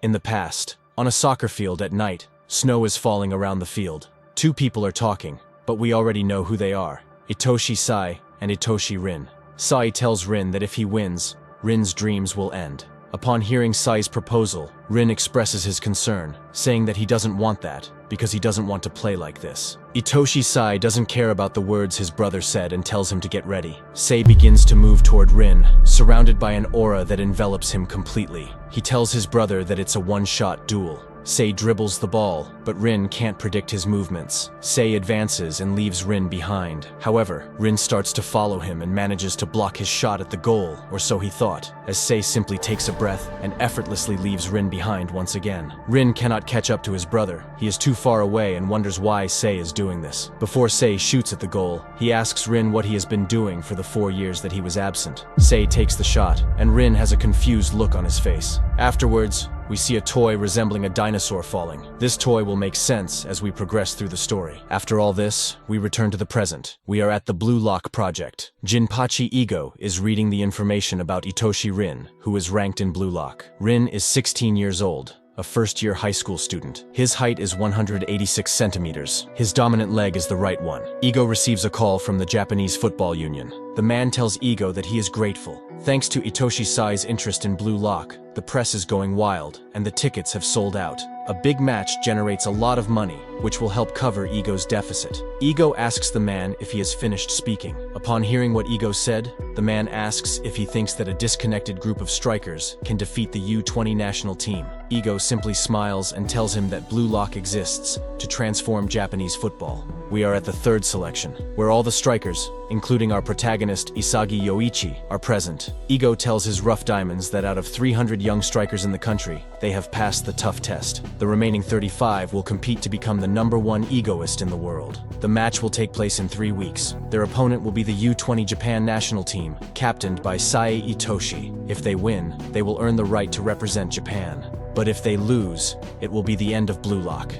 In the past, on a soccer field at night, snow is falling around the field. Two people are talking, but we already know who they are. Itoshi Sai and Itoshi Rin. Sai tells Rin that if he wins, Rin's dreams will end. Upon hearing Sai's proposal, Rin expresses his concern, saying that he doesn't want that, because he doesn't want to play like this. Itoshi Sai doesn't care about the words his brother said and tells him to get ready. Sai begins to move toward Rin, surrounded by an aura that envelops him completely. He tells his brother that it's a one-shot duel. Sai dribbles the ball, but Rin can't predict his movements. Sai advances and leaves Rin behind. However, Rin starts to follow him and manages to block his shot at the goal, or so he thought, as Sai simply takes a breath and effortlessly leaves Rin behind once again. Rin cannot catch up to his brother. He is too far away and wonders why Sai is doing this. Before Sai shoots at the goal, he asks Rin what he has been doing for the 4 years that he was absent. Sai takes the shot, and Rin has a confused look on his face. Afterwards, we see a toy resembling a dinosaur falling. This toy will make sense as we progress through the story. After all this, we return to the present. We are at the Blue Lock project. Jinpachi Ego is reading the information about Itoshi Rin, who is ranked in Blue Lock. Rin is 16 years old, a first-year high school student. His height is 186 centimeters. His dominant leg is the right one. Ego receives a call from the Japanese Football Union. The man tells Ego that he is grateful. Thanks to Itoshi Sai's interest in Blue Lock, the press is going wild, and the tickets have sold out. A big match generates a lot of money, which will help cover Ego's deficit. Ego asks the man if he has finished speaking. Upon hearing what Ego said, the man asks if he thinks that a disconnected group of strikers can defeat the U-20 national team. Ego simply smiles and tells him that Blue Lock exists to transform Japanese football. We are at the third selection, where all the strikers, including our protagonist Isagi Yoichi, are present. Ego tells his rough diamonds that out of 300 young strikers in the country, they have passed the tough test. The remaining 35 will compete to become the #1 egoist in the world. The match will take place in 3 weeks. Their opponent will be the U-20 Japan national team, captained by Sai Itoshi. If they win, they will earn the right to represent Japan. But if they lose, it will be the end of Blue Lock.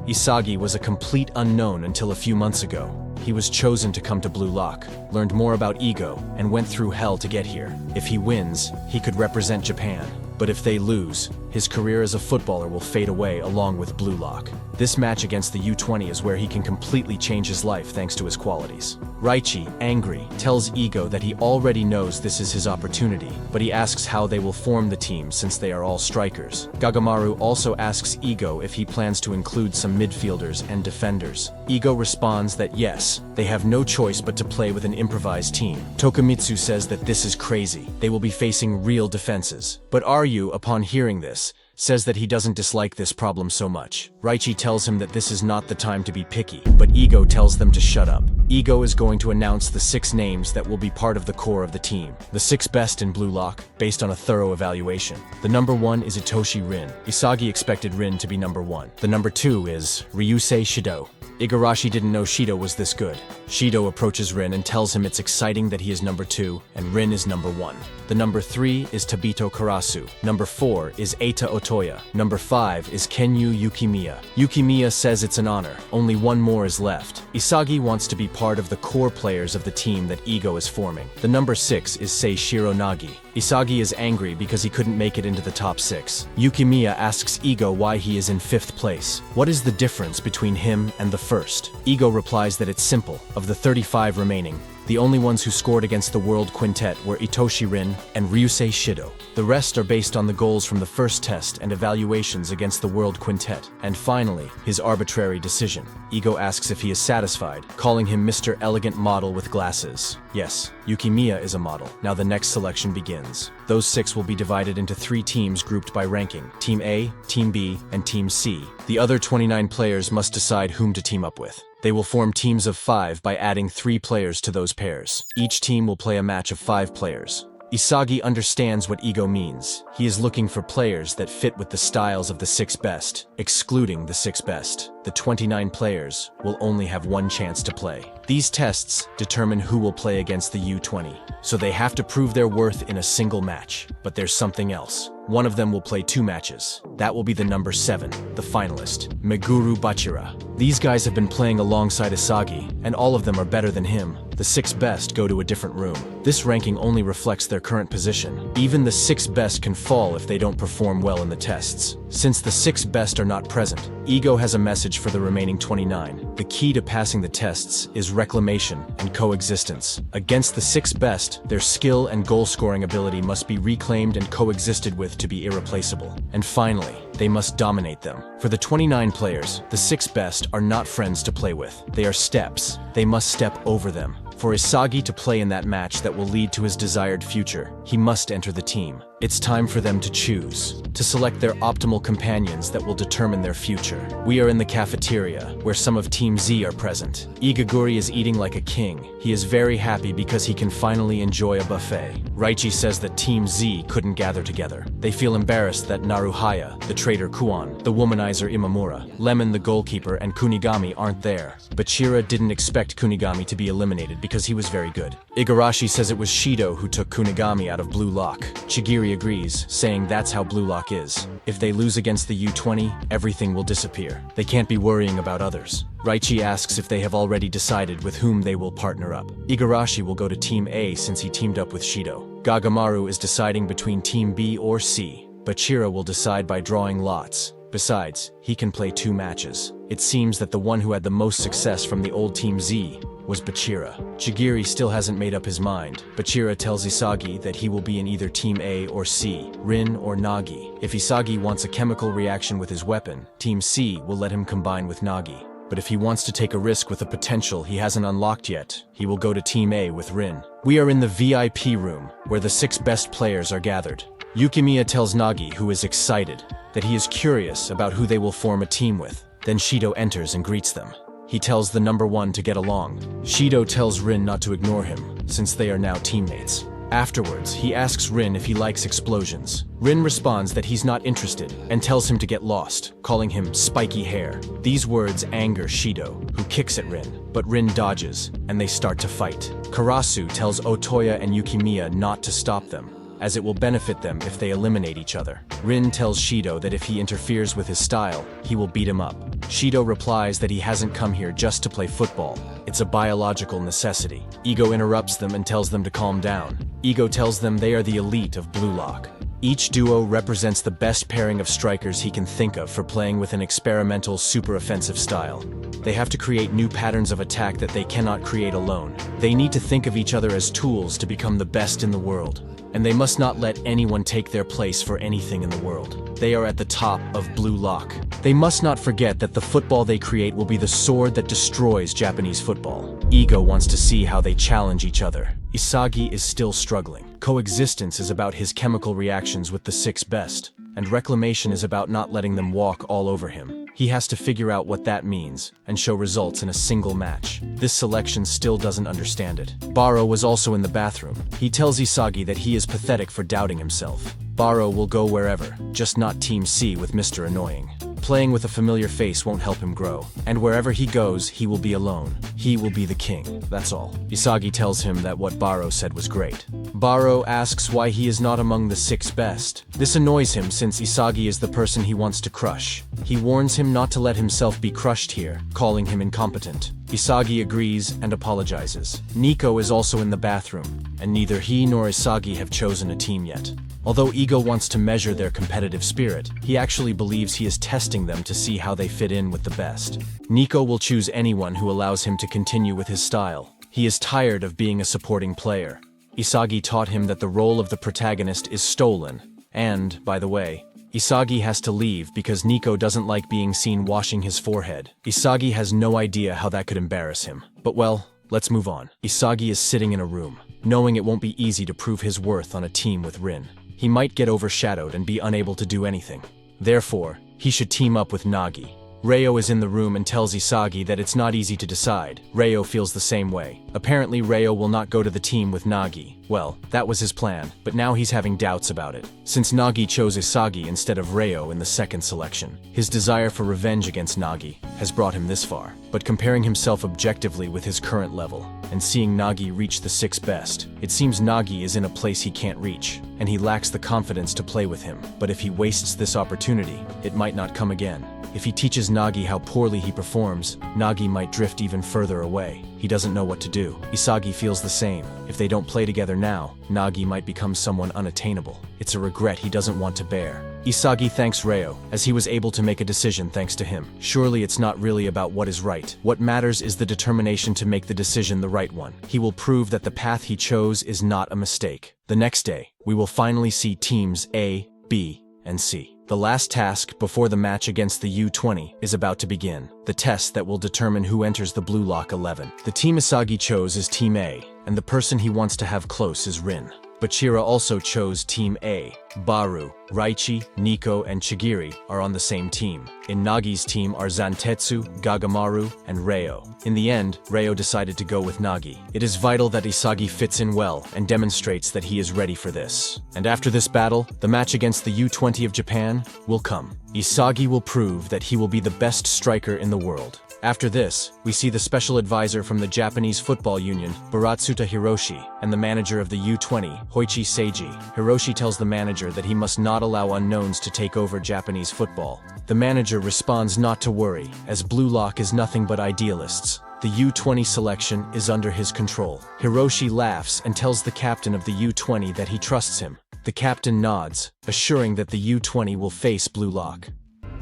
Isagi was a complete unknown until a few months ago. He was chosen to come to Blue Lock, learned more about Ego, and went through hell to get here. If he wins, he could represent Japan. But if they lose, his career as a footballer will fade away along with Blue Lock. This match against the U-20 is where he can completely change his life thanks to his qualities. Raichi, angry, tells Ego that he already knows this is his opportunity, but he asks how they will form the team since they are all strikers. Gagamaru also asks Ego if he plans to include some midfielders and defenders. Ego responds that yes, they have no choice but to play with an improvised team. Tokumitsu says that this is crazy. They will be facing real defenses. But Aryu, upon hearing this, says that he doesn't dislike this problem so much. Raichi tells him that this is not the time to be picky, but Ego tells them to shut up. Ego is going to announce the 6 names that will be part of the core of the team. The 6 best in Blue Lock, based on a thorough evaluation. The #1 is Itoshi Rin. Isagi expected Rin to be #1. The #2 is Ryusei Shido. Igarashi didn't know Shido was this good. Shido approaches Rin and tells him it's exciting that he is #2 and Rin is #1. The #3 is Tabito Karasu. #4 is Eita Otoya. #5 is Kenyu Yukimiya. Yukimiya says it's an honor. Only one more is left. Isagi wants to be part of the core players of the team that Ego is forming. The #6 is Sei Shironagi. Isagi is angry because he couldn't make it into the top 6. Yukimiya asks Ego why he is in 5th place. What is the difference between him and the first? Ego replies that it's simple. Of the 35 remaining, the only ones who scored against the World Quintet were Itoshi Rin and Ryusei Shido. The rest are based on the goals from the first test and evaluations against the World Quintet. And finally, his arbitrary decision. Ego asks if he is satisfied, calling him Mr. Elegant Model with glasses. Yes, Yukimiya is a model. Now the next selection begins. Those 6 will be divided into 3 teams grouped by ranking: Team A, Team B, and Team C. The other 29 players must decide whom to team up with. They will form teams of 5 by adding 3 players to those pairs. Each team will play a match of 5 players. Isagi understands what Ego means. He is looking for players that fit with the styles of the 6 best, excluding the 6 best. the 29 players will only have one chance to play. These tests determine who will play against the U20, so they have to prove their worth in a single match. But there's something else. One of them will play 2 matches. That will be the number 7, the finalist, Meguru Bachira. These guys have been playing alongside Isagi, and all of them are better than him. The 6 best go to a different room. This ranking only reflects their current position. Even the 6 best can fall if they don't perform well in the tests. Since the 6 best are not present, Ego has a message for the remaining 29. The key to passing the tests is reclamation and coexistence. Against the 6 best, their skill and goal-scoring ability must be reclaimed and coexisted with to be irreplaceable. And finally, they must dominate them. For the 29 players, the 6 best are not friends to play with. They are steps. They must step over them. For Isagi to play in that match that will lead to his desired future, he must enter the team. It's time for them to choose, to select their optimal companions that will determine their future. We are in the cafeteria, where some of Team Z are present. Igaguri is eating like a king. He is very happy because he can finally enjoy a buffet. Raichi says that Team Z couldn't gather together. They feel embarrassed that Naruhaya, the traitor Kuon, the womanizer Imamura, Lemon the goalkeeper, and Kunigami aren't there. Bachira didn't expect Kunigami to be eliminated because he was very good. Igarashi says it was Shido who took Kunigami out of Blue Lock. Chigiri agrees, saying that's how Blue Lock is. If they lose against the U20, everything will disappear. They can't be worrying about others. Raichi asks if they have already decided with whom they will partner up. Igarashi will go to Team A since he teamed up with Shido. Gagamaru is deciding between Team B or C. Bachira will decide by drawing lots. Besides, he can play 2 matches. It seems that the one who had the most success from the old Team Z was Bachira. Chigiri still hasn't made up his mind. Bachira tells Isagi that he will be in either Team A or C, Rin or Nagi. If Isagi wants a chemical reaction with his weapon, Team C will let him combine with Nagi. But if he wants to take a risk with a potential he hasn't unlocked yet, he will go to Team A with Rin. We are in the VIP room, where the 6 best players are gathered. Yukimiya tells Nagi, who is excited, that he is curious about who they will form a team with. Then Shido enters and greets them. He tells the number 1 to get along. Shido tells Rin not to ignore him, since they are now teammates. Afterwards, he asks Rin if he likes explosions. Rin responds that he's not interested, and tells him to get lost, calling him spiky hair. These words anger Shido, who kicks at Rin, but Rin dodges, and they start to fight. Karasu tells Otoya and Yukimiya not to stop them, as it will benefit them if they eliminate each other. Rin tells Shido that if he interferes with his style, he will beat him up. Shido replies that he hasn't come here just to play football. It's a biological necessity. Ego interrupts them and tells them to calm down. Ego tells them they are the elite of Blue Lock. Each duo represents the best pairing of strikers he can think of for playing with an experimental, super offensive style. They have to create new patterns of attack that they cannot create alone. They need to think of each other as tools to become the best in the world. And they must not let anyone take their place for anything in the world. They are at the top of Blue Lock. They must not forget that the football they create will be the sword that destroys Japanese football. Ego wants to see how they challenge each other. Isagi is still struggling. Coexistence is about his chemical reactions with the 6 best, and reclamation is about not letting them walk all over him. He has to figure out what that means, and show results in a single match. This selection still doesn't understand it. Baro was also in the bathroom. He tells Isagi that he is pathetic for doubting himself. Baro will go wherever, just not Team C with Mr. Annoying. Playing with a familiar face won't help him grow, and wherever he goes, he will be alone. He will be the king, that's all. Isagi tells him that what Baro said was great. Baro asks why he is not among the 6 best. This annoys him since Isagi is the person he wants to crush. He warns him not to let himself be crushed here, calling him incompetent. Isagi agrees and apologizes. Nico is also in the bathroom, and neither he nor Isagi have chosen a team yet. Although Ego wants to measure their competitive spirit, he actually believes he is testing them to see how they fit in with the best. Nico will choose anyone who allows him to continue with his style. He is tired of being a supporting player. Isagi taught him that the role of the protagonist is stolen, and, by the way, Isagi has to leave because Nico doesn't like being seen washing his forehead. Isagi has no idea how that could embarrass him. But well, let's move on. Isagi is sitting in a room, knowing it won't be easy to prove his worth on a team with Rin. He might get overshadowed and be unable to do anything. Therefore, he should team up with Nagi. Reo is in the room and tells Isagi that it's not easy to decide. Reo feels the same way. Apparently Reo will not go to the team with Nagi. Well, that was his plan, but now he's having doubts about it, since Nagi chose Isagi instead of Reo in the second selection. His desire for revenge against Nagi has brought him this far, but comparing himself objectively with his current level, and seeing Nagi reach the 6th best, it seems Nagi is in a place he can't reach, and he lacks the confidence to play with him. But if he wastes this opportunity, it might not come again. If he teaches Nagi how poorly he performs, Nagi might drift even further away. He doesn't know what to do. Isagi feels the same. If they don't play together now, Nagi might become someone unattainable. It's a regret he doesn't want to bear. Isagi thanks Reo, as he was able to make a decision thanks to him. Surely it's not really about what is right. What matters is the determination to make the decision the right one. He will prove that the path he chose is not a mistake. The next day, we will finally see teams A, B, and C. The last task before the match against the U-20 is about to begin, the test that will determine who enters the Blue Lock 11. The team Isagi chose is Team A, and the person he wants to have close is Rin. Bachira also chose Team A. Baru, Raichi, Nico, and Chigiri are on the same team. In Nagi's team are Zantetsu, Gagamaru, and Reo. In the end, Reo decided to go with Nagi. It is vital that Isagi fits in well and demonstrates that he is ready for this. And after this battle, the match against the U-20 of Japan will come. Isagi will prove that he will be the best striker in the world. After this, we see the special advisor from the Japanese Football Union, Baratsuta Hiroshi, and the manager of the U-20, Hoichi Seiji. Hiroshi tells the manager that he must not allow unknowns to take over Japanese football. The manager responds not to worry, as Blue Lock is nothing but idealists. The U-20 selection is under his control. Hiroshi laughs and tells the captain of the U-20 that he trusts him. The captain nods, assuring that the U-20 will face Blue Lock.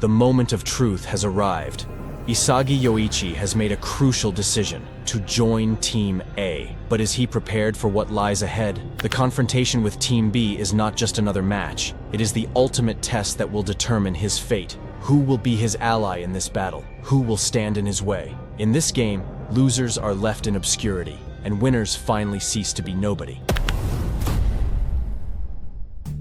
The moment of truth has arrived. Isagi Yoichi has made a crucial decision to join Team A. But is he prepared for what lies ahead? The confrontation with Team B is not just another match. It is the ultimate test that will determine his fate. Who will be his ally in this battle? Who will stand in his way? In this game, losers are left in obscurity, and winners finally cease to be nobody.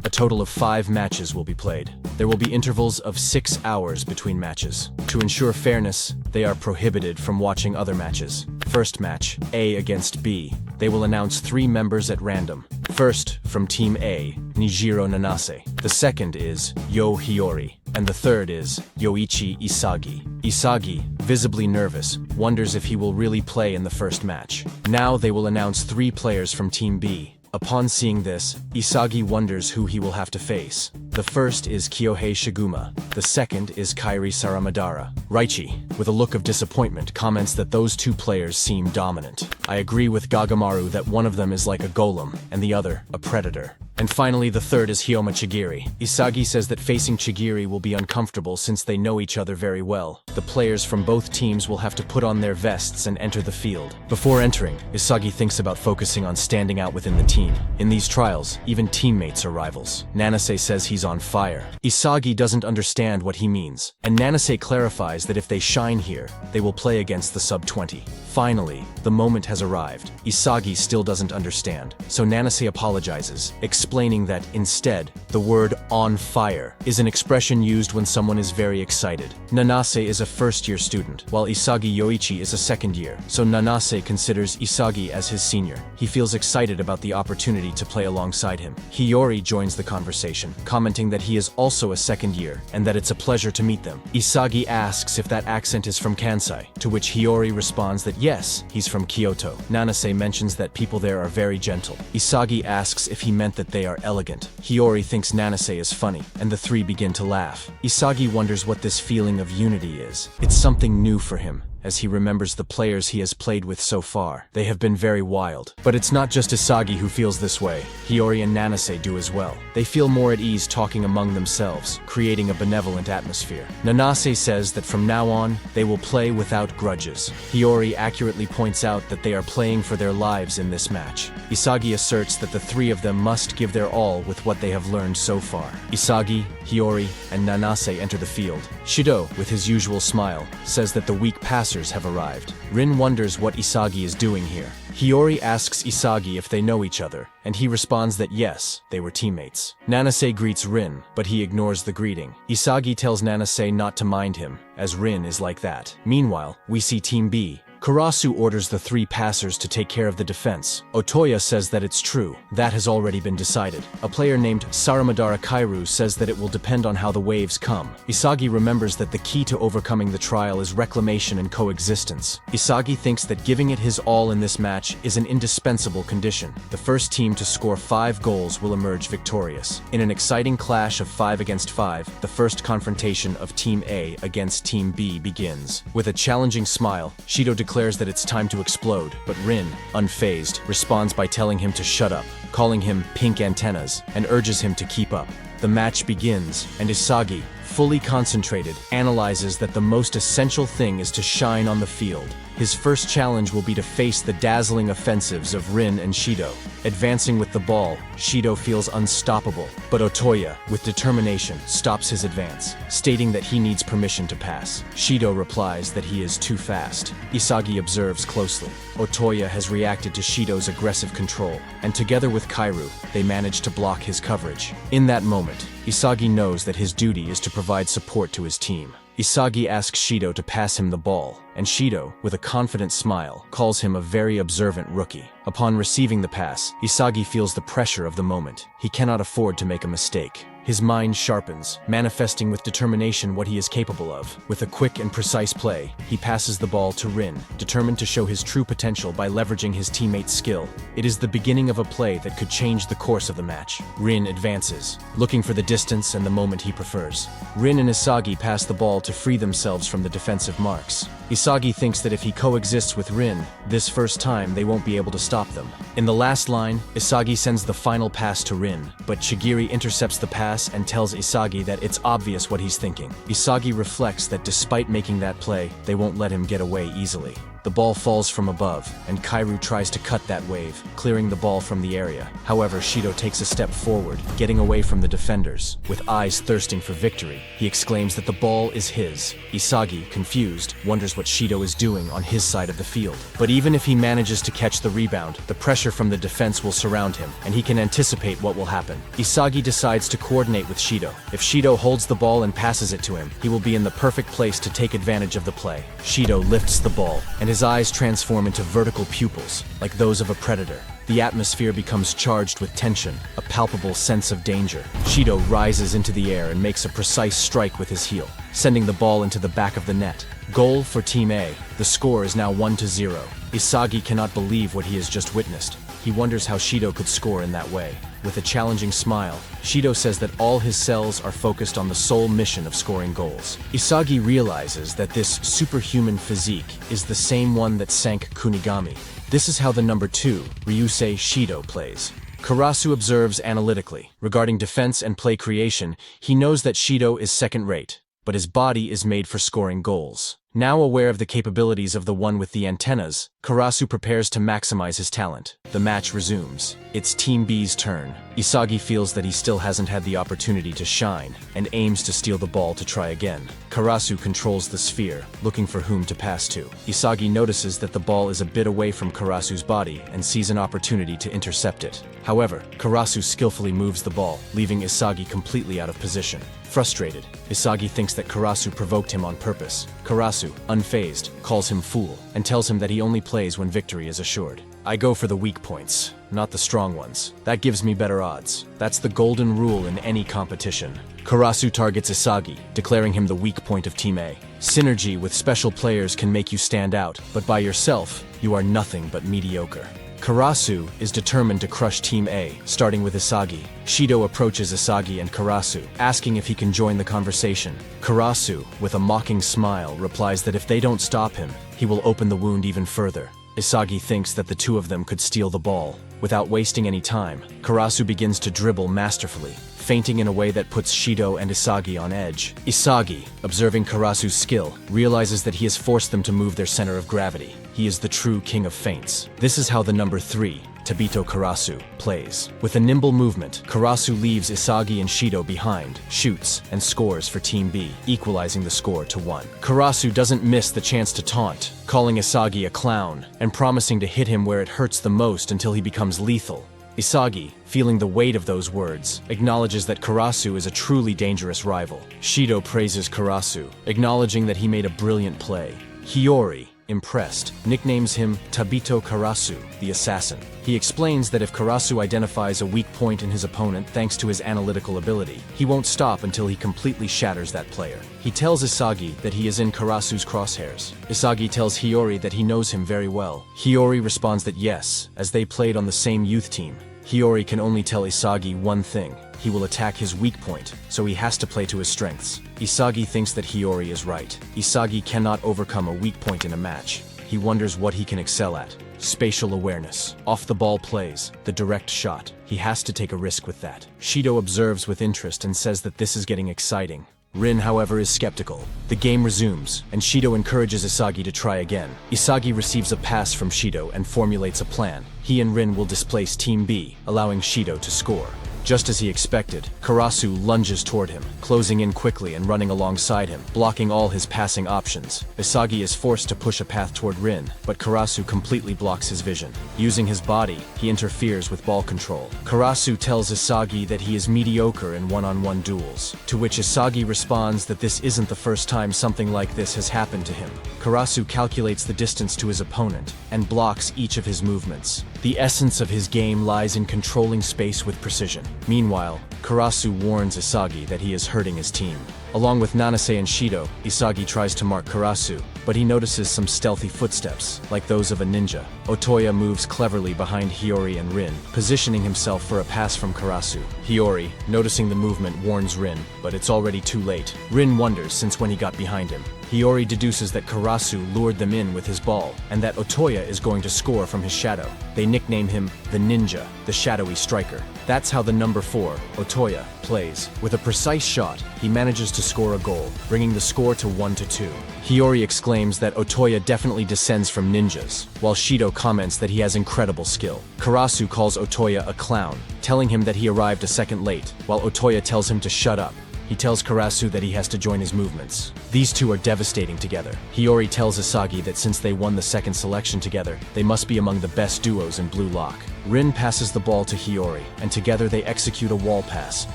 A total of 5 matches will be played. There will be intervals of 6 hours between matches. To ensure fairness, they are prohibited from watching other matches. First match, A against B. They will announce 3 members at random. First, from Team A, Nijiro Nanase. The second is Yo Hiyori, and the third is Yoichi Isagi. Isagi, visibly nervous, wonders if he will really play in the first match. Now they will announce 3 players from Team B. Upon seeing this, Isagi wonders who he will have to face. The first is Kyohei Shiguma. The second is Kairi Saramadara. Raichi, with a look of disappointment, comments that those 2 players seem dominant. I agree with Gagamaru that one of them is like a golem, and the other, a predator. And finally, the third is Hyoma Chigiri. Isagi says that facing Chigiri will be uncomfortable since they know each other very well. The players from both teams will have to put on their vests and enter the field. Before entering, Isagi thinks about focusing on standing out within the team. In these trials, even teammates are rivals. Nanase says he's on fire. Isagi doesn't understand what he means, and Nanase clarifies that if they shine here, they will play against the sub-20. Finally, the moment has arrived. Isagi still doesn't understand, so Nanase apologizes, explaining that, instead, the word "on fire" is an expression used when someone is very excited. Nanase is a first-year student, while Isagi Yoichi is a second year, so Nanase considers Isagi as his senior. He feels excited about the opportunity to play alongside him. Hiyori joins the conversation, commenting that he is also a second year, and that it's a pleasure to meet them. Isagi asks if that accent is from Kansai, to which Hiyori responds that yes, he's from Kyoto. Nanase mentions that people there are very gentle. Isagi asks if he meant that they are elegant. Hiyori thinks Nanase is funny, and the 3 begin to laugh. Isagi wonders what this feeling of unity is. It's something new for him, as he remembers the players he has played with so far. They have been very wild. But it's not just Isagi who feels this way. Hiyori and Nanase do as well. They feel more at ease talking among themselves, creating a benevolent atmosphere. Nanase says that from now on, they will play without grudges. Hiyori accurately points out that they are playing for their lives in this match. Isagi asserts that the 3 of them must give their all with what they have learned so far. Isagi, Hiyori, and Nanase enter the field. Shido, with his usual smile, says that the week passes passers have arrived. Rin wonders what Isagi is doing here. Hiyori asks Isagi if they know each other, and he responds that yes, they were teammates. Nanase greets Rin, but he ignores the greeting. Isagi tells Nanase not to mind him, as Rin is like that. Meanwhile, we see Team B. Karasu orders the 3 passers to take care of the defense. Otoya says that it's true. That has already been decided. A player named Saramadara Kairu says that it will depend on how the waves come. Isagi remembers that the key to overcoming the trial is reclamation and coexistence. Isagi thinks that giving it his all in this match is an indispensable condition. The first team to score 5 goals will emerge victorious. In an exciting clash of 5 against 5, the first confrontation of Team A against Team B begins. With a challenging smile, Shido declares that it's time to explode, but Rin, unfazed, responds by telling him to shut up, calling him pink antennas, and urges him to keep up. The match begins, and Isagi, fully concentrated, analyzes that the most essential thing is to shine on the field. His first challenge will be to face the dazzling offensives of Rin and Shido. Advancing with the ball, Shido feels unstoppable, but Otoya, with determination, stops his advance, stating that he needs permission to pass. Shido replies that he is too fast. Isagi observes closely. Otoya has reacted to Shido's aggressive control, and together with Kairu, they manage to block his coverage. In that moment, Isagi knows that his duty is to provide support to his team. Isagi asks Shido to pass him the ball, and Shido, with a confident smile, calls him a very observant rookie. Upon receiving the pass, Isagi feels the pressure of the moment. He cannot afford to make a mistake. His mind sharpens, manifesting with determination what he is capable of. With a quick and precise play, he passes the ball to Rin, determined to show his true potential by leveraging his teammate's skill. It is the beginning of a play that could change the course of the match. Rin advances, looking for the distance and the moment he prefers. Rin and Isagi pass the ball to free themselves from the defensive marks. Isagi thinks that if he coexists with Rin, this first time they won't be able to stop them. In the last line, Isagi sends the final pass to Rin, but Chigiri intercepts the pass and tells Isagi that it's obvious what he's thinking. Isagi reflects that despite making that play, they won't let him get away easily. The ball falls from above, and Kairu tries to cut that wave, clearing the ball from the area. However, Shido takes a step forward, getting away from the defenders. With eyes thirsting for victory, he exclaims that the ball is his. Isagi, confused, wonders what Shido is doing on his side of the field. But even if he manages to catch the rebound, the pressure from the defense will surround him, and he can anticipate what will happen. Isagi decides to coordinate with Shido. If Shido holds the ball and passes it to him, he will be in the perfect place to take advantage of the play. Shido lifts the ball, and his eyes transform into vertical pupils, like those of a predator. The atmosphere becomes charged with tension, a palpable sense of danger. Shido rises into the air and makes a precise strike with his heel, sending the ball into the back of the net. Goal for Team A. The score is now 1-0. Isagi cannot believe what he has just witnessed. He wonders how Shido could score in that way. With a challenging smile, Shido says that all his cells are focused on the sole mission of scoring goals. Isagi realizes that this superhuman physique is the same one that sank Kunigami. This is how the number 2, Ryusei Shido, plays. Karasu observes analytically. Regarding defense and play creation, he knows that Shido is second-rate, but his body is made for scoring goals. Now aware of the capabilities of the one with the antennas, Karasu prepares to maximize his talent. The match resumes. It's Team B's turn. Isagi feels that he still hasn't had the opportunity to shine, and aims to steal the ball to try again. Karasu controls the sphere, looking for whom to pass to. Isagi notices that the ball is a bit away from Karasu's body and sees an opportunity to intercept it. However, Karasu skillfully moves the ball, leaving Isagi completely out of position. Frustrated, Isagi thinks that Karasu provoked him on purpose. Karasu, unfazed, calls him fool, and tells him that he only plays when victory is assured. I go for the weak points, not the strong ones. That gives me better odds. That's the golden rule in any competition. Karasu targets Isagi, declaring him the weak point of Team A. Synergy with special players can make you stand out, but by yourself, you are nothing but mediocre. Karasu is determined to crush Team A, starting with Isagi. Shido approaches Isagi and Karasu, asking if he can join the conversation. Karasu, with a mocking smile, replies that if they don't stop him, he will open the wound even further. Isagi thinks that the two of them could steal the ball. Without wasting any time, Karasu begins to dribble masterfully, feinting in a way that puts Shido and Isagi on edge. Isagi, observing Karasu's skill, realizes that he has forced them to move their center of gravity. He is the true king of feints. This is how the number 3, Tabito Karasu, plays. With a nimble movement, Karasu leaves Isagi and Shido behind, shoots, and scores for Team B, equalizing the score to 1. Karasu doesn't miss the chance to taunt, calling Isagi a clown, and promising to hit him where it hurts the most until he becomes lethal. Isagi, feeling the weight of those words, acknowledges that Karasu is a truly dangerous rival. Shido praises Karasu, acknowledging that he made a brilliant play. Hiyori, impressed, nicknames him Tabito Karasu, the assassin. He explains that if Karasu identifies a weak point in his opponent thanks to his analytical ability, he won't stop until he completely shatters that player. He tells Isagi that he is in Karasu's crosshairs. Isagi tells Hiyori that he knows him very well. Hiyori responds that yes, as they played on the same youth team. Hiyori can only tell Isagi one thing: he will attack his weak point, so he has to play to his strengths. Isagi thinks that Hiyori is right. Isagi cannot overcome a weak point in a match. He wonders what he can excel at. Spatial awareness, off-the-ball plays, the direct shot. He has to take a risk with that. Shido observes with interest and says that this is getting exciting. Rin, however, is skeptical. The game resumes, and Shido encourages Isagi to try again. Isagi receives a pass from Shido and formulates a plan. He and Rin will displace Team B, allowing Shido to score. Just as he expected, Karasu lunges toward him, closing in quickly and running alongside him, blocking all his passing options. Isagi is forced to push a path toward Rin, but Karasu completely blocks his vision. Using his body, he interferes with ball control. Karasu tells Isagi that he is mediocre in one-on-one duels, to which Isagi responds that this isn't the first time something like this has happened to him. Karasu calculates the distance to his opponent and blocks each of his movements. The essence of his game lies in controlling space with precision. Meanwhile, Karasu warns Isagi that he is hurting his team. Along with Nanase and Shido, Isagi tries to mark Karasu, but he notices some stealthy footsteps, like those of a ninja. Otoya moves cleverly behind Hiyori and Rin, positioning himself for a pass from Karasu. Hiyori, noticing the movement, warns Rin, but it's already too late. Rin wonders since when he got behind him. Hiyori deduces that Karasu lured them in with his ball, and that Otoya is going to score from his shadow. They nickname him the Ninja, the shadowy striker. That's how the number 4, Otoya, plays. With a precise shot, he manages to score a goal, bringing the score to 1-2. Hiyori exclaims that Otoya definitely descends from ninjas, while Shido comments that he has incredible skill. Karasu calls Otoya a clown, telling him that he arrived a second late, while Otoya tells him to shut up. He tells Karasu that he has to join his movements. These two are devastating together. Hiyori tells Isagi that since they won the second selection together, they must be among the best duos in Blue Lock. Rin passes the ball to Hiyori, and together they execute a wall pass,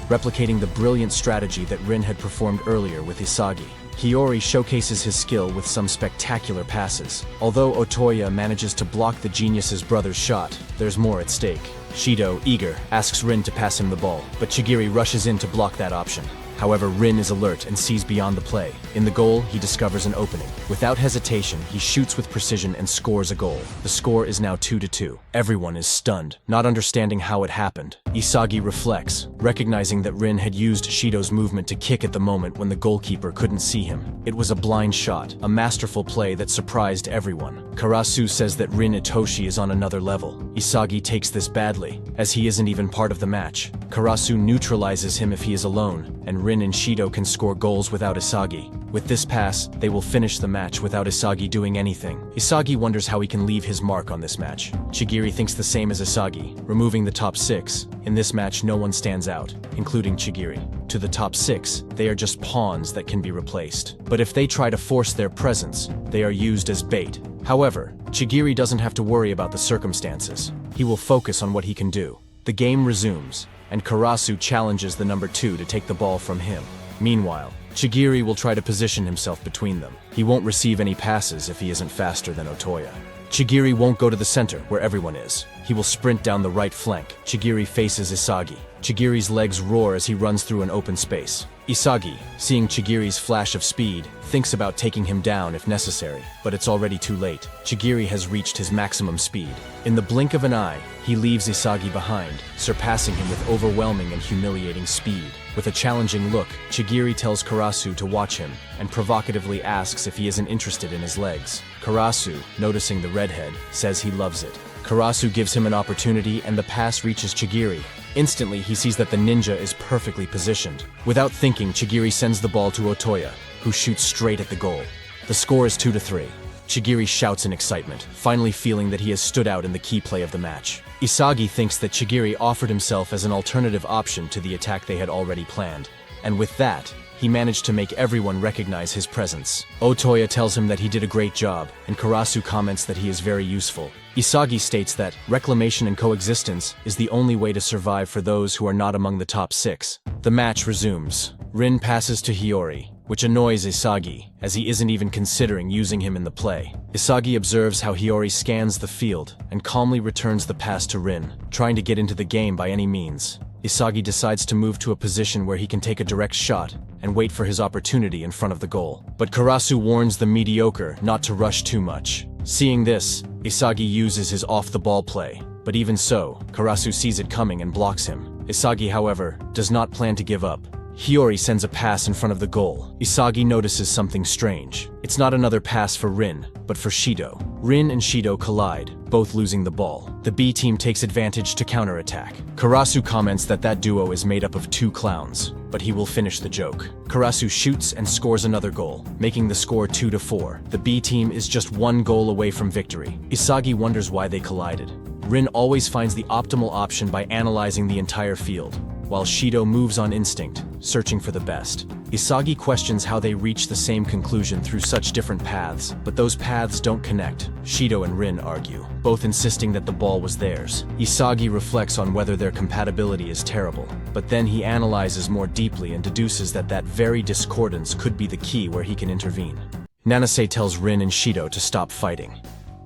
replicating the brilliant strategy that Rin had performed earlier with Isagi. Hiyori showcases his skill with some spectacular passes. Although Otoya manages to block the genius's brother's shot, there's more at stake. Shido, eager, asks Rin to pass him the ball, but Chigiri rushes in to block that option. However, Rin is alert and sees beyond the play. In the goal, he discovers an opening. Without hesitation, he shoots with precision and scores a goal. The score is now 2-2. Everyone is stunned, not understanding how it happened. Isagi reflects, recognizing that Rin had used Shido's movement to kick at the moment when the goalkeeper couldn't see him. It was a blind shot, a masterful play that surprised everyone. Karasu says that Rin Itoshi is on another level. Isagi takes this badly, as he isn't even part of the match. Karasu neutralizes him if he is alone, and Rin and Shido can score goals without Isagi. With this pass, they will finish the match without Isagi doing anything. Isagi wonders how he can leave his mark on this match. Chigiri thinks the same as Isagi, removing the top 6. In this match, no one stands out, including Chigiri. To the top 6, they are just pawns that can be replaced. But if they try to force their presence, they are used as bait. However, Chigiri doesn't have to worry about the circumstances. He will focus on what he can do. The game resumes, and Karasu challenges the number 2 to take the ball from him. Meanwhile, Chigiri will try to position himself between them. He won't receive any passes if he isn't faster than Otoya. Chigiri won't go to the center, where everyone is. He will sprint down the right flank. Chigiri faces Isagi. Chigiri's legs roar as he runs through an open space. Isagi, seeing Chigiri's flash of speed, thinks about taking him down if necessary, but it's already too late. Chigiri has reached his maximum speed. In the blink of an eye, he leaves Isagi behind, surpassing him with overwhelming and humiliating speed. With a challenging look, Chigiri tells Karasu to watch him, and provocatively asks if he isn't interested in his legs. Karasu, noticing the redhead, says he loves it. Karasu gives him an opportunity and the pass reaches Chigiri. Instantly, he sees that the ninja is perfectly positioned. Without thinking, Chigiri sends the ball to Otoya, who shoots straight at the goal. The score is 2-3. Chigiri shouts in excitement, finally feeling that he has stood out in the key play of the match. Isagi thinks that Chigiri offered himself as an alternative option to the attack they had already planned, and with that, he managed to make everyone recognize his presence. Otoya tells him that he did a great job, and Karasu comments that he is very useful. Isagi states that reclamation and coexistence is the only way to survive for those who are not among the top 6. The match resumes. Rin passes to Hiyori, which annoys Isagi, as he isn't even considering using him in the play. Isagi observes how Hiyori scans the field and calmly returns the pass to Rin, trying to get into the game by any means. Isagi decides to move to a position where he can take a direct shot and wait for his opportunity in front of the goal. But Karasu warns the mediocre not to rush too much. Seeing this, Isagi uses his off-the-ball play, but even so, Karasu sees it coming and blocks him. Isagi, however, does not plan to give up. Hiyori sends a pass in front of the goal. Isagi notices something strange. It's not another pass for Rin, but for Shido. Rin and Shido collide, both losing the ball. The B team takes advantage to counterattack. Karasu comments that that duo is made up of 2 clowns, but he will finish the joke. Karasu shoots and scores another goal, making the score 2-4. The B team is just 1 goal away from victory. Isagi wonders why they collided. Rin always finds the optimal option by analyzing the entire field, while Shido moves on instinct, searching for the best. Isagi questions how they reach the same conclusion through such different paths, but those paths don't connect. Shido and Rin argue, both insisting that the ball was theirs. Isagi reflects on whether their compatibility is terrible, but then he analyzes more deeply and deduces that that very discordance could be the key where he can intervene. Nanase tells Rin and Shido to stop fighting.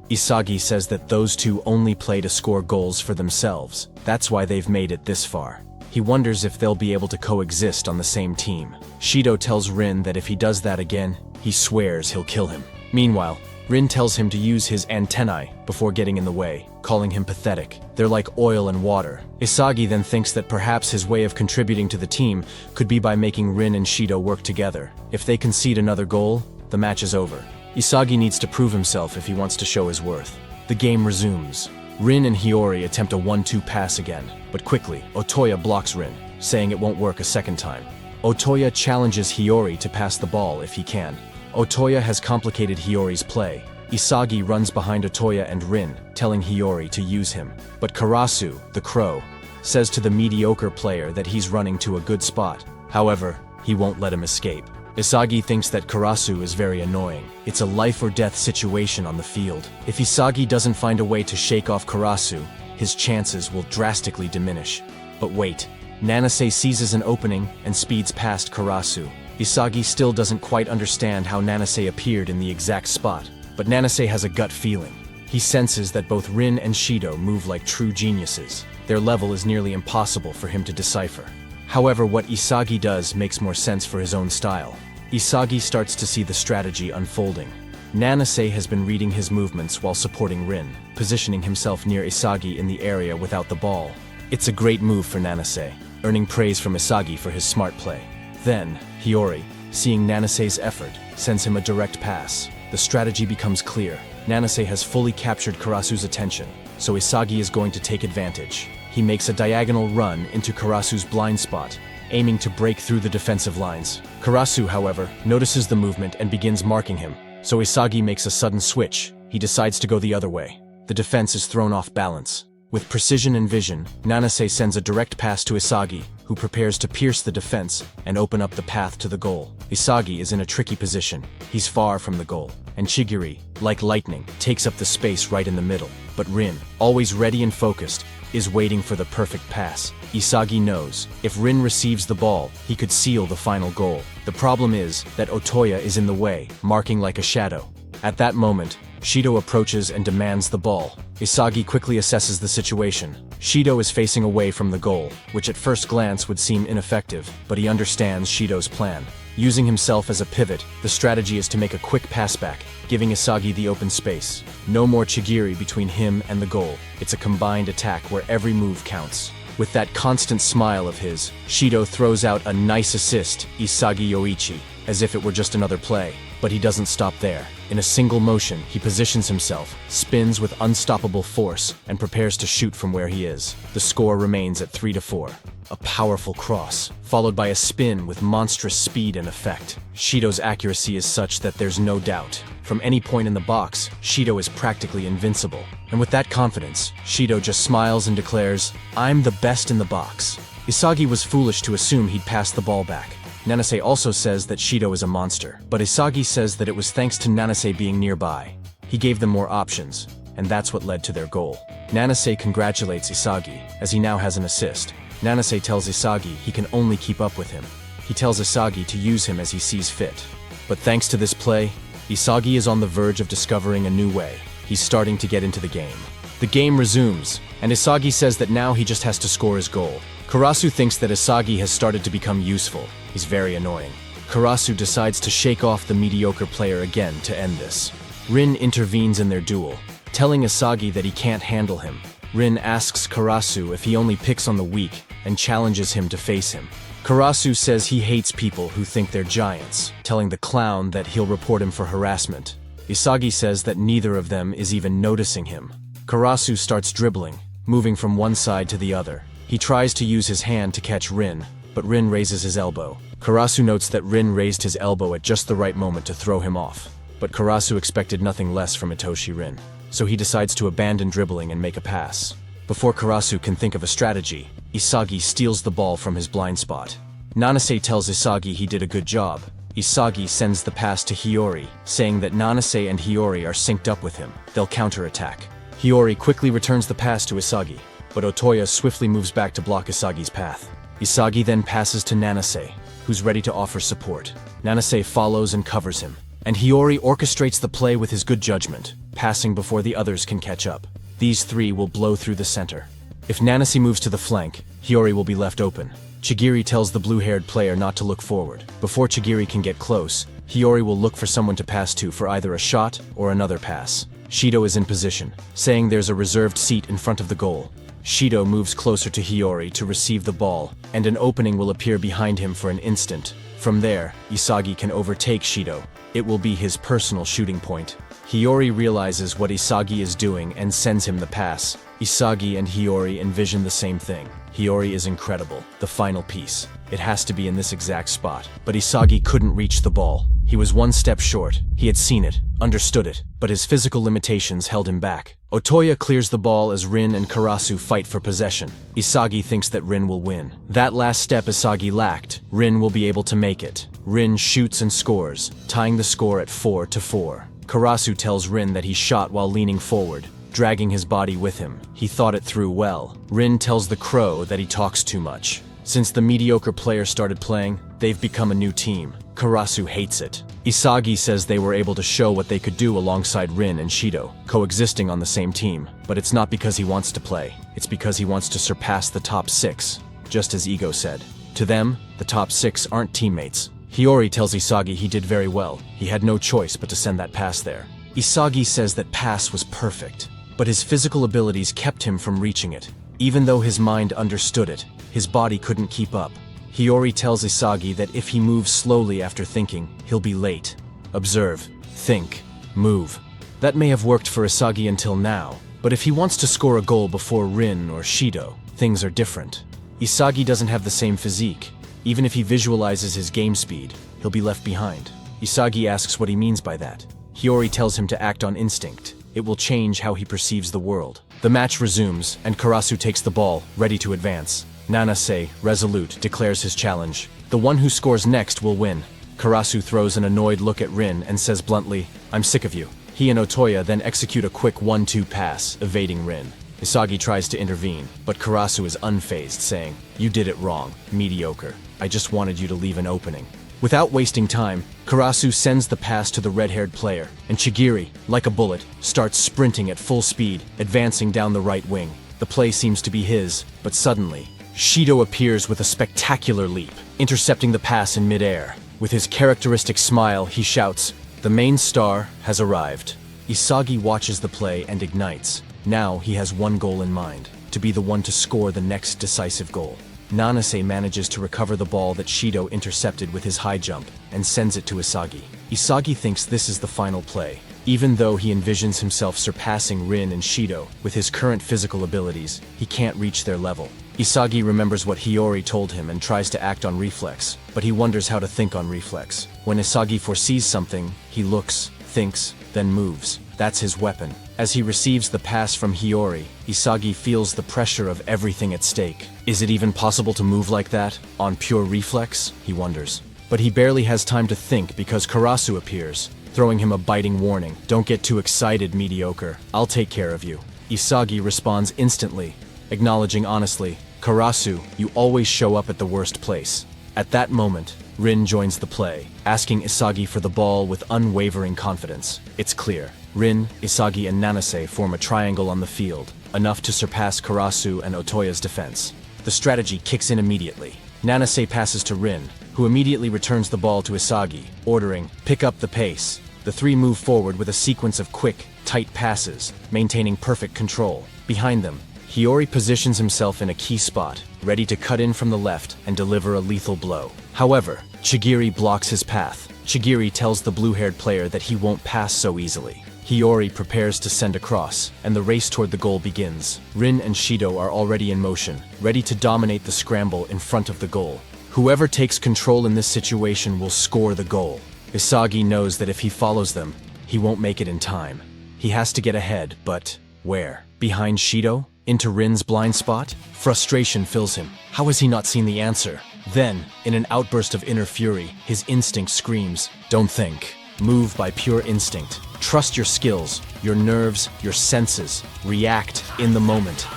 Isagi says that those two only play to score goals for themselves. That's why they've made it this far. He wonders if they'll be able to coexist on the same team. Shido tells Rin that if he does that again, he swears he'll kill him. Meanwhile, Rin tells him to use his antennae before getting in the way, calling him pathetic. They're like oil and water. Isagi then thinks that perhaps his way of contributing to the team could be by making Rin and Shido work together. If they concede another goal, the match is over. Isagi needs to prove himself if he wants to show his worth. The game resumes. Rin and Hiyori attempt a 1-2 pass again, but quickly, Otoya blocks Rin, saying it won't work a second time. Otoya challenges Hiyori to pass the ball if he can. Otoya has complicated Hiyori's play. Isagi runs behind Otoya and Rin, telling Hiyori to use him. But Karasu, the crow, says to the mediocre player that he's running to a good spot. However, he won't let him escape. Isagi thinks that Karasu is very annoying. It's a life-or-death situation on the field. If Isagi doesn't find a way to shake off Karasu, his chances will drastically diminish. But wait, Nanase seizes an opening and speeds past Karasu. Isagi still doesn't quite understand how Nanase appeared in the exact spot, but Nanase has a gut feeling. He senses that both Rin and Shido move like true geniuses. Their level is nearly impossible for him to decipher. However, what Isagi does makes more sense for his own style. Isagi starts to see the strategy unfolding. Nanase has been reading his movements while supporting Rin, positioning himself near Isagi in the area without the ball. It's a great move for Nanase, earning praise from Isagi for his smart play. Then, Hiyori, seeing Nanase's effort, sends him a direct pass. The strategy becomes clear. Nanase has fully captured Karasu's attention, so Isagi is going to take advantage. He makes a diagonal run into Karasu's blind spot, aiming to break through the defensive lines. Karasu, however, notices the movement and begins marking him, so Isagi makes a sudden switch. He decides to go the other way. The defense is thrown off balance. With precision and vision, Nanase sends a direct pass to Isagi, who prepares to pierce the defense and open up the path to the goal. Isagi is in a tricky position. He's far from the goal, and Chigiri, like lightning, takes up the space right in the middle. But Rin, always ready and focused, is waiting for the perfect pass. Isagi knows, if Rin receives the ball, he could seal the final goal. The problem is that Otoya is in the way, marking like a shadow. At that moment, Shido approaches and demands the ball. Isagi quickly assesses the situation. Shido is facing away from the goal, which at first glance would seem ineffective, but he understands Shido's plan. Using himself as a pivot, the strategy is to make a quick pass back, giving Isagi the open space. No more Chigiri between him and the goal. It's a combined attack where every move counts. With that constant smile of his, Shido throws out a nice assist, Isagi Yoichi, as if it were just another play. But he doesn't stop there. In a single motion, he positions himself, spins with unstoppable force, and prepares to shoot from where he is. The score remains at 3-4. A powerful cross, followed by a spin with monstrous speed and effect. Shido's accuracy is such that there's no doubt. From any point in the box, Shido is practically invincible. And with that confidence, Shido just smiles and declares, "I'm the best in the box." Isagi was foolish to assume he'd pass the ball back. Nanase also says that Shido is a monster, but Isagi says that it was thanks to Nanase being nearby. He gave them more options, and that's what led to their goal. Nanase congratulates Isagi, as he now has an assist. Nanase tells Isagi he can only keep up with him. He tells Isagi to use him as he sees fit. But thanks to this play, Isagi is on the verge of discovering a new way. He's starting to get into the game. The game resumes, and Isagi says that now he just has to score his goal. Karasu thinks that Isagi has started to become useful. He's very annoying. Karasu decides to shake off the mediocre player again to end this. Rin intervenes in their duel, telling Isagi that he can't handle him. Rin asks Karasu if he only picks on the weak and challenges him to face him. Karasu says he hates people who think they're giants, telling the clown that he'll report him for harassment. Isagi says that neither of them is even noticing him. Karasu starts dribbling, moving from one side to the other. He tries to use his hand to catch Rin, but Rin raises his elbow. Karasu notes that Rin raised his elbow at just the right moment to throw him off. But Karasu expected nothing less from Itoshi Rin, so he decides to abandon dribbling and make a pass. Before Karasu can think of a strategy, Isagi steals the ball from his blind spot. Nanase tells Isagi he did a good job. Isagi sends the pass to Hiyori, saying that Nanase and Hiyori are synced up with him. They'll counterattack. Hiyori quickly returns the pass to Isagi, but Otoya swiftly moves back to block Isagi's path. Isagi then passes to Nanase, who's ready to offer support. Nanase follows and covers him, and Hiyori orchestrates the play with his good judgment, passing before the others can catch up. These three will blow through the center. If Nanase moves to the flank, Hiyori will be left open. Chigiri tells the blue-haired player not to look forward. Before Chigiri can get close, Hiyori will look for someone to pass to for either a shot or another pass. Shido is in position, saying there's a reserved seat in front of the goal. Shido moves closer to Hiyori to receive the ball, and an opening will appear behind him for an instant. From there, Isagi can overtake Shido. It will be his personal shooting point. Hiyori realizes what Isagi is doing and sends him the pass. Isagi and Hiyori envision the same thing. Hiyori is incredible. The final piece. It has to be in this exact spot. But Isagi couldn't reach the ball. He was one step short. He had seen it, understood it, but his physical limitations held him back. Otoya clears the ball as Rin and Karasu fight for possession. Isagi thinks that Rin will win. That last step Isagi lacked. Rin will be able to make it. Rin shoots and scores, tying the score at 4-4. Karasu tells Rin that he shot while leaning forward, dragging his body with him. He thought it through well. Rin tells the Crow that he talks too much. Since the mediocre player started playing, they've become a new team. Karasu hates it. Isagi says they were able to show what they could do alongside Rin and Shido, coexisting on the same team. But it's not because he wants to play. It's because he wants to surpass the top 6, just as Ego said. To them, the top 6 aren't teammates. Hiyori tells Isagi he did very well. He had no choice but to send that pass there. Isagi says that pass was perfect, but his physical abilities kept him from reaching it. Even though his mind understood it, his body couldn't keep up. Hiyori tells Isagi that if he moves slowly after thinking, he'll be late. Observe, think, move. That may have worked for Isagi until now, but if he wants to score a goal before Rin or Shido, things are different. Isagi doesn't have the same physique. Even if he visualizes his game speed, he'll be left behind. Isagi asks what he means by that. Hiyori tells him to act on instinct. It will change how he perceives the world. The match resumes, and Karasu takes the ball, ready to advance. Nanase, resolute, declares his challenge. The one who scores next will win. Karasu throws an annoyed look at Rin and says bluntly, "I'm sick of you." He and Otoya then execute a quick 1-2 pass, evading Rin. Isagi tries to intervene, but Karasu is unfazed, saying, "You did it wrong, mediocre. I just wanted you to leave an opening." Without wasting time, Karasu sends the pass to the red-haired player, and Chigiri, like a bullet, starts sprinting at full speed, advancing down the right wing. The play seems to be his, but suddenly, Shido appears with a spectacular leap, intercepting the pass in mid-air. With his characteristic smile, he shouts, "The main star has arrived." Isagi watches the play and ignites. Now he has one goal in mind, to be the one to score the next decisive goal. Nanase manages to recover the ball that Shido intercepted with his high jump and sends it to Isagi. Isagi thinks this is the final play. Even though he envisions himself surpassing Rin and Shido with his current physical abilities, he can't reach their level. Isagi remembers what Hiyori told him and tries to act on reflex, but he wonders how to think on reflex. When Isagi foresees something, he looks, thinks, then moves. That's his weapon. As he receives the pass from Hiyori, Isagi feels the pressure of everything at stake. Is it even possible to move like that? On pure reflex? He wonders. But he barely has time to think because Karasu appears, throwing him a biting warning. Don't get too excited, mediocre. I'll take care of you. Isagi responds instantly, acknowledging honestly, Karasu, you always show up at the worst place. At that moment, Rin joins the play, asking Isagi for the ball with unwavering confidence. It's clear. Rin, Isagi, and Nanase form a triangle on the field, enough to surpass Karasu and Otoya's defense. The strategy kicks in immediately. Nanase passes to Rin, who immediately returns the ball to Isagi, ordering, pick up the pace. The three move forward with a sequence of quick, tight passes, maintaining perfect control. Behind them, Hiyori positions himself in a key spot, ready to cut in from the left and deliver a lethal blow. However, Chigiri blocks his path. Chigiri tells the blue-haired player that he won't pass so easily. Hiyori prepares to send a cross, and the race toward the goal begins. Rin and Shido are already in motion, ready to dominate the scramble in front of the goal. Whoever takes control in this situation will score the goal. Isagi knows that if he follows them, he won't make it in time. He has to get ahead, but where? Behind Shido? Into Rin's blind spot? Frustration fills him. How has he not seen the answer? Then, in an outburst of inner fury, his instinct screams, don't think. Move by pure instinct. Trust your skills, your nerves, your senses. React in the moment.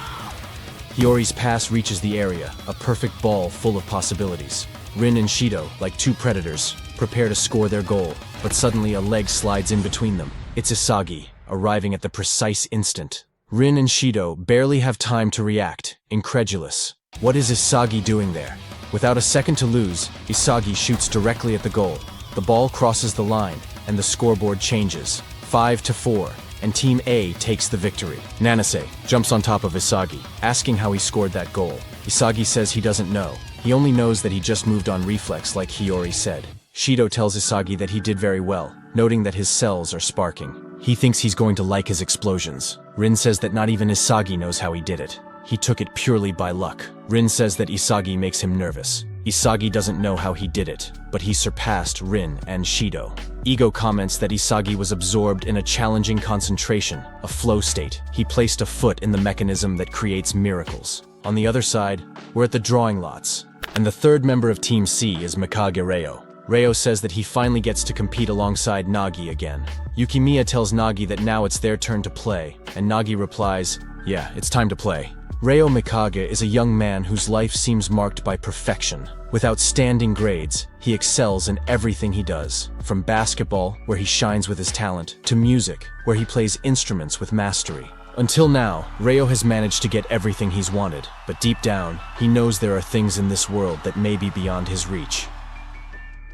Hiyori's pass reaches the area, a perfect ball full of possibilities. Rin and Shido, like two predators, prepare to score their goal, but suddenly a leg slides in between them. It's Isagi, arriving at the precise instant. Rin and Shido barely have time to react, incredulous. What is Isagi doing there? Without a second to lose, Isagi shoots directly at the goal. The ball crosses the line, and the scoreboard changes, 5-4, and Team A takes the victory. Nanase jumps on top of Isagi, asking how he scored that goal. Isagi says he doesn't know. He only knows that he just moved on reflex like Hiyori said. Shido tells Isagi that he did very well, noting that his cells are sparking. He thinks he's going to like his explosions. Rin says that not even Isagi knows how he did it. He took it purely by luck. Rin says that Isagi makes him nervous. Isagi doesn't know how he did it, but he surpassed Rin and Shido. Ego comments that Isagi was absorbed in a challenging concentration, a flow state. He placed a foot in the mechanism that creates miracles. On the other side, we're at the drawing lots, and the third member of Team C is Mikage Reo. Reo says that he finally gets to compete alongside Nagi again. Yukimiya tells Nagi that now it's their turn to play, and Nagi replies, yeah, it's time to play. Reo Mikage is a young man whose life seems marked by perfection. With outstanding grades, he excels in everything he does, from basketball, where he shines with his talent, to music, where he plays instruments with mastery. Until now, Reo has managed to get everything he's wanted, but deep down, he knows there are things in this world that may be beyond his reach.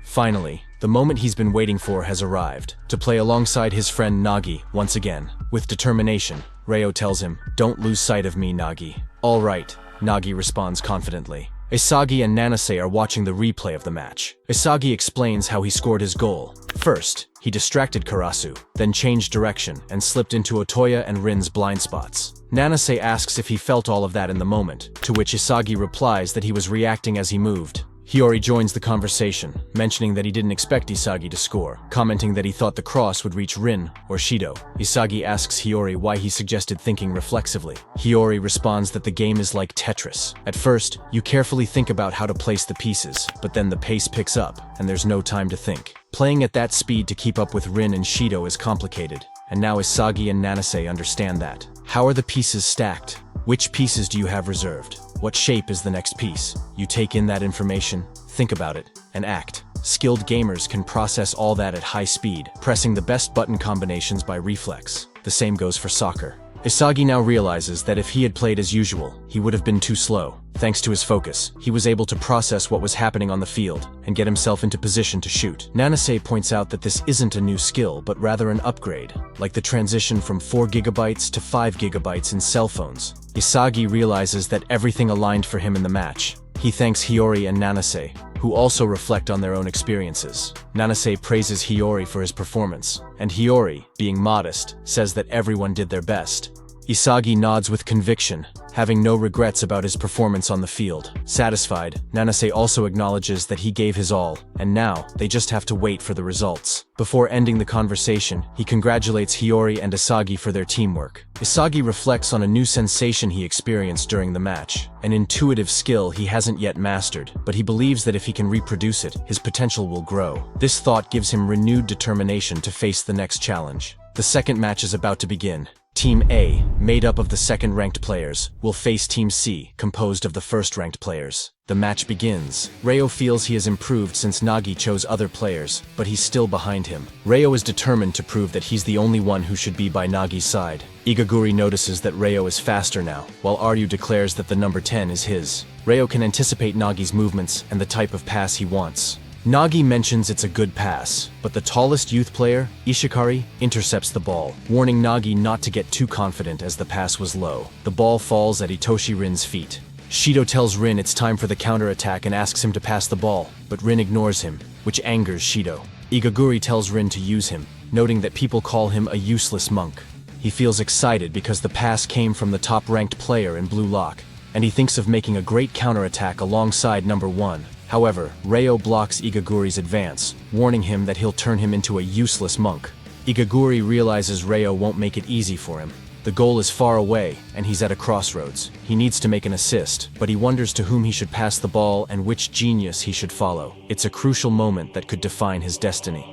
Finally, the moment he's been waiting for has arrived, to play alongside his friend Nagi once again. With determination, Reo tells him, don't lose sight of me, Nagi. All right, Nagi responds confidently. Isagi and Nanase are watching the replay of the match. Isagi explains how he scored his goal. First, he distracted Karasu, then changed direction and slipped into Otoya and Rin's blind spots. Nanase asks if he felt all of that in the moment, to which Isagi replies that he was reacting as he moved. Hiyori joins the conversation, mentioning that he didn't expect Isagi to score, commenting that he thought the cross would reach Rin or Shido. Isagi asks Hiyori why he suggested thinking reflexively. Hiyori responds that the game is like Tetris. At first, you carefully think about how to place the pieces, but then the pace picks up, and there's no time to think. Playing at that speed to keep up with Rin and Shido is complicated, and now Isagi and Nanase understand that. How are the pieces stacked? Which pieces do you have reserved? What shape is the next piece? You take in that information, think about it, and act. Skilled gamers can process all that at high speed, pressing the best button combinations by reflex. The same goes for soccer. Isagi now realizes that if he had played as usual, he would have been too slow. Thanks to his focus, he was able to process what was happening on the field and get himself into position to shoot. Nanase points out that this isn't a new skill, but rather an upgrade, like the transition from 4 GB to 5 GB in cell phones. Isagi realizes that everything aligned for him in the match. He thanks Hiyori and Nanase, who also reflect on their own experiences. Nanase praises Hiyori for his performance, and Hiyori, being modest, says that everyone did their best. Isagi nods with conviction, having no regrets about his performance on the field. Satisfied, Nanase also acknowledges that he gave his all, and now they just have to wait for the results. Before ending the conversation, he congratulates Hiyori and Isagi for their teamwork. Isagi reflects on a new sensation he experienced during the match, an intuitive skill he hasn't yet mastered, but he believes that if he can reproduce it, his potential will grow. This thought gives him renewed determination to face the next challenge. The second match is about to begin. Team A, made up of the second-ranked players, will face Team C, composed of the first-ranked players. The match begins. Reo feels he has improved since Nagi chose other players, but he's still behind him. Reo is determined to prove that he's the only one who should be by Nagi's side. Igaguri notices that Reo is faster now, while Aryu declares that the number 10 is his. Reo can anticipate Nagi's movements and the type of pass he wants. Nagi mentions it's a good pass, but the tallest youth player, Ishikari, intercepts the ball, warning Nagi not to get too confident as the pass was low. The ball falls at Itoshi Rin's feet. Shido tells Rin it's time for the counterattack and asks him to pass the ball, but Rin ignores him, which angers Shido. Igaguri tells Rin to use him, noting that people call him a useless monk. He feels excited because the pass came from the top-ranked player in Blue Lock, and he thinks of making a great counterattack alongside number 1. However, Reo blocks Igaguri's advance, warning him that he'll turn him into a useless monk. Igaguri realizes Reo won't make it easy for him. The goal is far away, and he's at a crossroads. He needs to make an assist, but he wonders to whom he should pass the ball and which genius he should follow. It's a crucial moment that could define his destiny.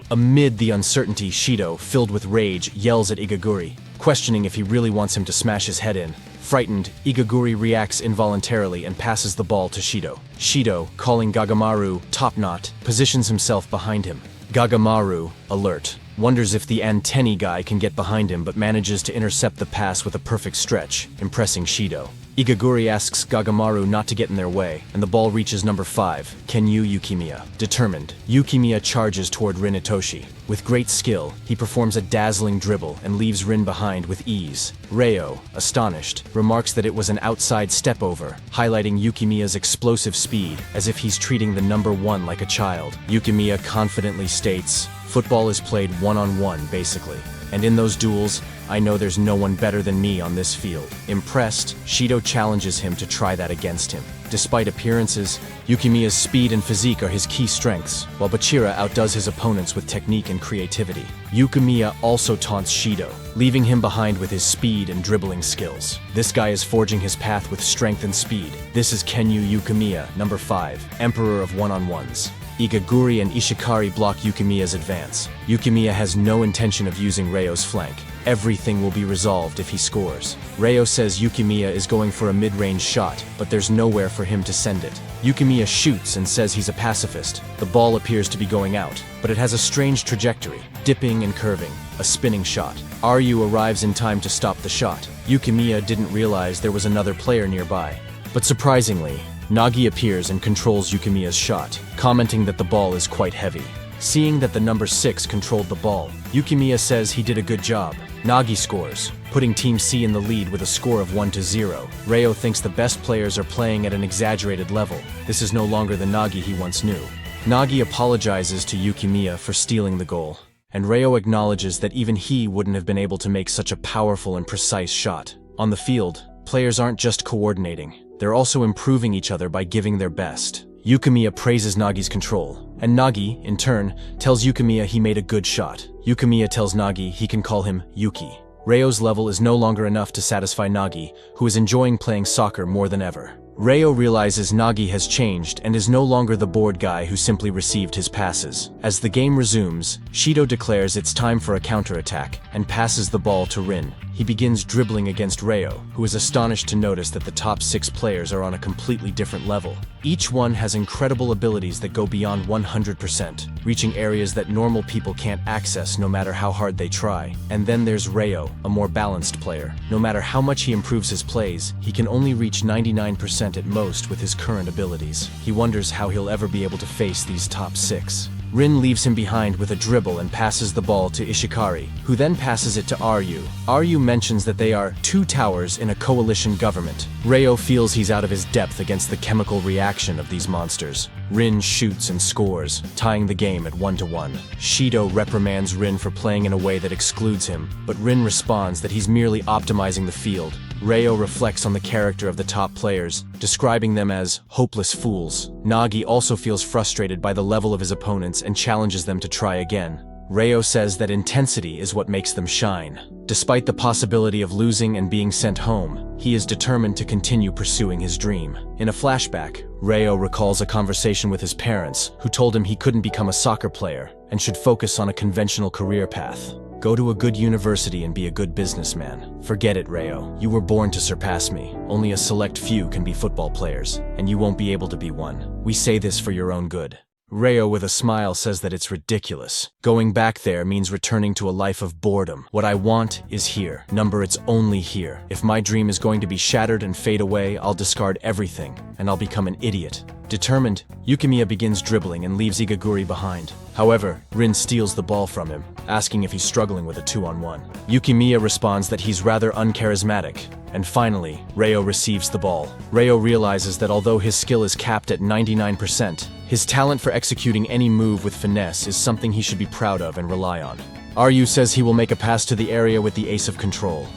Amid the uncertainty, Shido, filled with rage, yells at Igaguri, questioning if he really wants him to smash his head in. Frightened, Igaguri reacts involuntarily and passes the ball to Shido. Shido, calling Gagamaru top knot, positions himself behind him. Gagamaru, alert, wonders if the antennae guy can get behind him but manages to intercept the pass with a perfect stretch, impressing Shido. Igaguri asks Gagamaru not to get in their way, and the ball reaches number 5, Kenyu Yukimiya. Determined, Yukimiya charges toward Rin Itoshi. With great skill, he performs a dazzling dribble and leaves Rin behind with ease. Reo, astonished, remarks that it was an outside step over, highlighting Yukimiya's explosive speed, as if he's treating the number 1 like a child. Yukimiya confidently states, "Football is played one-on-one, basically. And in those duels, I know there's no one better than me on this field." Impressed, Shido challenges him to try that against him. Despite appearances, Yukimiya's speed and physique are his key strengths, while Bachira outdoes his opponents with technique and creativity. Yukimiya also taunts Shido, leaving him behind with his speed and dribbling skills. This guy is forging his path with strength and speed. This is Kenyu Yukimiya, number 5, Emperor of One-on-Ones. Igaguri and Ishikari block Yukimiya's advance. Yukimiya has no intention of using Reo's flank. Everything will be resolved if he scores. Reo says Yukimiya is going for a mid-range shot, but there's nowhere for him to send it. Yukimiya shoots and says he's a pacifist. The ball appears to be going out, but it has a strange trajectory, dipping and curving, a spinning shot. Aryu arrives in time to stop the shot. Yukimiya didn't realize there was another player nearby. But surprisingly, Nagi appears and controls Yukimiya's shot, commenting that the ball is quite heavy. Seeing that the number 6 controlled the ball, Yukimiya says he did a good job. Nagi scores, putting Team C in the lead with a score of 1-0. Reo thinks the best players are playing at an exaggerated level. This is no longer the Nagi he once knew. Nagi apologizes to Yukimiya for stealing the goal, and Reo acknowledges that even he wouldn't have been able to make such a powerful and precise shot. On the field, players aren't just coordinating. They're also improving each other by giving their best. Yukimiya praises Nagi's control, and Nagi, in turn, tells Yukimiya he made a good shot. Yukimiya tells Nagi he can call him Yuki. Reo's level is no longer enough to satisfy Nagi, who is enjoying playing soccer more than ever. Reo realizes Nagi has changed and is no longer the bored guy who simply received his passes. As the game resumes, Shido declares it's time for a counterattack and passes the ball to Rin. He begins dribbling against Reo, who is astonished to notice that the top 6 players are on a completely different level. Each one has incredible abilities that go beyond 100%, reaching areas that normal people can't access no matter how hard they try. And then there's Reo, a more balanced player. No matter how much he improves his plays, he can only reach 99% at most with his current abilities. He wonders how he'll ever be able to face these top 6. Rin leaves him behind with a dribble and passes the ball to Ishikari, who then passes it to Ryu. Ryu mentions that they are two towers in a coalition government. Ryo feels he's out of his depth against the chemical reaction of these monsters. Rin shoots and scores, tying the game at 1-1. Shido reprimands Rin for playing in a way that excludes him, but Rin responds that he's merely optimizing the field. Ryo reflects on the character of the top players, describing them as hopeless fools. Nagi also feels frustrated by the level of his opponents and challenges them to try again. Ryo says that intensity is what makes them shine. Despite the possibility of losing and being sent home, he is determined to continue pursuing his dream. In a flashback, Ryo recalls a conversation with his parents, who told him he couldn't become a soccer player and should focus on a conventional career path. Go to a good university and be a good businessman. Forget it, Ryo. You were born to surpass me. Only a select few can be football players, and you won't be able to be one. We say this for your own good. Ryo with a smile says that it's ridiculous. Going back there means returning to a life of boredom. What I want is here. It's only here. If my dream is going to be shattered and fade away, I'll discard everything, and I'll become an idiot. Determined, Yukimiya begins dribbling and leaves Igaguri behind. However, Rin steals the ball from him, asking if he's struggling with a 2-on-1. Yukimiya responds that he's rather uncharismatic. And finally, Ryo receives the ball. Ryo realizes that although his skill is capped at 99%, his talent for executing any move with finesse is something he should be proud of and rely on. Ryu says he will make a pass to the area with the ace of control.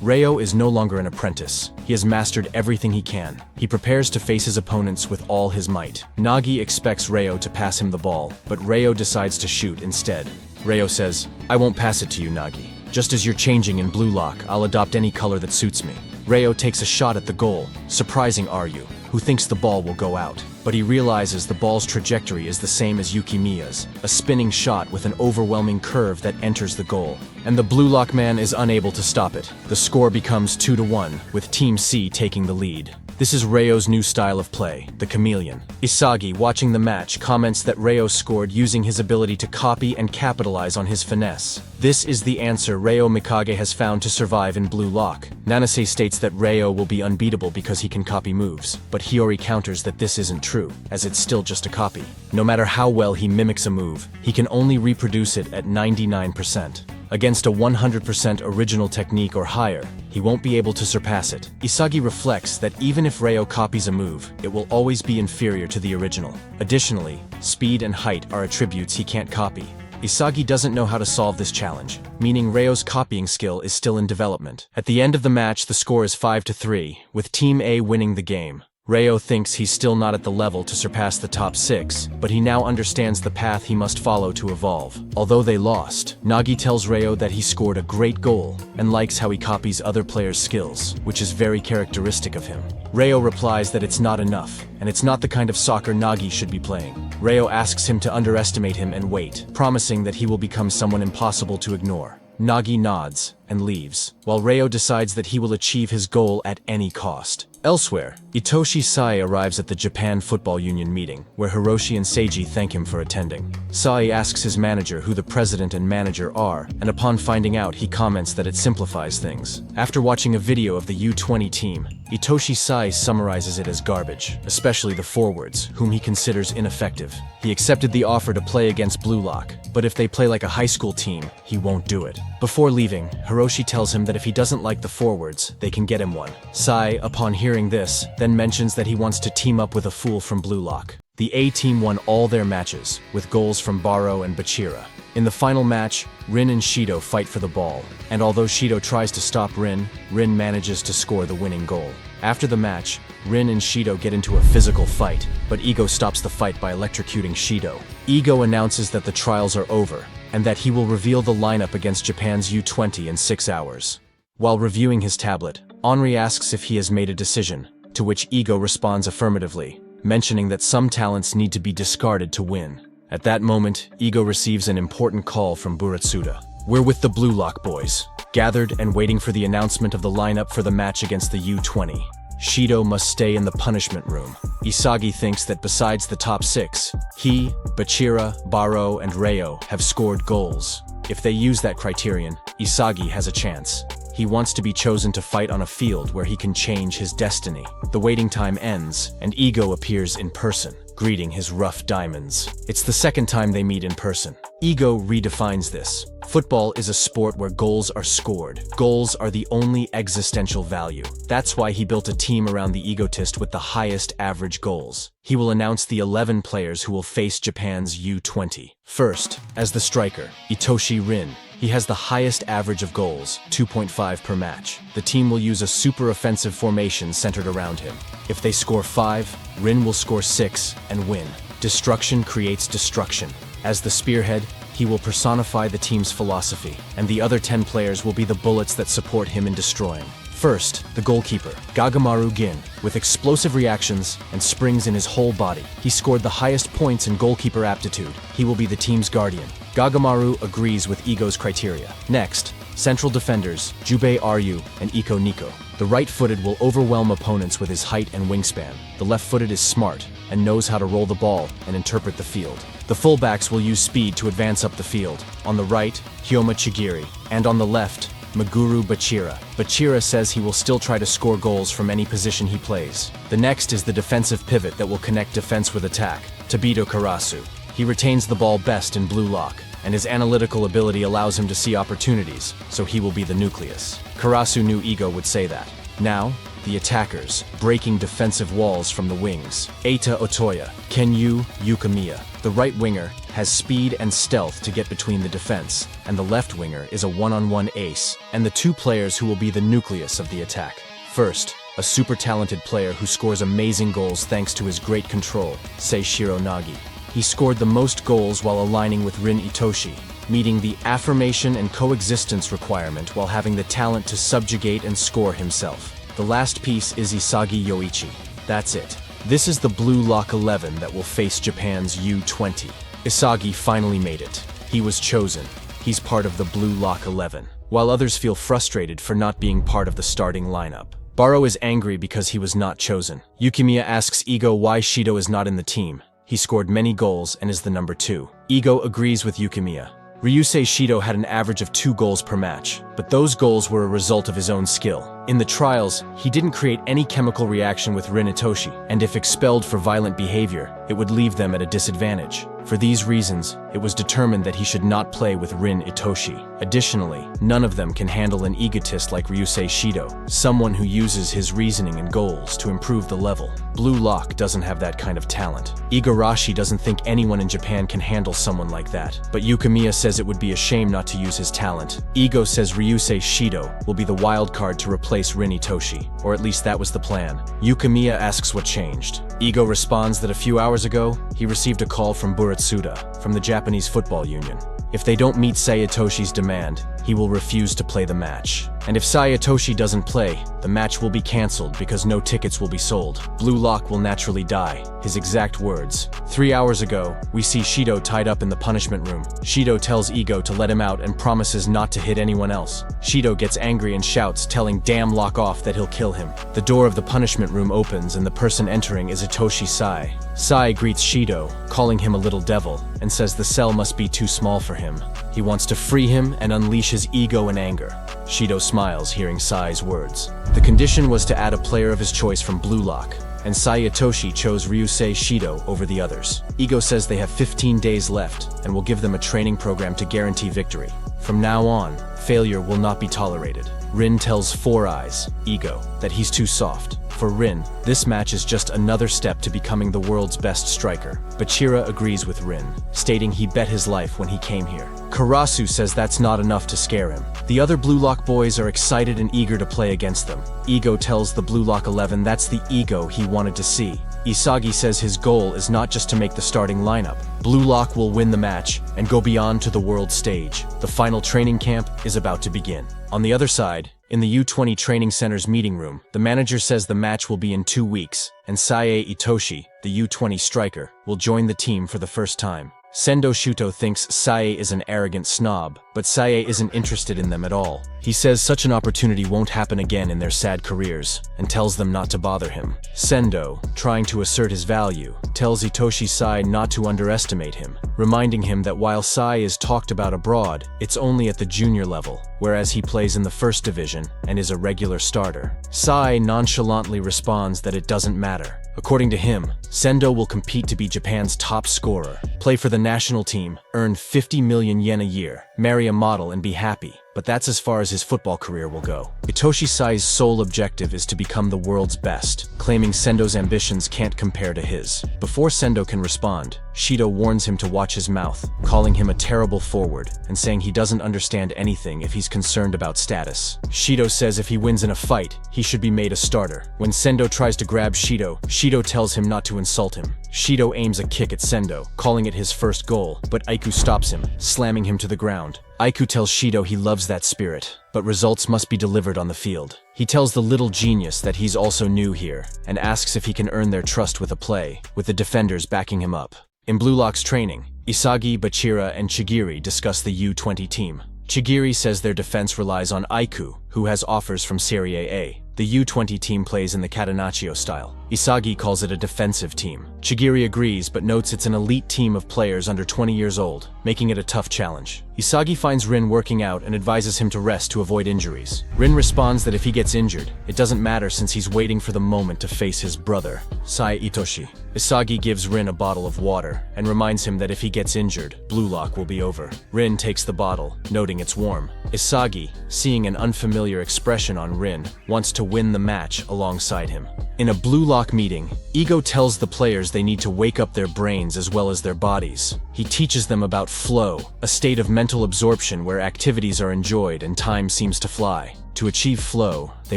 Ryo is no longer an apprentice. He has mastered everything he can. He prepares to face his opponents with all his might. Nagi expects Ryo to pass him the ball, but Ryo decides to shoot instead. Ryo says, "I won't pass it to you, Nagi. Just as you're changing in blue lock, I'll adopt any color that suits me." Ryo takes a shot at the goal, surprising Ryu, who thinks the ball will go out. But he realizes the ball's trajectory is the same as Yukimiya's, a spinning shot with an overwhelming curve that enters the goal. And the blue lock man is unable to stop it. The score becomes 2-1, with Team C taking the lead. This is Ryo's new style of play, the chameleon. Isagi, watching the match, comments that Ryo scored using his ability to copy and capitalize on his finesse. This is the answer Ryo Mikage has found to survive in blue lock. Nanase states that Ryo will be unbeatable because he can copy moves, but Hiyori counters that this isn't true, as it's still just a copy. No matter how well he mimics a move, he can only reproduce it at 99%. Against a 100% original technique or higher, he won't be able to surpass it. Isagi reflects that even if Ryo copies a move, it will always be inferior to the original. Additionally, speed and height are attributes he can't copy. Isagi doesn't know how to solve this challenge, meaning Ryo's copying skill is still in development. At the end of the match, the score is 5-3, with Team A winning the game. Ryo thinks he's still not at the level to surpass the top 6, but he now understands the path he must follow to evolve. Although they lost, Nagi tells Ryo that he scored a great goal and likes how he copies other players' skills, which is very characteristic of him. Ryo replies that it's not enough, and it's not the kind of soccer Nagi should be playing. Ryo asks him to underestimate him and wait, promising that he will become someone impossible to ignore. Nagi nods and leaves, while Ryo decides that he will achieve his goal at any cost. Elsewhere, Itoshi Sai arrives at the Japan Football Union meeting, where Hiroshi and Seiji thank him for attending. Sai asks his manager who the president and manager are, and upon finding out, he comments that it simplifies things. After watching a video of the U20 team, Itoshi Sai summarizes it as garbage, especially the forwards, whom he considers ineffective. He accepted the offer to play against Blue Lock, but if they play like a high school team, he won't do it. Before leaving, Hiroshi tells him that if he doesn't like the forwards, they can get him one. Sai, upon hearing this, then mentions that he wants to team up with a fool from Blue Lock. The A team won all their matches, with goals from Baro and Bachira. In the final match, Rin and Shido fight for the ball, and although Shido tries to stop Rin, Rin manages to score the winning goal. After the match, Rin and Shido get into a physical fight, but Ego stops the fight by electrocuting Shido. Ego announces that the trials are over, and that he will reveal the lineup against Japan's U20 in 6 hours. While reviewing his tablet, Henri asks if he has made a decision, to which Ego responds affirmatively, mentioning that some talents need to be discarded to win. At that moment, Ego receives an important call from Buratsuda. "We're with the Blue Lock boys, gathered and waiting for the announcement of the lineup for the match against the U20. Shido must stay in the punishment room." Isagi thinks that besides the top 6, he, Bachira, Baro, and Ryo have scored goals. If they use that criterion, Isagi has a chance. He wants to be chosen to fight on a field where he can change his destiny. The waiting time ends, and Ego appears in person. greeting his rough diamonds. It's the second time they meet in person. Ego redefines this. Football is a sport where goals are scored. Goals are the only existential value. That's why he built a team around the egotist with the highest average goals. He will announce the 11 players who will face Japan's U20. First, as the striker, Itoshi Rin. He has the highest average of goals, 2.5 per match. The team will use a super offensive formation centered around him. If they score 5, Rin will score 6 and win. Destruction creates destruction. As the spearhead, he will personify the team's philosophy, and the other 10 players will be the bullets that support him in destroying. First, the goalkeeper, Gagamaru Gin, with explosive reactions and springs in his whole body. He scored the highest points in goalkeeper aptitude. He will be the team's guardian. Gagamaru agrees with Ego's criteria. Next, central defenders, Jubei Ryu and Iko Niko. The right-footed will overwhelm opponents with his height and wingspan. The left-footed is smart and knows how to roll the ball and interpret the field. The fullbacks will use speed to advance up the field. On the right, Hyoma Chigiri, and on the left, Meguru Bachira. Bachira says he will still try to score goals from any position he plays. The next is the defensive pivot that will connect defense with attack, Tabito Karasu. He retains the ball best in blue lock, and his analytical ability allows him to see opportunities, so he will be the nucleus. Karasu knew Ego would say that. Now, the attackers, breaking defensive walls from the wings. Eita Otoya, Kenyu Yukamiya. The right winger has speed and stealth to get between the defense, and the left winger is a one-on-one ace, and the two players who will be the nucleus of the attack. First, a super talented player who scores amazing goals thanks to his great control, Sei Shironagi. He scored the most goals while aligning with Rin Itoshi, meeting the affirmation and coexistence requirement while having the talent to subjugate and score himself. The last piece is Isagi Yoichi. That's it. This is the Blue Lock 11 that will face Japan's U20. Isagi finally made it. He was chosen. He's part of the Blue Lock 11, while others feel frustrated for not being part of the starting lineup. Baro is angry because he was not chosen. Yukimiya asks Ego why Shido is not in the team. He scored many goals and is the number 2. Ego agrees with Yukimiya. Ryusei Shido had an average of 2 goals per match, but those goals were a result of his own skill. In the trials, he didn't create any chemical reaction with Rin Itoshi, and if expelled for violent behavior, it would leave them at a disadvantage. For these reasons, it was determined that he should not play with Rin Itoshi. Additionally, none of them can handle an egotist like Ryusei Shido, someone who uses his reasoning and goals to improve the level. Blue Lock doesn't have that kind of talent. Igarashi doesn't think anyone in Japan can handle someone like that, but Yukimiya says it would be a shame not to use his talent. Ego says Ryusei Shido will be the wild card to replace Rin Itoshi, or at least that was the plan. Yukimiya asks what changed. Ego responds that a few hours ago, he received a call from Buratsuda, from the Japanese Football Union. If they don't meet Sayatoshi's demand, he will refuse to play the match. And if Sayatoshi doesn't play, the match will be cancelled because no tickets will be sold. Blue Lock will naturally die. His exact words. 3 hours ago, we see Shido tied up in the punishment room. Shido tells Ego to let him out and promises not to hit anyone else. Shido gets angry and shouts, telling Damn Lock off that he'll kill him. The door of the punishment room opens and the person entering is Itoshi Sai. Sai greets Shido, calling him a little devil, and says the cell must be too small for him. He wants to free him and unleash his ego and anger. Shido smiles hearing Sai's words. The condition was to add a player of his choice from Blue Lock, and Sayatoshi chose Ryusei Shido over the others. Ego says they have 15 days left and will give them a training program to guarantee victory. From now on, failure will not be tolerated. Rin tells Four Eyes, Ego, that he's too soft. For Rin, this match is just another step to becoming the world's best striker. Bachira agrees with Rin, stating he bet his life when he came here. Karasu says that's not enough to scare him. The other Blue Lock boys are excited and eager to play against them. Ego tells the Blue Lock 11 that's the Ego he wanted to see. Isagi says his goal is not just to make the starting lineup. Blue Lock will win the match and go beyond to the world stage. The final training camp is about to begin. On the other side, in the U20 Training Center's meeting room, the manager says the match will be in 2 weeks, and Sae Itoshi, the U20 striker, will join the team for the first time. Sendo Shuto thinks Sae is an arrogant snob, but Sae isn't interested in them at all. He says such an opportunity won't happen again in their sad careers, and tells them not to bother him. Sendo, trying to assert his value, tells Itoshi Sae not to underestimate him, reminding him that while Sae is talked about abroad, it's only at the junior level, whereas he plays in the first division and is a regular starter. Sae nonchalantly responds that it doesn't matter. According to him, Sendo will compete to be Japan's top scorer, play for the national team, earn 50 million yen a year, marry a model and be happy. But that's as far as his football career will go. Itoshi Sae's sole objective is to become the world's best, claiming Sendo's ambitions can't compare to his. Before Sendo can respond, Shido warns him to watch his mouth, calling him a terrible forward and saying he doesn't understand anything if he's concerned about status. Shido says if he wins in a fight, he should be made a starter. When Sendo tries to grab Shido, Shido tells him not to insult him. Shido aims a kick at Sendo, calling it his first goal, but Aiku stops him, slamming him to the ground. Aiku tells Shido he loves that spirit, but results must be delivered on the field. He tells the little genius that he's also new here, and asks if he can earn their trust with a play, with the defenders backing him up. In Blue Lock's training, Isagi, Bachira, and Chigiri discuss the U20 team. Chigiri says their defense relies on Aiku, who has offers from Serie A. The U20 team plays in the Catenaccio style. Isagi calls it a defensive team. Chigiri agrees but notes it's an elite team of players under 20 years old, making it a tough challenge. Isagi finds Rin working out and advises him to rest to avoid injuries. Rin responds that if he gets injured, it doesn't matter since he's waiting for the moment to face his brother, Sae Itoshi. Isagi gives Rin a bottle of water and reminds him that if he gets injured, Blue Lock will be over. Rin takes the bottle, noting it's warm. Isagi, seeing an unfamiliar expression on Rin, wants to win the match alongside him. In a Blue Lock meeting, Ego tells the players they need to wake up their brains as well as their bodies. He teaches them about flow, a state of mental absorption where activities are enjoyed and time seems to fly. To achieve flow, they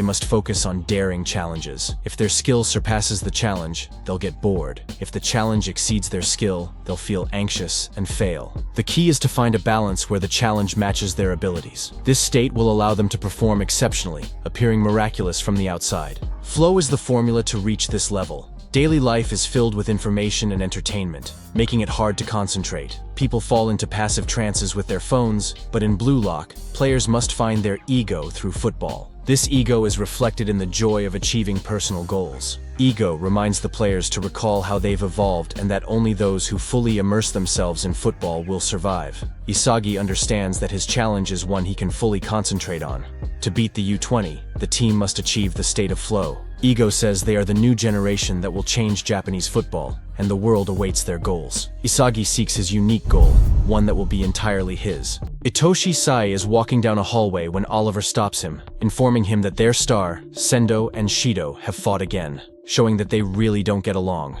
must focus on daring challenges. If their skill surpasses the challenge, they'll get bored. If the challenge exceeds their skill, they'll feel anxious and fail. The key is to find a balance where the challenge matches their abilities. This state will allow them to perform exceptionally, appearing miraculous from the outside. Flow is the formula to reach this level. Daily life is filled with information and entertainment, making it hard to concentrate. People fall into passive trances with their phones, but in Blue Lock, players must find their ego through football. This ego is reflected in the joy of achieving personal goals. Ego reminds the players to recall how they've evolved and that only those who fully immerse themselves in football will survive. Isagi understands that his challenge is one he can fully concentrate on. To beat the U20, the team must achieve the state of flow. Ego says they are the new generation that will change Japanese football, and the world awaits their goals. Isagi seeks his unique goal, one that will be entirely his. Itoshi Sae is walking down a hallway when Oliver stops him, informing him that their star, Sendo and Shido, have fought again, showing that they really don't get along.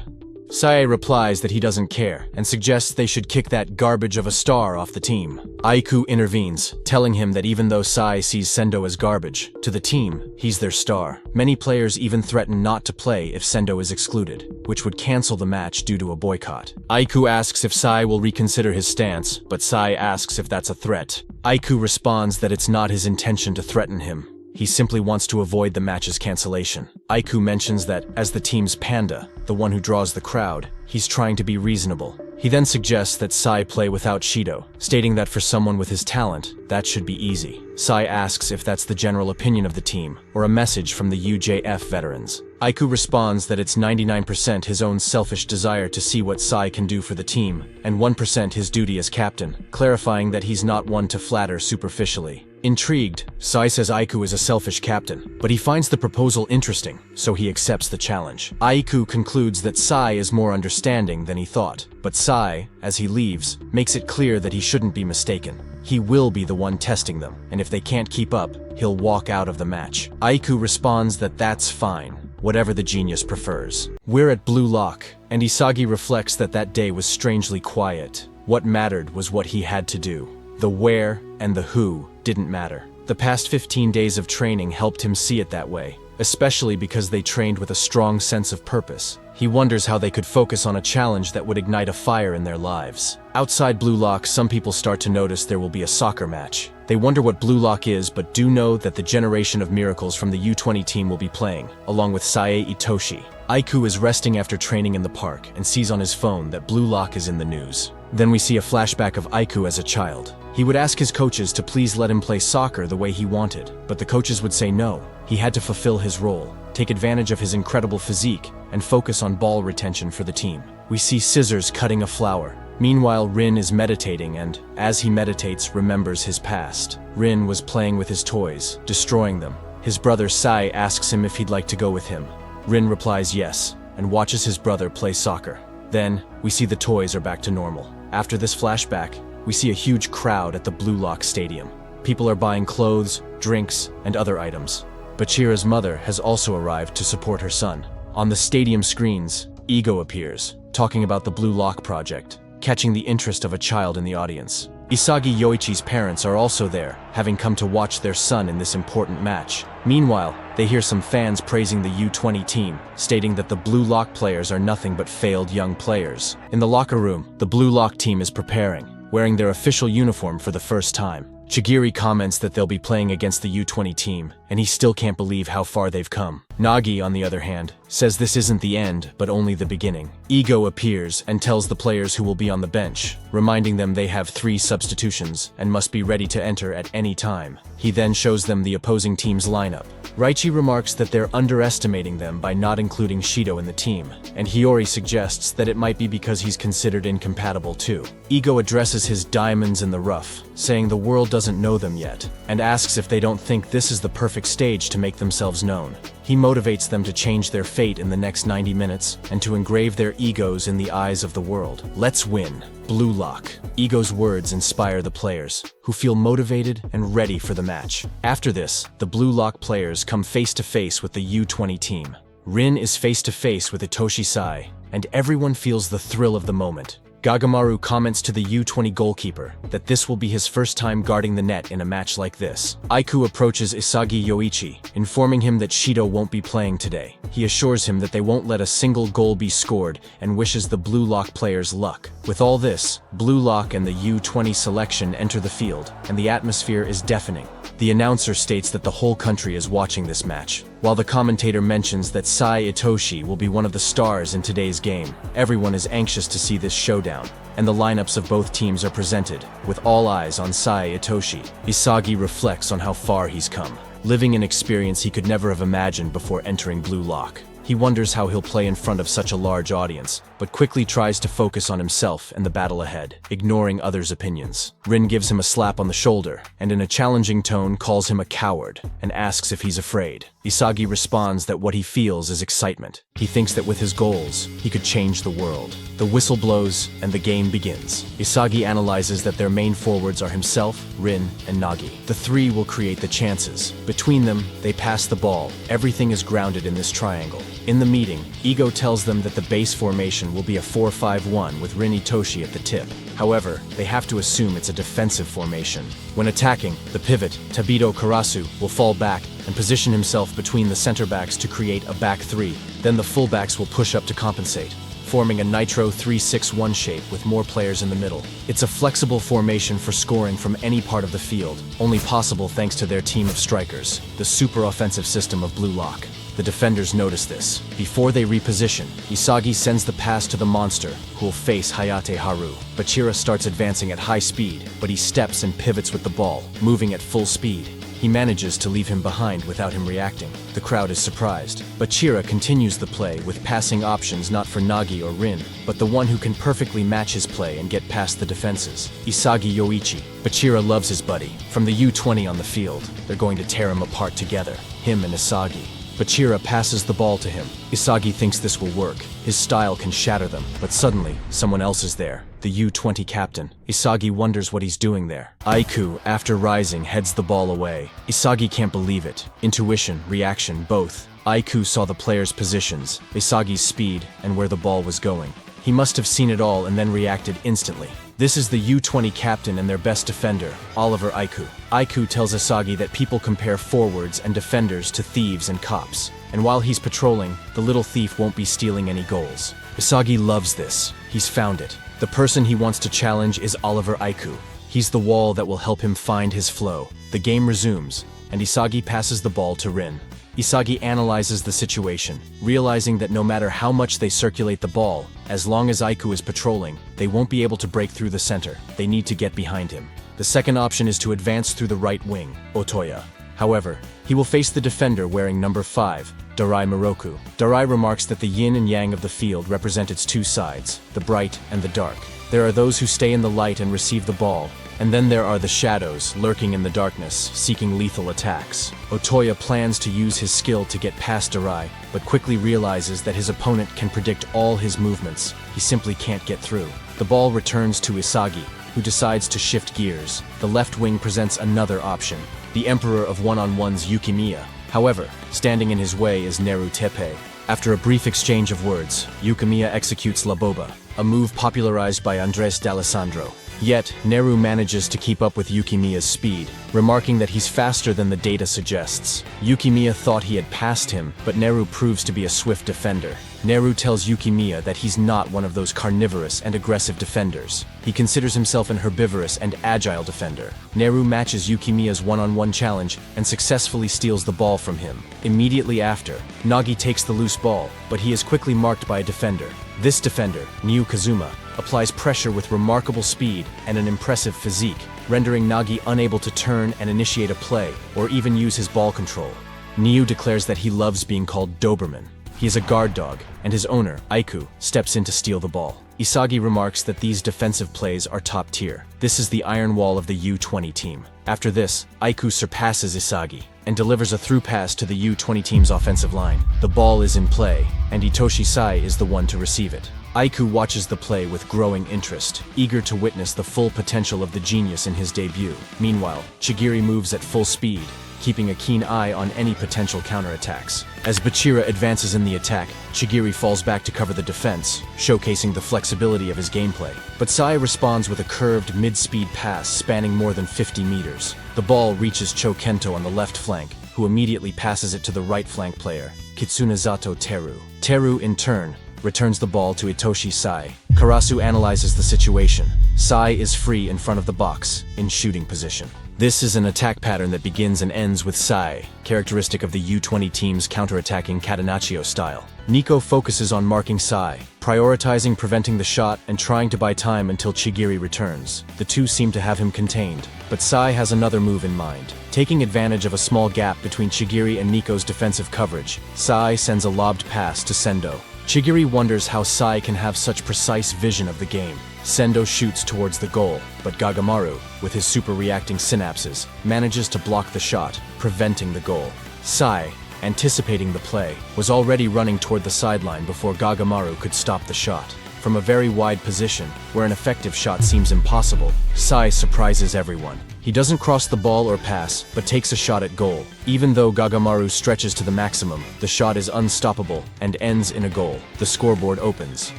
Sae replies that he doesn't care and suggests they should kick that garbage of a star off the team. Aiku intervenes, telling him that even though Sae sees Sendo as garbage, to the team, he's their star. Many players even threaten not to play if Sendo is excluded, which would cancel the match due to a boycott. Aiku asks if Sae will reconsider his stance, but Sae asks if that's a threat. Aiku responds that it's not his intention to threaten him. He simply wants to avoid the match's cancellation. Aiku mentions that, as the team's panda, the one who draws the crowd, he's trying to be reasonable. He then suggests that Sae play without Shido, stating that for someone with his talent, that should be easy. Sae asks if that's the general opinion of the team, or a message from the UJF veterans. Aiku responds that it's 99% his own selfish desire to see what Sae can do for the team, and 1% his duty as captain, clarifying that he's not one to flatter superficially. Intrigued, Sae says Aiku is a selfish captain, but he finds the proposal interesting, so he accepts the challenge. Aiku concludes that Sae is more understanding than he thought, but Sae, as he leaves, makes it clear that he shouldn't be mistaken. He will be the one testing them, and if they can't keep up, he'll walk out of the match. Aiku responds that that's fine, whatever the genius prefers. We're at Blue Lock, and Isagi reflects that that day was strangely quiet. What mattered was what he had to do. The where and the who didn't matter. The past 15 days of training helped him see it that way, especially because they trained with a strong sense of purpose. He wonders how they could focus on a challenge that would ignite a fire in their lives. Outside Blue Lock, some people start to notice there will be a soccer match. They wonder what Blue Lock is, but do know that the generation of miracles from the U20 team will be playing, along with Sae Itoshi. Aiku is resting after training in the park and sees on his phone that Blue Lock is in the news. Then we see a flashback of Aiku as a child. He would ask his coaches to please let him play soccer the way he wanted, but the coaches would say no. He had to fulfill his role, take advantage of his incredible physique, and focus on ball retention for the team. We see Scissors cutting a flower. Meanwhile, Rin is meditating and, as he meditates, remembers his past. Rin was playing with his toys, destroying them. His brother Sai asks him if he'd like to go with him. Rin replies yes, and watches his brother play soccer. Then, we see the toys are back to normal. After this flashback, we see a huge crowd at the Blue Lock Stadium. People are buying clothes, drinks, and other items. Bachira's mother has also arrived to support her son. On the stadium screens, Ego appears, talking about the Blue Lock project, catching the interest of a child in the audience. Isagi Yoichi's parents are also there, having come to watch their son in this important match. Meanwhile, they hear some fans praising the U20 team, stating that the Blue Lock players are nothing but failed young players. In the locker room, the Blue Lock team is preparing, wearing their official uniform for the first time. Chigiri comments that they'll be playing against the U20 team, and he still can't believe how far they've come. Nagi, on the other hand, says this isn't the end, but only the beginning. Ego appears and tells the players who will be on the bench, reminding them they have 3 substitutions and must be ready to enter at any time. He then shows them the opposing team's lineup. Raichi remarks that they're underestimating them by not including Shido in the team, and Hiyori suggests that it might be because he's considered incompatible too. Ego addresses his diamonds in the rough, saying the world doesn't know them yet, and asks if they don't think this is the perfect stage to make themselves known. He motivates them to change their fate in the next 90 minutes and to engrave their egos in the eyes of the world. Let's win. Blue Lock. Ego's words inspire the players, who feel motivated and ready for the match. After this, the Blue Lock players come face to face with the U20 team. Rin is face to face with Itoshi Sai, and everyone feels the thrill of the moment. Gagamaru comments to the U20 goalkeeper that this will be his first time guarding the net in a match like this. Aiku approaches Isagi Yoichi, informing him that Shido won't be playing today. He assures him that they won't let a single goal be scored and wishes the Blue Lock players luck. With all this, Blue Lock and the U20 selection enter the field, and the atmosphere is deafening. The announcer states that the whole country is watching this match, while the commentator mentions that Sai Itoshi will be one of the stars in today's game. Everyone is anxious to see this showdown, and the lineups of both teams are presented, with all eyes on Sai Itoshi. Isagi reflects on how far he's come, living an experience he could never have imagined before entering Blue Lock. He wonders how he'll play in front of such a large audience, but quickly tries to focus on himself and the battle ahead, ignoring others' opinions. Rin gives him a slap on the shoulder, and in a challenging tone calls him a coward, and asks if he's afraid. Isagi responds that what he feels is excitement. He thinks that with his goals, he could change the world. The whistle blows, and the game begins. Isagi analyzes that their main forwards are himself, Rin, and Nagi. The 3 will create the chances. Between them, they pass the ball. Everything is grounded in this triangle. In the meeting, Ego tells them that the base formation will be a 4-5-1 with Rin Itoshi at the tip. However, they have to assume it's a defensive formation. When attacking, the pivot, Tabito Karasu, will fall back and position himself between the center backs to create a back 3. Then the fullbacks will push up to compensate, forming a Nitro 3-6-1 shape with more players in the middle. It's a flexible formation for scoring from any part of the field, only possible thanks to their team of strikers, the super offensive system of Blue Lock. The defenders notice this. Before they reposition, Isagi sends the pass to the monster, who will face Hayate Haru. Bachira starts advancing at high speed, but he steps and pivots with the ball, moving at full speed. He manages to leave him behind without him reacting. The crowd is surprised. Bachira continues the play with passing options not for Nagi or Rin, but the one who can perfectly match his play and get past the defenses. Isagi Yoichi. Bachira loves his buddy. From the U20 on the field, they're going to tear him apart together, him and Isagi. Bachira passes the ball to him. Isagi thinks this will work. His style can shatter them, but suddenly, someone else is there. The U20 captain. Isagi wonders what he's doing there. Aiku, after rising, heads the ball away. Isagi can't believe it. Intuition, reaction, both. Aiku saw the players' positions, Isagi's speed, and where the ball was going. He must have seen it all and then reacted instantly. This is the U20 captain and their best defender, Oliver Aiku. Aiku tells Isagi that people compare forwards and defenders to thieves and cops, and while he's patrolling, the little thief won't be stealing any goals. Isagi loves this. He's found it. The person he wants to challenge is Oliver Aiku. He's the wall that will help him find his flow. The game resumes, and Isagi passes the ball to Rin. Isagi analyzes the situation, realizing that no matter how much they circulate the ball, as long as Aiku is patrolling, they won't be able to break through the center. They need to get behind him. The second option is to advance through the right wing, Otoya. However, he will face the defender wearing number 5, Darai Moroku. Darai remarks that the yin and yang of the field represent its two sides, the bright and the dark. There are those who stay in the light and receive the ball, and then there are the shadows lurking in the darkness, seeking lethal attacks. Otoya plans to use his skill to get past Darai, but quickly realizes that his opponent can predict all his movements. He simply can't get through. The ball returns to Isagi, who decides to shift gears. The left wing presents another option, the Emperor of One-on-One's Yukimiya. However, standing in his way is Neru Tepe. After a brief exchange of words, Yukimiya executes La Boba, a move popularized by Andres D'Alessandro. Yet, Neru manages to keep up with Yukimiya's speed, remarking that he's faster than the data suggests. Yukimiya thought he had passed him, but Neru proves to be a swift defender. Neru tells Yukimiya that he's not one of those carnivorous and aggressive defenders. He considers himself an herbivorous and agile defender. Neru matches Yukimiya's one-on-one challenge and successfully steals the ball from him. Immediately after, Nagi takes the loose ball, but he is quickly marked by a defender. This defender, Niu Kazuma, applies pressure with remarkable speed and an impressive physique, rendering Nagi unable to turn and initiate a play or even use his ball control. Niu declares that he loves being called Doberman. He is a guard dog, and his owner, Aiku, steps in to steal the ball. Isagi remarks that these defensive plays are top tier. This is the iron wall of the U-20 team. After this, Aiku surpasses Isagi and delivers a through pass to the U-20 team's offensive line. The ball is in play, and Itoshi Sai is the one to receive it. Aiku watches the play with growing interest, eager to witness the full potential of the genius in his debut. Meanwhile, Chigiri moves at full speed, keeping a keen eye on any potential counterattacks. As Bachira advances in the attack, Chigiri falls back to cover the defense, showcasing the flexibility of his gameplay. But Sai responds with a curved mid-speed pass spanning more than 50 meters. The ball reaches Cho Kento on the left flank, who immediately passes it to the right flank player, Kitsunezato Teru. Teru, in turn, returns the ball to Itoshi Sai. Karasu analyzes the situation. Sai is free in front of the box, in shooting position. This is an attack pattern that begins and ends with Sai, characteristic of the U-20 team's counterattacking Catenaccio style. Nico focuses on marking Sai, prioritizing preventing the shot and trying to buy time until Chigiri returns. The two seem to have him contained, but Sai has another move in mind. Taking advantage of a small gap between Chigiri and Nico's defensive coverage, Sai sends a lobbed pass to Sendo. Chigiri wonders how Sai can have such precise vision of the game. Sendo shoots towards the goal, but Gagamaru, with his super-reacting synapses, manages to block the shot, preventing the goal. Sai, anticipating the play, was already running toward the sideline before Gagamaru could stop the shot. From a very wide position, where an effective shot seems impossible, Sai surprises everyone. He doesn't cross the ball or pass, but takes a shot at goal. Even though Gagamaru stretches to the maximum, the shot is unstoppable and ends in a goal. The scoreboard opens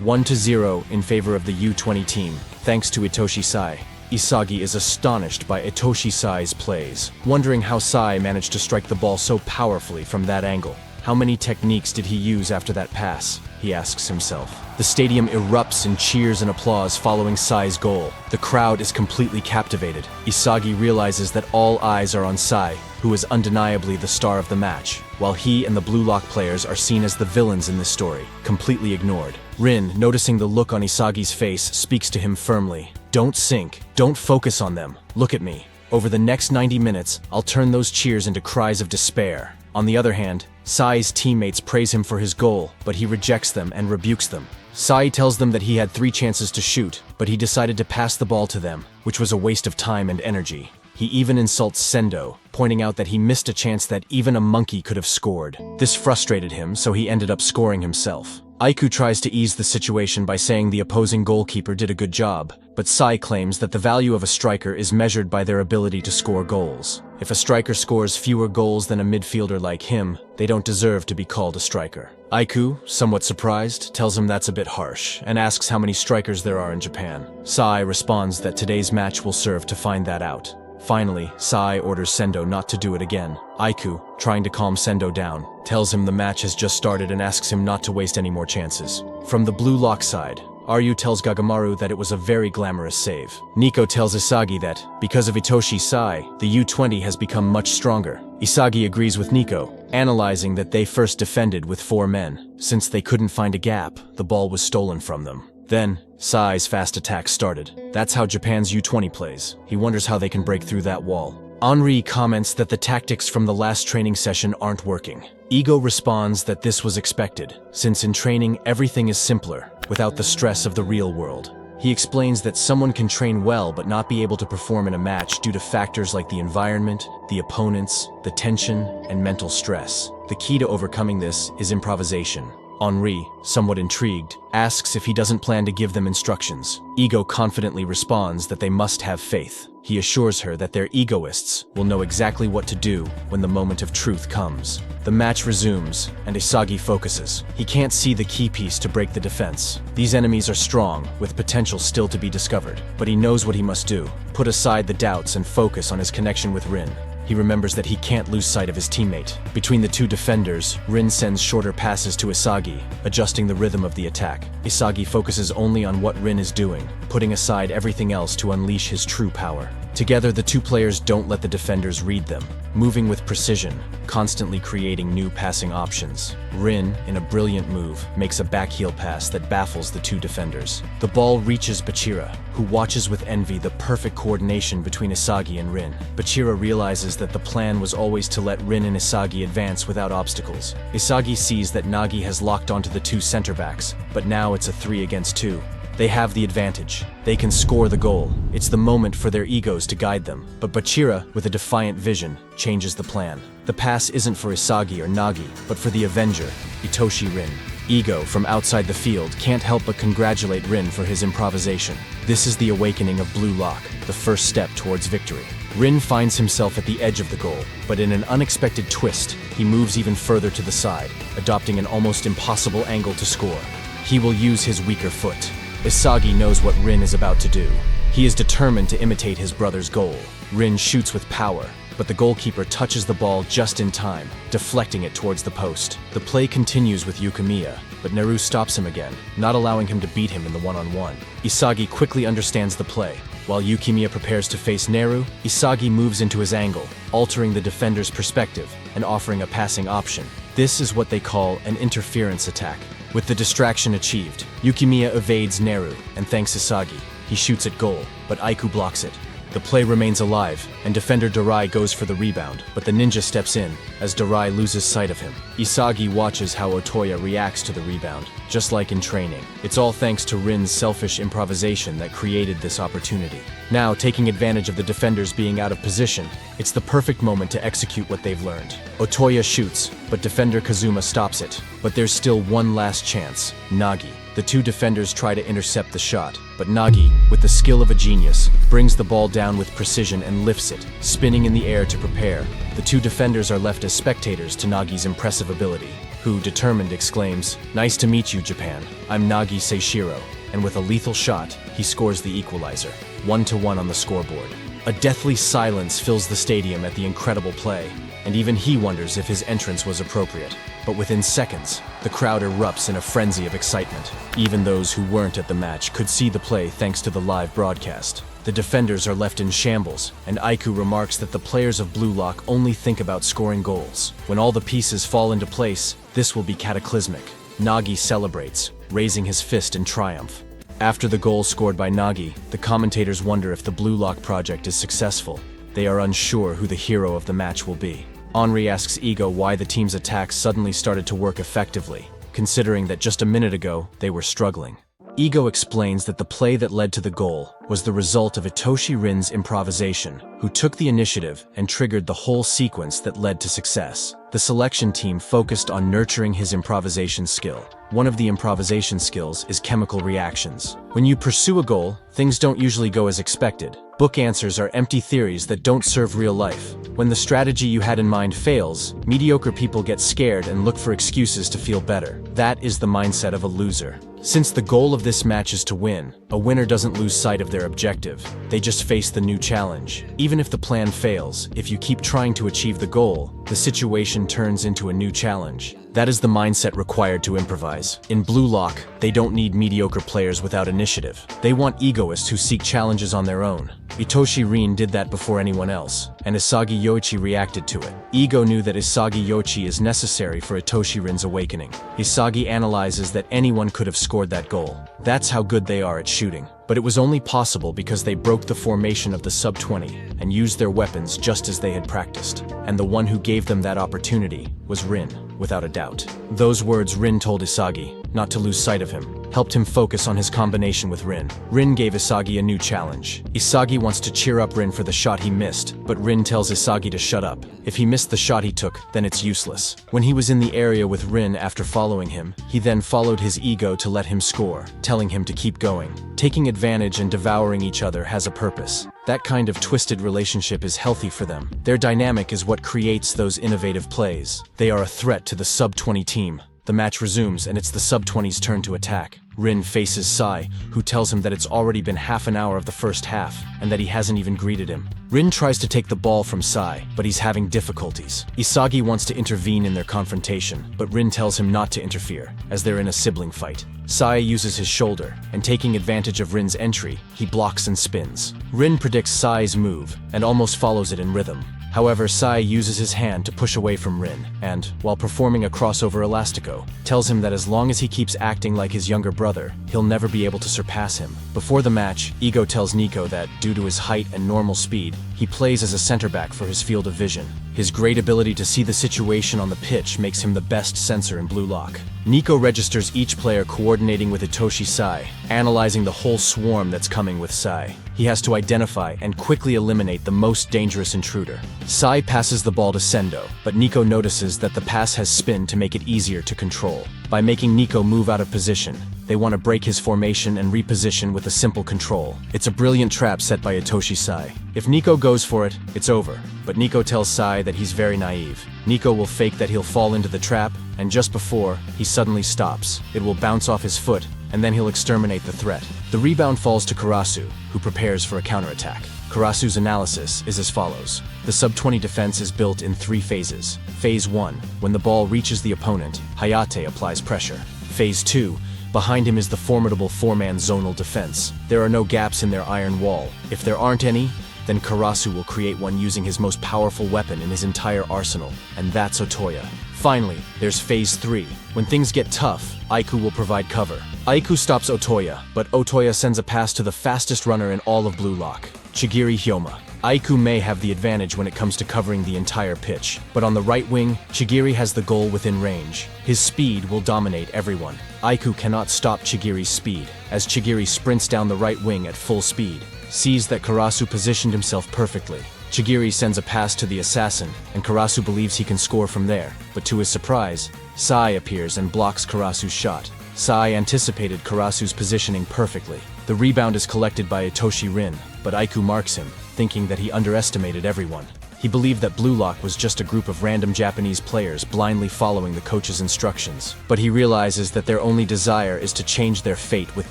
1-0 in favor of the U-20 team, thanks to Itoshi Sai. Isagi is astonished by Itoshi Sai's plays, wondering how Sai managed to strike the ball so powerfully from that angle. How many techniques did he use after that pass? He asks himself. The stadium erupts in cheers and applause following Sai's goal. The crowd is completely captivated. Isagi realizes that all eyes are on Sai, who is undeniably the star of the match, while he and the Blue Lock players are seen as the villains in this story, completely ignored. Rin, noticing the look on Isagi's face, speaks to him firmly. Don't sink. Don't focus on them. Look at me. Over the next 90 minutes, I'll turn those cheers into cries of despair. On the other hand, Sai's teammates praise him for his goal, but he rejects them and rebukes them. Sai tells them that he had 3 chances to shoot, but he decided to pass the ball to them, which was a waste of time and energy. He even insults Sendo, pointing out that he missed a chance that even a monkey could have scored. This frustrated him, so he ended up scoring himself. Aiku tries to ease the situation by saying the opposing goalkeeper did a good job, but Sai claims that the value of a striker is measured by their ability to score goals. If a striker scores fewer goals than a midfielder like him, they don't deserve to be called a striker. Aiku, somewhat surprised, tells him that's a bit harsh, and asks how many strikers there are in Japan. Sai responds that today's match will serve to find that out. Finally, Sai orders Sendo not to do it again. Aiku, trying to calm Sendo down, tells him the match has just started and asks him not to waste any more chances. From the Blue Lock side, Ryu tells Gagamaru that it was a very glamorous save. Nico tells Isagi that, because of Itoshi Sai, the U-20 has become much stronger. Isagi agrees with Nico, analyzing that they first defended with 4 men. Since they couldn't find a gap, the ball was stolen from them. Then, Sai's fast attack started. That's how Japan's U20 plays. He wonders how they can break through that wall. Henri comments that the tactics from the last training session aren't working. Ego responds that this was expected, since in training everything is simpler, without the stress of the real world. He explains that someone can train well but not be able to perform in a match due to factors like the environment, the opponents, the tension, and mental stress. The key to overcoming this is improvisation. Henri, somewhat intrigued, asks if he doesn't plan to give them instructions. Ego confidently responds that they must have faith. He assures her that their egoists will know exactly what to do when the moment of truth comes. The match resumes, and Isagi focuses. He can't see the key piece to break the defense. These enemies are strong, with potential still to be discovered, but he knows what he must do: put aside the doubts and focus on his connection with Rin. He remembers that he can't lose sight of his teammate. Between the two defenders, Rin sends shorter passes to Isagi, adjusting the rhythm of the attack. Isagi focuses only on what Rin is doing, putting aside everything else to unleash his true power. Together, the two players don't let the defenders read them, moving with precision, constantly creating new passing options. Rin, in a brilliant move, makes a backheel pass that baffles the two defenders. The ball reaches Bachira, who watches with envy the perfect coordination between Isagi and Rin. Bachira realizes that the plan was always to let Rin and Isagi advance without obstacles. Isagi sees that Nagi has locked onto the two center backs, but now it's a 3 against 2. They have the advantage. They can score the goal. It's the moment for their egos to guide them. But Bachira, with a defiant vision, changes the plan. The pass isn't for Isagi or Nagi, but for the Avenger, Itoshi Rin. Ego, from outside the field, can't help but congratulate Rin for his improvisation. This is the awakening of Blue Lock, the first step towards victory. Rin finds himself at the edge of the goal, but in an unexpected twist, he moves even further to the side, adopting an almost impossible angle to score. He will use his weaker foot. Isagi knows what Rin is about to do. He is determined to imitate his brother's goal. Rin shoots with power, but the goalkeeper touches the ball just in time, deflecting it towards the post. The play continues with Yukimiya, but Neru stops him again, not allowing him to beat him in the one-on-one. Isagi quickly understands the play. While Yukimiya prepares to face Neru, Isagi moves into his angle, altering the defender's perspective and offering a passing option. This is what they call an interference attack. With the distraction achieved, Yukimiya evades Neru and thanks Isagi. He shoots at goal, but Aiku blocks it. The play remains alive, and defender Darai goes for the rebound, but the ninja steps in, as Darai loses sight of him. Isagi watches how Otoya reacts to the rebound, just like in training. It's all thanks to Rin's selfish improvisation that created this opportunity. Now, taking advantage of the defenders being out of position, it's the perfect moment to execute what they've learned. Otoya shoots, but defender Kazuma stops it. But there's still one last chance: Nagi. The two defenders try to intercept the shot, but Nagi, with the skill of a genius, brings the ball down with precision and lifts it, spinning in the air to prepare. The two defenders are left as spectators to Nagi's impressive ability, who, determined, exclaims, "Nice to meet you, Japan. I'm Nagi Seishiro." And with a lethal shot, he scores the equalizer, 1-1 on the scoreboard. A deathly silence fills the stadium at the incredible play, and even he wonders if his entrance was appropriate. But within seconds, the crowd erupts in a frenzy of excitement. Even those who weren't at the match could see the play thanks to the live broadcast. The defenders are left in shambles, and Aiku remarks that the players of Blue Lock only think about scoring goals. When all the pieces fall into place, this will be cataclysmic. Nagi celebrates, raising his fist in triumph. After the goal scored by Nagi, the commentators wonder if the Blue Lock project is successful. They are unsure who the hero of the match will be. Henri asks Ego why the team's attacks suddenly started to work effectively, considering that just a minute ago, they were struggling. Ego explains that the play that led to the goal was the result of Itoshi Rin's improvisation, who took the initiative and triggered the whole sequence that led to success. The selection team focused on nurturing his improvisation skill. One of the improvisation skills is chemical reactions. When you pursue a goal, things don't usually go as expected. Book answers are empty theories that don't serve real life. When the strategy you had in mind fails, mediocre people get scared and look for excuses to feel better. That is the mindset of a loser. Since the goal of this match is to win, a winner doesn't lose sight of their objective. They just face the new challenge. Even if the plan fails, if you keep trying to achieve the goal, the situation turns into a new challenge. That is the mindset required to improvise. In Blue Lock, they don't need mediocre players without initiative. They want egoists who seek challenges on their own. Itoshi Rin did that before anyone else, and Isagi Yoichi reacted to it. Ego knew that Isagi Yoichi is necessary for Itoshi Rin's awakening. Isagi analyzes that anyone could have scored that goal. That's how good they are at shooting. But it was only possible because they broke the formation of the sub-20 and used their weapons just as they had practiced. And the one who gave them that opportunity was Rin, without a doubt. Those words Rin told Isagi, not to lose sight of him, helped him focus on his combination with Rin. Rin gave Isagi a new challenge. Isagi wants to cheer up Rin for the shot he missed, but Rin tells Isagi to shut up. If he missed the shot he took, then it's useless. When he was in the area with Rin after following him, he then followed his ego to let him score, telling him to keep going. Taking advantage and devouring each other has a purpose. That kind of twisted relationship is healthy for them. Their dynamic is what creates those innovative plays. They are a threat to the sub-20 team. The match resumes and it's the sub-20's turn to attack. Rin faces Sai, who tells him that it's already been half an hour of the first half, and that he hasn't even greeted him. Rin tries to take the ball from Sai, but he's having difficulties. Isagi wants to intervene in their confrontation, but Rin tells him not to interfere, as they're in a sibling fight. Sai uses his shoulder, and taking advantage of Rin's entry, he blocks and spins. Rin predicts Sai's move, and almost follows it in rhythm. However, Sai uses his hand to push away from Rin, and, while performing a crossover elastico, tells him that as long as he keeps acting like his younger brother, he'll never be able to surpass him. Before the match, Ego tells Nico that, due to his height and normal speed, he plays as a center back for his field of vision. His great ability to see the situation on the pitch makes him the best sensor in Blue Lock. Nico registers each player coordinating with Itoshi Sai, analyzing the whole swarm that's coming with Sai. He has to identify and quickly eliminate the most dangerous intruder. Sai passes the ball to Sendo, but Nico notices that the pass has spin to make it easier to control. By making Nico move out of position, they want to break his formation and reposition with a simple control. It's a brilliant trap set by Itoshi Sai. If Nico goes for it, it's over. But Nico tells Sai that he's very naive. Nico will fake that he'll fall into the trap, and just before, he suddenly stops. It will bounce off his foot, and then he'll exterminate the threat. The rebound falls to Karasu, who prepares for a counterattack. Karasu's analysis is as follows. The sub-20 defense is built in 3 phases. Phase 1, when the ball reaches the opponent, Hayate applies pressure. Phase 2, behind him is the formidable 4-man zonal defense. There are no gaps in their iron wall. If there aren't any, then Karasu will create one using his most powerful weapon in his entire arsenal, and that's Otoya. Finally, there's Phase 3. When things get tough, Aiku will provide cover. Aiku stops Otoya, but Otoya sends a pass to the fastest runner in all of Blue Lock, Chigiri Hyoma. Aiku may have the advantage when it comes to covering the entire pitch, but on the right wing, Chigiri has the goal within range. His speed will dominate everyone. Aiku cannot stop Chigiri's speed, as Chigiri sprints down the right wing at full speed, sees that Karasu positioned himself perfectly. Chigiri sends a pass to the assassin, and Karasu believes he can score from there, but to his surprise, Sai appears and blocks Karasu's shot. Sai anticipated Karasu's positioning perfectly. The rebound is collected by Itoshi Rin, but Aiku marks him, thinking that he underestimated everyone. He believed that Blue Lock was just a group of random Japanese players blindly following the coach's instructions. But he realizes that their only desire is to change their fate with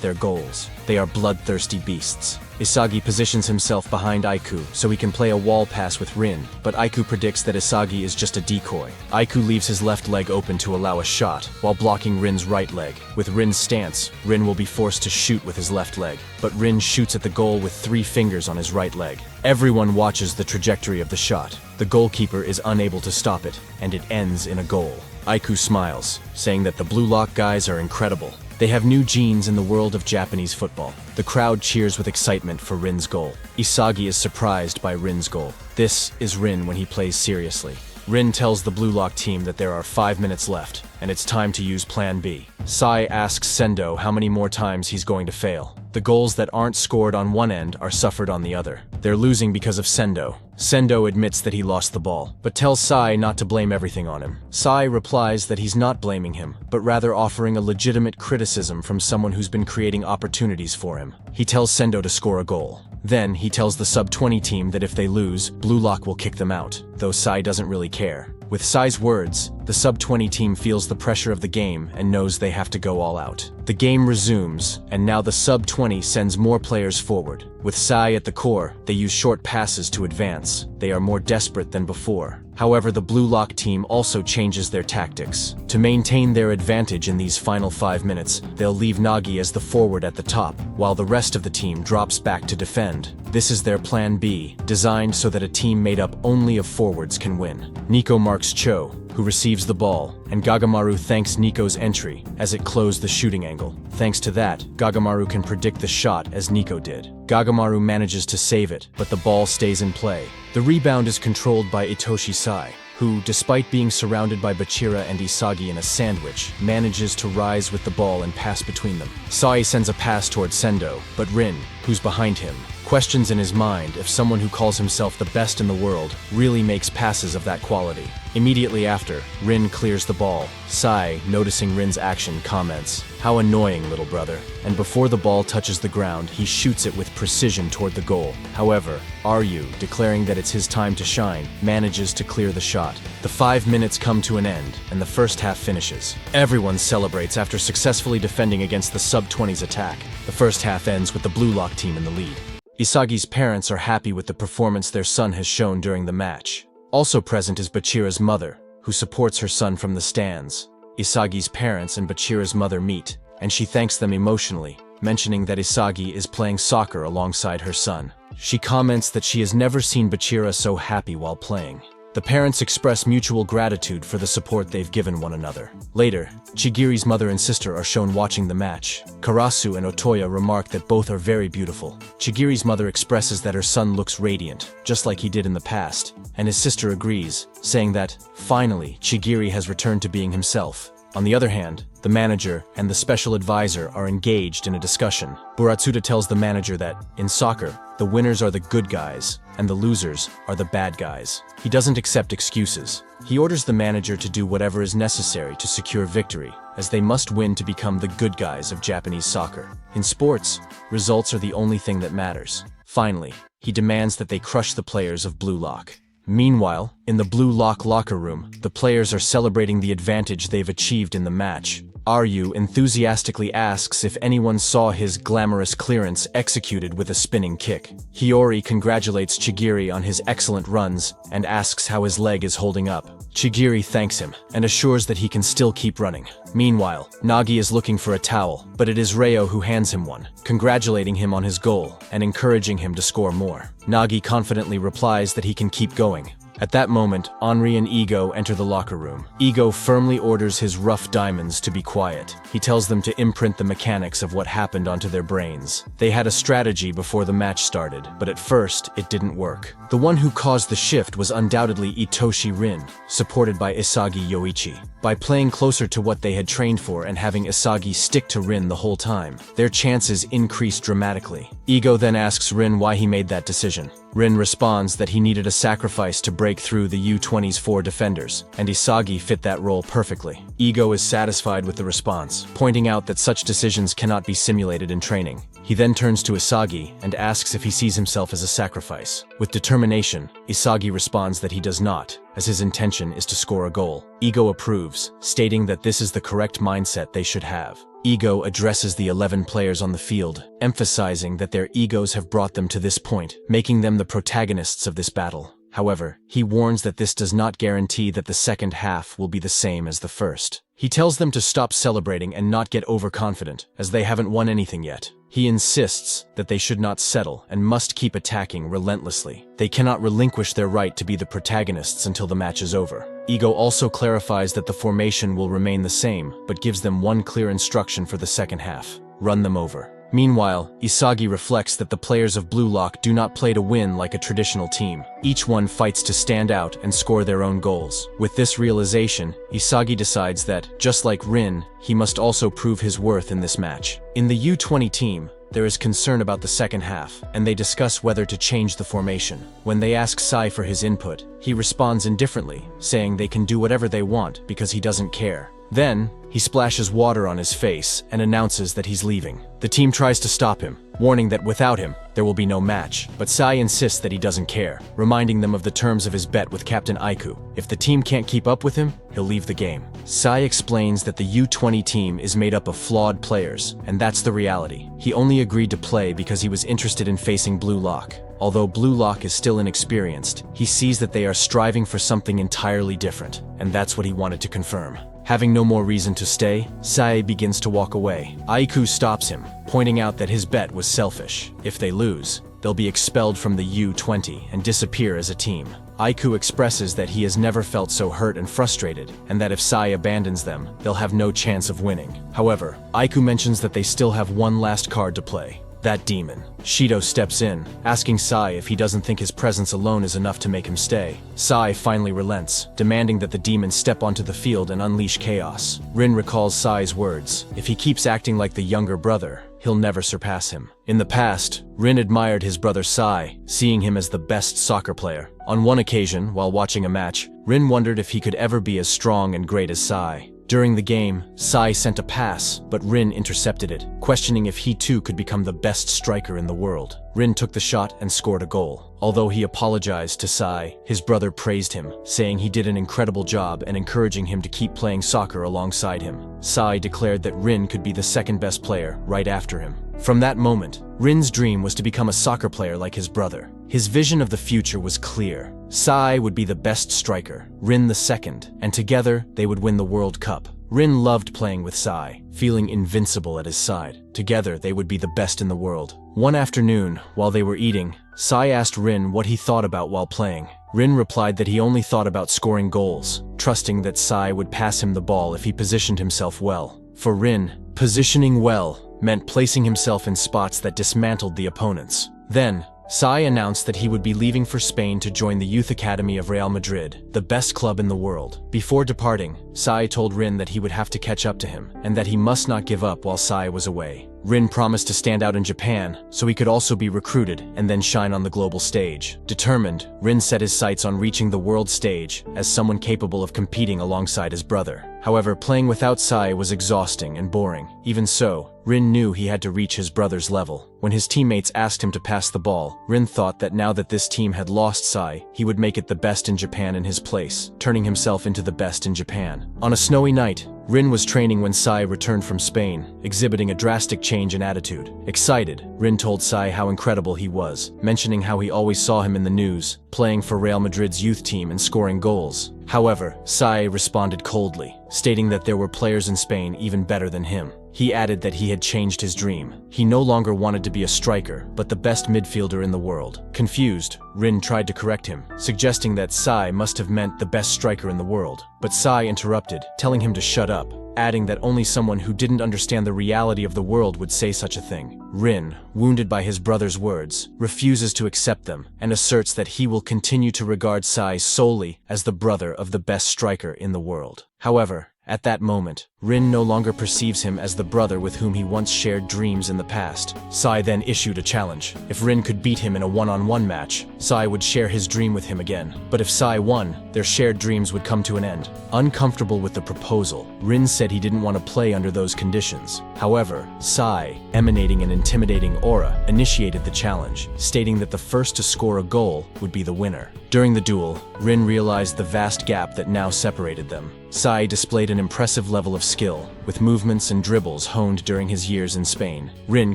their goals. They are bloodthirsty beasts. Isagi positions himself behind Aiku so he can play a wall pass with Rin, but Aiku predicts that Isagi is just a decoy. Aiku leaves his left leg open to allow a shot, while blocking Rin's right leg. With Rin's stance, Rin will be forced to shoot with his left leg, but Rin shoots at the goal with 3 fingers on his right leg. Everyone watches the trajectory of the shot. The goalkeeper is unable to stop it, and it ends in a goal. Aiku smiles, saying that the Blue Lock guys are incredible. They have new genes in the world of Japanese football. The crowd cheers with excitement for Rin's goal. Isagi is surprised by Rin's goal. This is Rin when he plays seriously. Rin tells the Blue Lock team that there are 5 minutes left, and it's time to use Plan B. Sai asks Sendo how many more times he's going to fail. The goals that aren't scored on one end are suffered on the other. They're losing because of Sendo. Sendo admits that he lost the ball, but tells Sai not to blame everything on him. Sai replies that he's not blaming him, but rather offering a legitimate criticism from someone who's been creating opportunities for him. He tells Sendo to score a goal. Then, he tells the sub-20 team that if they lose, Blue Lock will kick them out, though Sai doesn't really care. With Sai's words, The sub-20 team feels the pressure of the game and knows they have to go all out. The game resumes, and now the sub-20 sends more players forward. With Sai at the core, they use short passes to advance. They are more desperate than before. However, the Blue Lock team also changes their tactics. To maintain their advantage in these final 5 minutes, they'll leave Nagi as the forward at the top, while the rest of the team drops back to defend. This is their plan B, designed so that a team made up only of forwards can win. Nico marks Cho, who receives the ball, and Gagamaru thanks Nico's entry, as it closed the shooting angle. Thanks to that, Gagamaru can predict the shot as Nico did. Gagamaru manages to save it, but the ball stays in play. The rebound is controlled by Itoshi Sai, who, despite being surrounded by Bachira and Isagi in a sandwich, manages to rise with the ball and pass between them. Sai sends a pass toward Sendo, but Rin, who's behind him, questions in his mind if someone who calls himself the best in the world really makes passes of that quality. Immediately after, Rin clears the ball. Sai, noticing Rin's action, comments, "How annoying, little brother." And before the ball touches the ground, he shoots it with precision toward the goal. However, Ryu, declaring that it's his time to shine, manages to clear the shot. The 5 minutes come to an end, and the first half finishes. Everyone celebrates after successfully defending against the sub-20's attack. The first half ends with the Blue Lock team in the lead. Isagi's parents are happy with the performance their son has shown during the match. Also present is Bachira's mother, who supports her son from the stands. Isagi's parents and Bachira's mother meet, and she thanks them emotionally, mentioning that Isagi is playing soccer alongside her son. She comments that she has never seen Bachira so happy while playing. The parents express mutual gratitude for the support they've given one another. Later, Chigiri's mother and sister are shown watching the match. Karasu and Otoya remark that both are very beautiful. Chigiri's mother expresses that her son looks radiant, just like he did in the past, and his sister agrees, saying that, finally, Chigiri has returned to being himself. On the other hand, the manager and the special advisor are engaged in a discussion. Buratsuda tells the manager that, in soccer, the winners are the good guys, and the losers are the bad guys. He doesn't accept excuses. He orders the manager to do whatever is necessary to secure victory, as they must win to become the good guys of Japanese soccer. In sports, results are the only thing that matters. Finally, he demands that they crush the players of Blue Lock. Meanwhile, in the Blue Lock locker room, the players are celebrating the advantage they've achieved in the match. Ryu enthusiastically asks if anyone saw his glamorous clearance executed with a spinning kick. Hiyori congratulates Chigiri on his excellent runs and asks how his leg is holding up. Chigiri thanks him and assures that he can still keep running. Meanwhile, Nagi is looking for a towel, but it is Reo who hands him one, congratulating him on his goal and encouraging him to score more. Nagi confidently replies that he can keep going. At that moment, Henri and Ego enter the locker room. Ego firmly orders his rough diamonds to be quiet. He tells them to imprint the mechanics of what happened onto their brains. They had a strategy before the match started, but at first, it didn't work. The one who caused the shift was undoubtedly Itoshi Rin, supported by Isagi Yoichi. By playing closer to what they had trained for and having Isagi stick to Rin the whole time, their chances increased dramatically. Ego then asks Rin why he made that decision. Rin responds that he needed a sacrifice to break through the U-20's 4 defenders, and Isagi fit that role perfectly. Ego is satisfied with the response, pointing out that such decisions cannot be simulated in training. He then turns to Isagi and asks if he sees himself as a sacrifice. With determination, Isagi responds that he does not, as his intention is to score a goal. Ego approves, stating that this is the correct mindset they should have. Ego addresses the 11 players on the field, emphasizing that their egos have brought them to this point, making them the protagonists of this battle. However, he warns that this does not guarantee that the second half will be the same as the first. He tells them to stop celebrating and not get overconfident, as they haven't won anything yet. He insists that they should not settle and must keep attacking relentlessly. They cannot relinquish their right to be the protagonists until the match is over. Ego also clarifies that the formation will remain the same, but gives them one clear instruction for the second half: run them over. Meanwhile, Isagi reflects that the players of Blue Lock do not play to win like a traditional team. Each one fights to stand out and score their own goals. With this realization, Isagi decides that, just like Rin, he must also prove his worth in this match. In the U-20 team, there is concern about the second half, and they discuss whether to change the formation. When they ask Sai for his input, he responds indifferently, saying they can do whatever they want because he doesn't care. Then, he splashes water on his face and announces that he's leaving. The team tries to stop him, warning that without him, there will be no match, but Sai insists that he doesn't care, reminding them of the terms of his bet with Captain Aiku. If the team can't keep up with him, he'll leave the game. Sai explains that the U20 team is made up of flawed players, and that's the reality. He only agreed to play because he was interested in facing Blue Lock. Although Blue Lock is still inexperienced, he sees that they are striving for something entirely different, and that's what he wanted to confirm. Having no more reason to stay, Sai begins to walk away. Aiku stops him, pointing out that his bet was selfish. If they lose, they'll be expelled from the U20 and disappear as a team. Aiku expresses that he has never felt so hurt and frustrated, and that if Sai abandons them, they'll have no chance of winning. However, Aiku mentions that they still have one last card to play. That demon. Shido steps in, asking Sai if he doesn't think his presence alone is enough to make him stay. Sai finally relents, demanding that the demon step onto the field and unleash chaos. Rin recalls Sai's words. If he keeps acting like the younger brother, he'll never surpass him. In the past, Rin admired his brother Sai, seeing him as the best soccer player. On one occasion, while watching a match, Rin wondered if he could ever be as strong and great as Sai. During the game, Sai sent a pass, but Rin intercepted it, questioning if he too could become the best striker in the world. Rin took the shot and scored a goal. Although he apologized to Sai, his brother praised him, saying he did an incredible job and encouraging him to keep playing soccer alongside him. Sai declared that Rin could be the second best player right after him. From that moment, Rin's dream was to become a soccer player like his brother. His vision of the future was clear. Sai would be the best striker, Rin the second, and together they would win the World Cup. Rin loved playing with Sai, feeling invincible at his side. Together they would be the best in the world. One afternoon, while they were eating, Sai asked Rin what he thought about while playing. Rin replied that he only thought about scoring goals, trusting that Sai would pass him the ball if he positioned himself well. For Rin, positioning well meant placing himself in spots that dismantled the opponents. Then, Sai announced that he would be leaving for Spain to join the youth academy of Real Madrid, the best club in the world. Before departing, Sai told Rin that he would have to catch up to him, and that he must not give up while Sai was away. Rin promised to stand out in Japan, so he could also be recruited and then shine on the global stage. Determined, Rin set his sights on reaching the world stage as someone capable of competing alongside his brother. However, playing without Sai was exhausting and boring. Even so, Rin knew he had to reach his brother's level. When his teammates asked him to pass the ball, Rin thought that now that this team had lost Sai, he would make it the best in Japan in his place, turning himself into the best in Japan. On a snowy night, Rin was training when Sai returned from Spain, exhibiting a drastic change in attitude. Excited, Rin told Sai how incredible he was, mentioning how he always saw him in the news, playing for Real Madrid's youth team and scoring goals. However, Sai responded coldly, stating that there were players in Spain even better than him. He added that he had changed his dream. He no longer wanted to be a striker, but the best midfielder in the world. Confused, Rin tried to correct him, suggesting that Sai must have meant the best striker in the world. But Sai interrupted, telling him to shut up, adding that only someone who didn't understand the reality of the world would say such a thing. Rin, wounded by his brother's words, refuses to accept them and asserts that he will continue to regard Sai solely as the brother of the best striker in the world. However, at that moment, Rin no longer perceives him as the brother with whom he once shared dreams in the past. Sai then issued a challenge. If Rin could beat him in a one-on-one match, Sai would share his dream with him again. But if Sai won, their shared dreams would come to an end. Uncomfortable with the proposal, Rin said he didn't want to play under those conditions. However, Sai, emanating an intimidating aura, initiated the challenge, stating that the first to score a goal would be the winner. During the duel, Rin realized the vast gap that now separated them. Sai displayed an impressive level of skill, with movements and dribbles honed during his years in Spain. Rin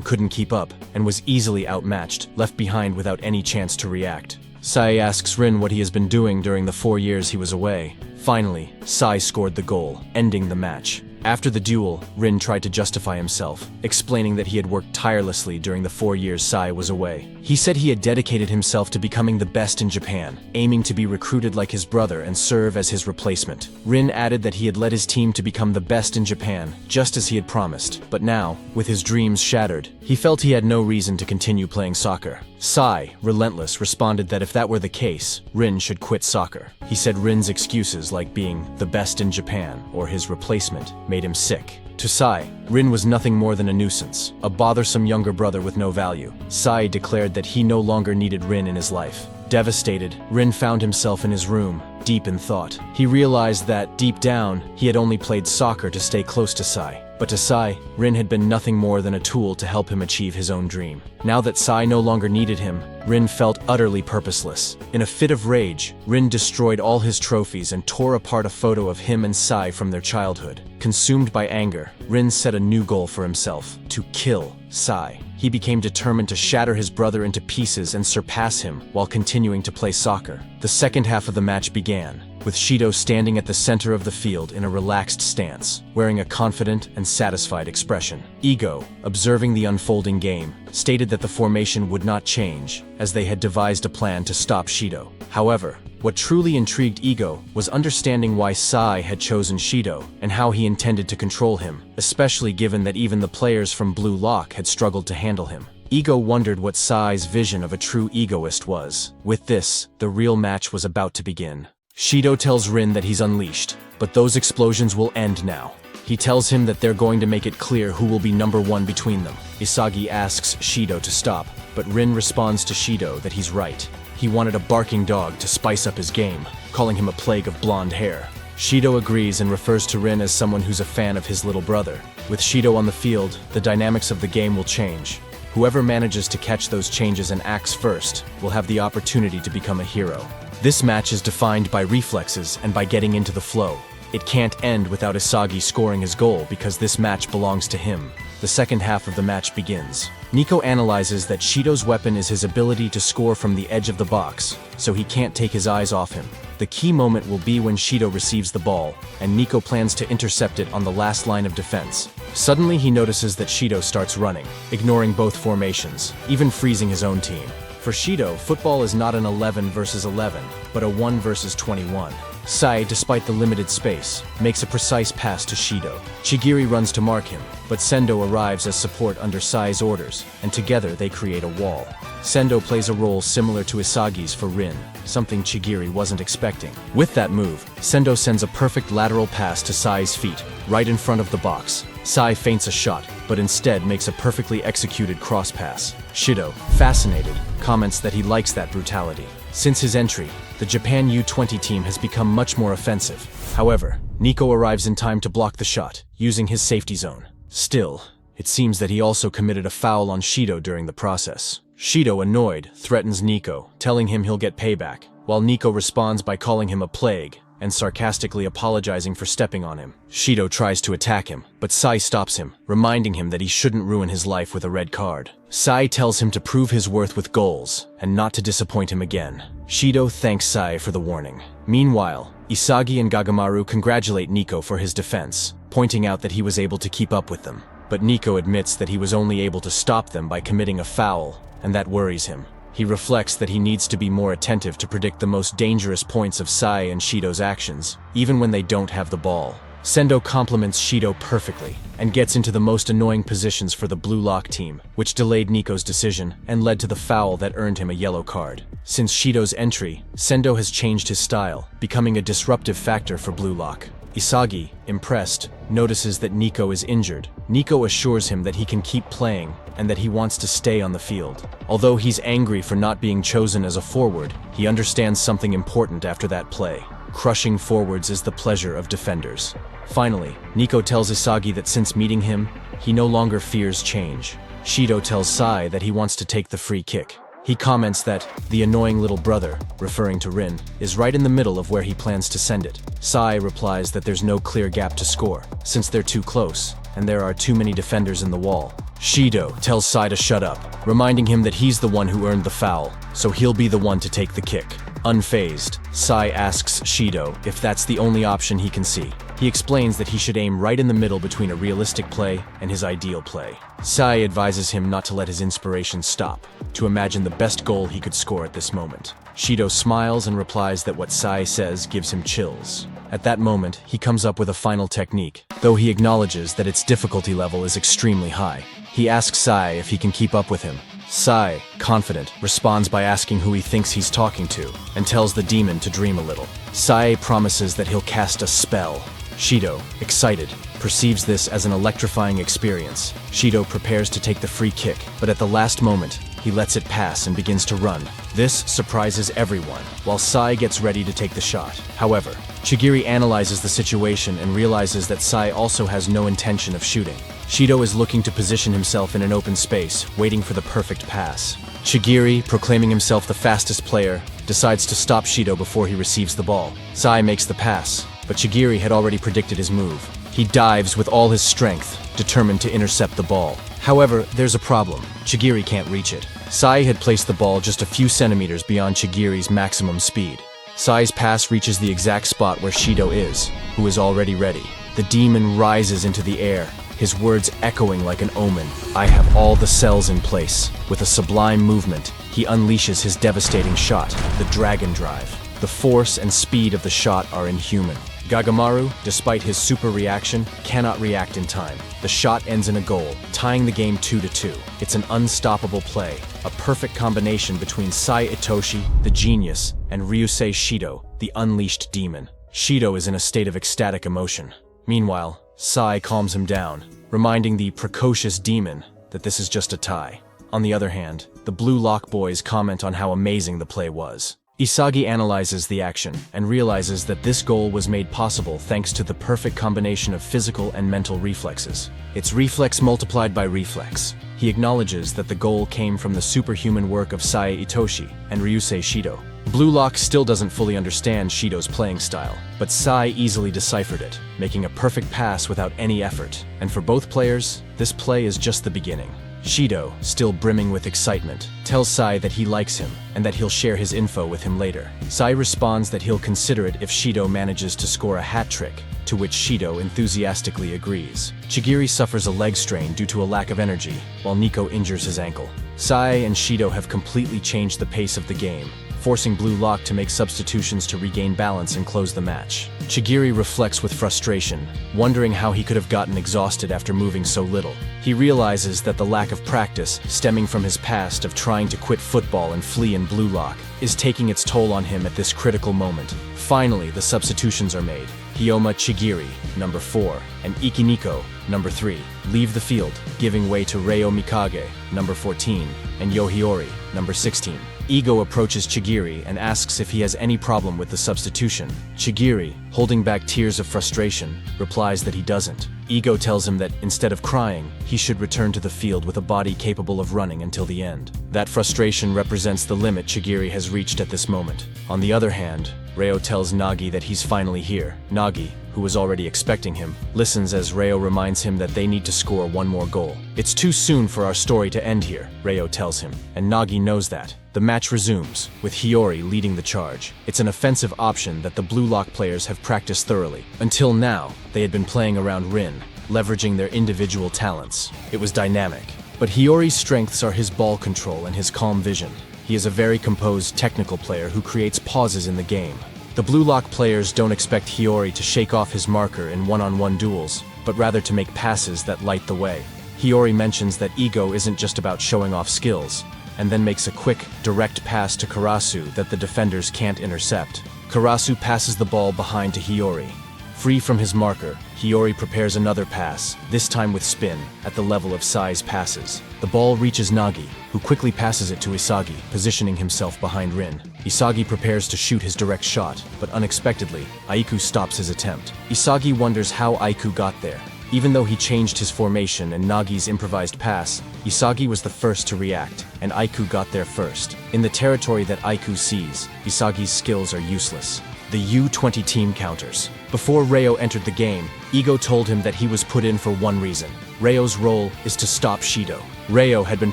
couldn't keep up, and was easily outmatched, left behind without any chance to react. Sai asks Rin what he has been doing during the 4 years he was away. Finally, Sai scored the goal, ending the match. After the duel, Rin tried to justify himself, explaining that he had worked tirelessly during the 4 years Sai was away. He said he had dedicated himself to becoming the best in Japan, aiming to be recruited like his brother and serve as his replacement. Rin added that he had led his team to become the best in Japan, just as he had promised. But now, with his dreams shattered, he felt he had no reason to continue playing soccer. Sai, relentless, responded that if that were the case, Rin should quit soccer. He said Rin's excuses like being the best in Japan or his replacement made him sick. To Sai, Rin was nothing more than a nuisance, a bothersome younger brother with no value. Sai declared that he no longer needed Rin in his life. Devastated, Rin found himself in his room, deep in thought. He realized that, deep down, he had only played soccer to stay close to Sai. But to Sai, Rin had been nothing more than a tool to help him achieve his own dream. Now that Sai no longer needed him, Rin felt utterly purposeless. In a fit of rage, Rin destroyed all his trophies and tore apart a photo of him and Sai from their childhood. Consumed by anger, Rin set a new goal for himself: to kill Sai. He became determined to shatter his brother into pieces and surpass him while continuing to play soccer. The second half of the match began, with Shido standing at the center of the field in a relaxed stance, wearing a confident and satisfied expression. Ego, observing the unfolding game, stated that the formation would not change, as they had devised a plan to stop Shido. However, what truly intrigued Ego was understanding why Sai had chosen Shido and how he intended to control him, especially given that even the players from Blue Lock had struggled to handle him. Ego wondered what Sai's vision of a true egoist was. With this, the real match was about to begin. Shido tells Rin that he's unleashed, but those explosions will end now. He tells him that they're going to make it clear who will be number one between them. Isagi asks Shido to stop, but Rin responds to Shido that he's right. He wanted a barking dog to spice up his game, calling him a plague of blonde hair. Shido agrees and refers to Rin as someone who's a fan of his little brother. With Shido on the field, the dynamics of the game will change. Whoever manages to catch those changes and acts first will have the opportunity to become a hero. This match is defined by reflexes and by getting into the flow. It can't end without Isagi scoring his goal because this match belongs to him. The second half of the match begins. Nico analyzes that Shido's weapon is his ability to score from the edge of the box, so he can't take his eyes off him. The key moment will be when Shido receives the ball, and Nico plans to intercept it on the last line of defense. Suddenly he notices that Shido starts running, ignoring both formations, even freezing his own team. For Shido, football is not an 11 versus 11, but a 1 versus 21. Sai, despite the limited space, makes a precise pass to Shido. Chigiri runs to mark him, but Sendo arrives as support under Sai's orders, and together they create a wall. Sendo plays a role similar to Isagi's for Rin, something Chigiri wasn't expecting. With that move, Sendo sends a perfect lateral pass to Sai's feet, right in front of the box. Sai feints a shot, but instead makes a perfectly executed cross pass. Shido, fascinated, comments that he likes that brutality. Since his entry, the Japan U20 team has become much more offensive. However, Nico arrives in time to block the shot, using his safety zone. Still, it seems that he also committed a foul on Shido during the process. Shido, annoyed, threatens Nico, telling him he'll get payback, while Nico responds by calling him a plague and sarcastically apologizing for stepping on him. Shido tries to attack him, but Sai stops him, reminding him that he shouldn't ruin his life with a red card. Sai tells him to prove his worth with goals, and not to disappoint him again. Shido thanks Sai for the warning. Meanwhile, Isagi and Gagamaru congratulate Nico for his defense, pointing out that he was able to keep up with them. But Nico admits that he was only able to stop them by committing a foul, and that worries him. He reflects that he needs to be more attentive to predict the most dangerous points of Sai and Shido's actions, even when they don't have the ball. Sendo compliments Shido perfectly, and gets into the most annoying positions for the Blue Lock team, which delayed Nico's decision and led to the foul that earned him a yellow card. Since Shido's entry, Sendo has changed his style, becoming a disruptive factor for Blue Lock. Isagi, impressed, notices that Nico is injured. Nico assures him that he can keep playing and that he wants to stay on the field. Although he's angry for not being chosen as a forward, he understands something important after that play. Crushing forwards is the pleasure of defenders. Finally, Nico tells Isagi that since meeting him, he no longer fears change. Shido tells Sai that he wants to take the free kick. He comments that the annoying little brother, referring to Rin, is right in the middle of where he plans to send it. Sai replies that there's no clear gap to score, since they're too close, and there are too many defenders in the wall. Shido tells Sai to shut up, reminding him that he's the one who earned the foul, so he'll be the one to take the kick. Unfazed, Sai asks Shido if that's the only option he can see. He explains that he should aim right in the middle between a realistic play and his ideal play. Sai advises him not to let his inspiration stop, to imagine the best goal he could score at this moment. Shido smiles and replies that what Sai says gives him chills. At that moment, he comes up with a final technique, though he acknowledges that its difficulty level is extremely high. He asks Sai if he can keep up with him. Sai, confident, responds by asking who he thinks he's talking to, and tells the demon to dream a little. Sai promises that he'll cast a spell. Shido, excited, perceives this as an electrifying experience. Shido prepares to take the free kick, but at the last moment, he lets it pass and begins to run. This surprises everyone, while Sai gets ready to take the shot. However, Chigiri analyzes the situation and realizes that Sai also has no intention of shooting. Shido is looking to position himself in an open space, waiting for the perfect pass. Chigiri, proclaiming himself the fastest player, decides to stop Shido before he receives the ball. Sai makes the pass, but Chigiri had already predicted his move. He dives with all his strength, determined to intercept the ball. However, there's a problem. Chigiri can't reach it. Sai had placed the ball just a few centimeters beyond Chigiri's maximum speed. Sai's pass reaches the exact spot where Shido is, who is already ready. The demon rises into the air, his words echoing like an omen. "I have all the cells in place." With a sublime movement, he unleashes his devastating shot, the Dragon Drive. The force and speed of the shot are inhuman. Gagamaru, despite his super reaction, cannot react in time. The shot ends in a goal, tying the game 2-2. It's an unstoppable play, a perfect combination between Sai Itoshi, the genius, and Ryusei Shido, the unleashed demon. Shido is in a state of ecstatic emotion. Meanwhile, Sai calms him down, reminding the precocious demon that this is just a tie. On the other hand, the Blue Lock boys comment on how amazing the play was. Isagi analyzes the action and realizes that this goal was made possible thanks to the perfect combination of physical and mental reflexes. It's reflex multiplied by reflex. He acknowledges that the goal came from the superhuman work of Sai Itoshi and Ryusei Shido. Blue Lock still doesn't fully understand Shido's playing style, but Sai easily deciphered it, making a perfect pass without any effort. And for both players, this play is just the beginning. Shido, still brimming with excitement, tells Sai that he likes him and that he'll share his info with him later. Sai responds that he'll consider it if Shido manages to score a hat trick, to which Shido enthusiastically agrees. Chigiri suffers a leg strain due to a lack of energy, while Nico injures his ankle. Sai and Shido have completely changed the pace of the game, forcing Blue Lock to make substitutions to regain balance and close the match. Chigiri reflects with frustration, wondering how he could have gotten exhausted after moving so little. He realizes that the lack of practice, stemming from his past of trying to quit football and flee in Blue Lock, is taking its toll on him at this critical moment. Finally, the substitutions are made. Hiyoma Chigiri, number 4, and Ikiniko, number 3, leave the field, giving way to Reo Mikage, number 14, and Yohiori, number 16. Igo approaches Chigiri and asks if he has any problem with the substitution. Chigiri, holding back tears of frustration, replies that he doesn't. Igo tells him that, instead of crying, he should return to the field with a body capable of running until the end. That frustration represents the limit Chigiri has reached at this moment. On the other hand, Reo tells Nagi that he's finally here. Nagi, who was already expecting him, listens as Reo reminds him that they need to score one more goal. "It's too soon for our story to end here," Reo tells him, and Nagi knows that. The match resumes, with Hiyori leading the charge. It's an offensive option that the Blue Lock players have practiced thoroughly. Until now, they had been playing around Rin, leveraging their individual talents. It was dynamic. But Hiyori's strengths are his ball control and his calm vision. He is a very composed technical player who creates pauses in the game. The Blue Lock players don't expect Hiyori to shake off his marker in one-on-one duels, but rather to make passes that light the way. Hiyori mentions that Igo isn't just about showing off skills, and then makes a quick, direct pass to Karasu that the defenders can't intercept. Karasu passes the ball behind to Hiyori. Free from his marker, Hiyori prepares another pass, this time with spin, at the level of Sai's passes. The ball reaches Nagi, who quickly passes it to Isagi, positioning himself behind Rin. Isagi prepares to shoot his direct shot, but unexpectedly, Aiku stops his attempt. Isagi wonders how Aiku got there. Even though he changed his formation and Nagi's improvised pass, Isagi was the first to react, and Aiku got there first. In the territory that Aiku sees, Isagi's skills are useless. The U-20 team counters. Before Reo entered the game, Igo told him that he was put in for one reason. Reo's role is to stop Shido. Reo had been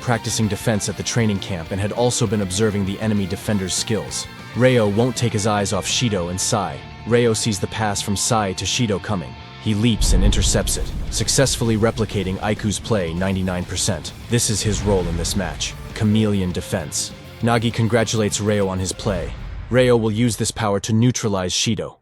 practicing defense at the training camp and had also been observing the enemy defender's skills. Reo won't take his eyes off Shido and Sai. Reo sees the pass from Sai to Shido coming. He leaps and intercepts it, successfully replicating Aiku's play 99%. This is his role in this match, chameleon defense. Nagi congratulates Reo on his play. Reo will use this power to neutralize Shido.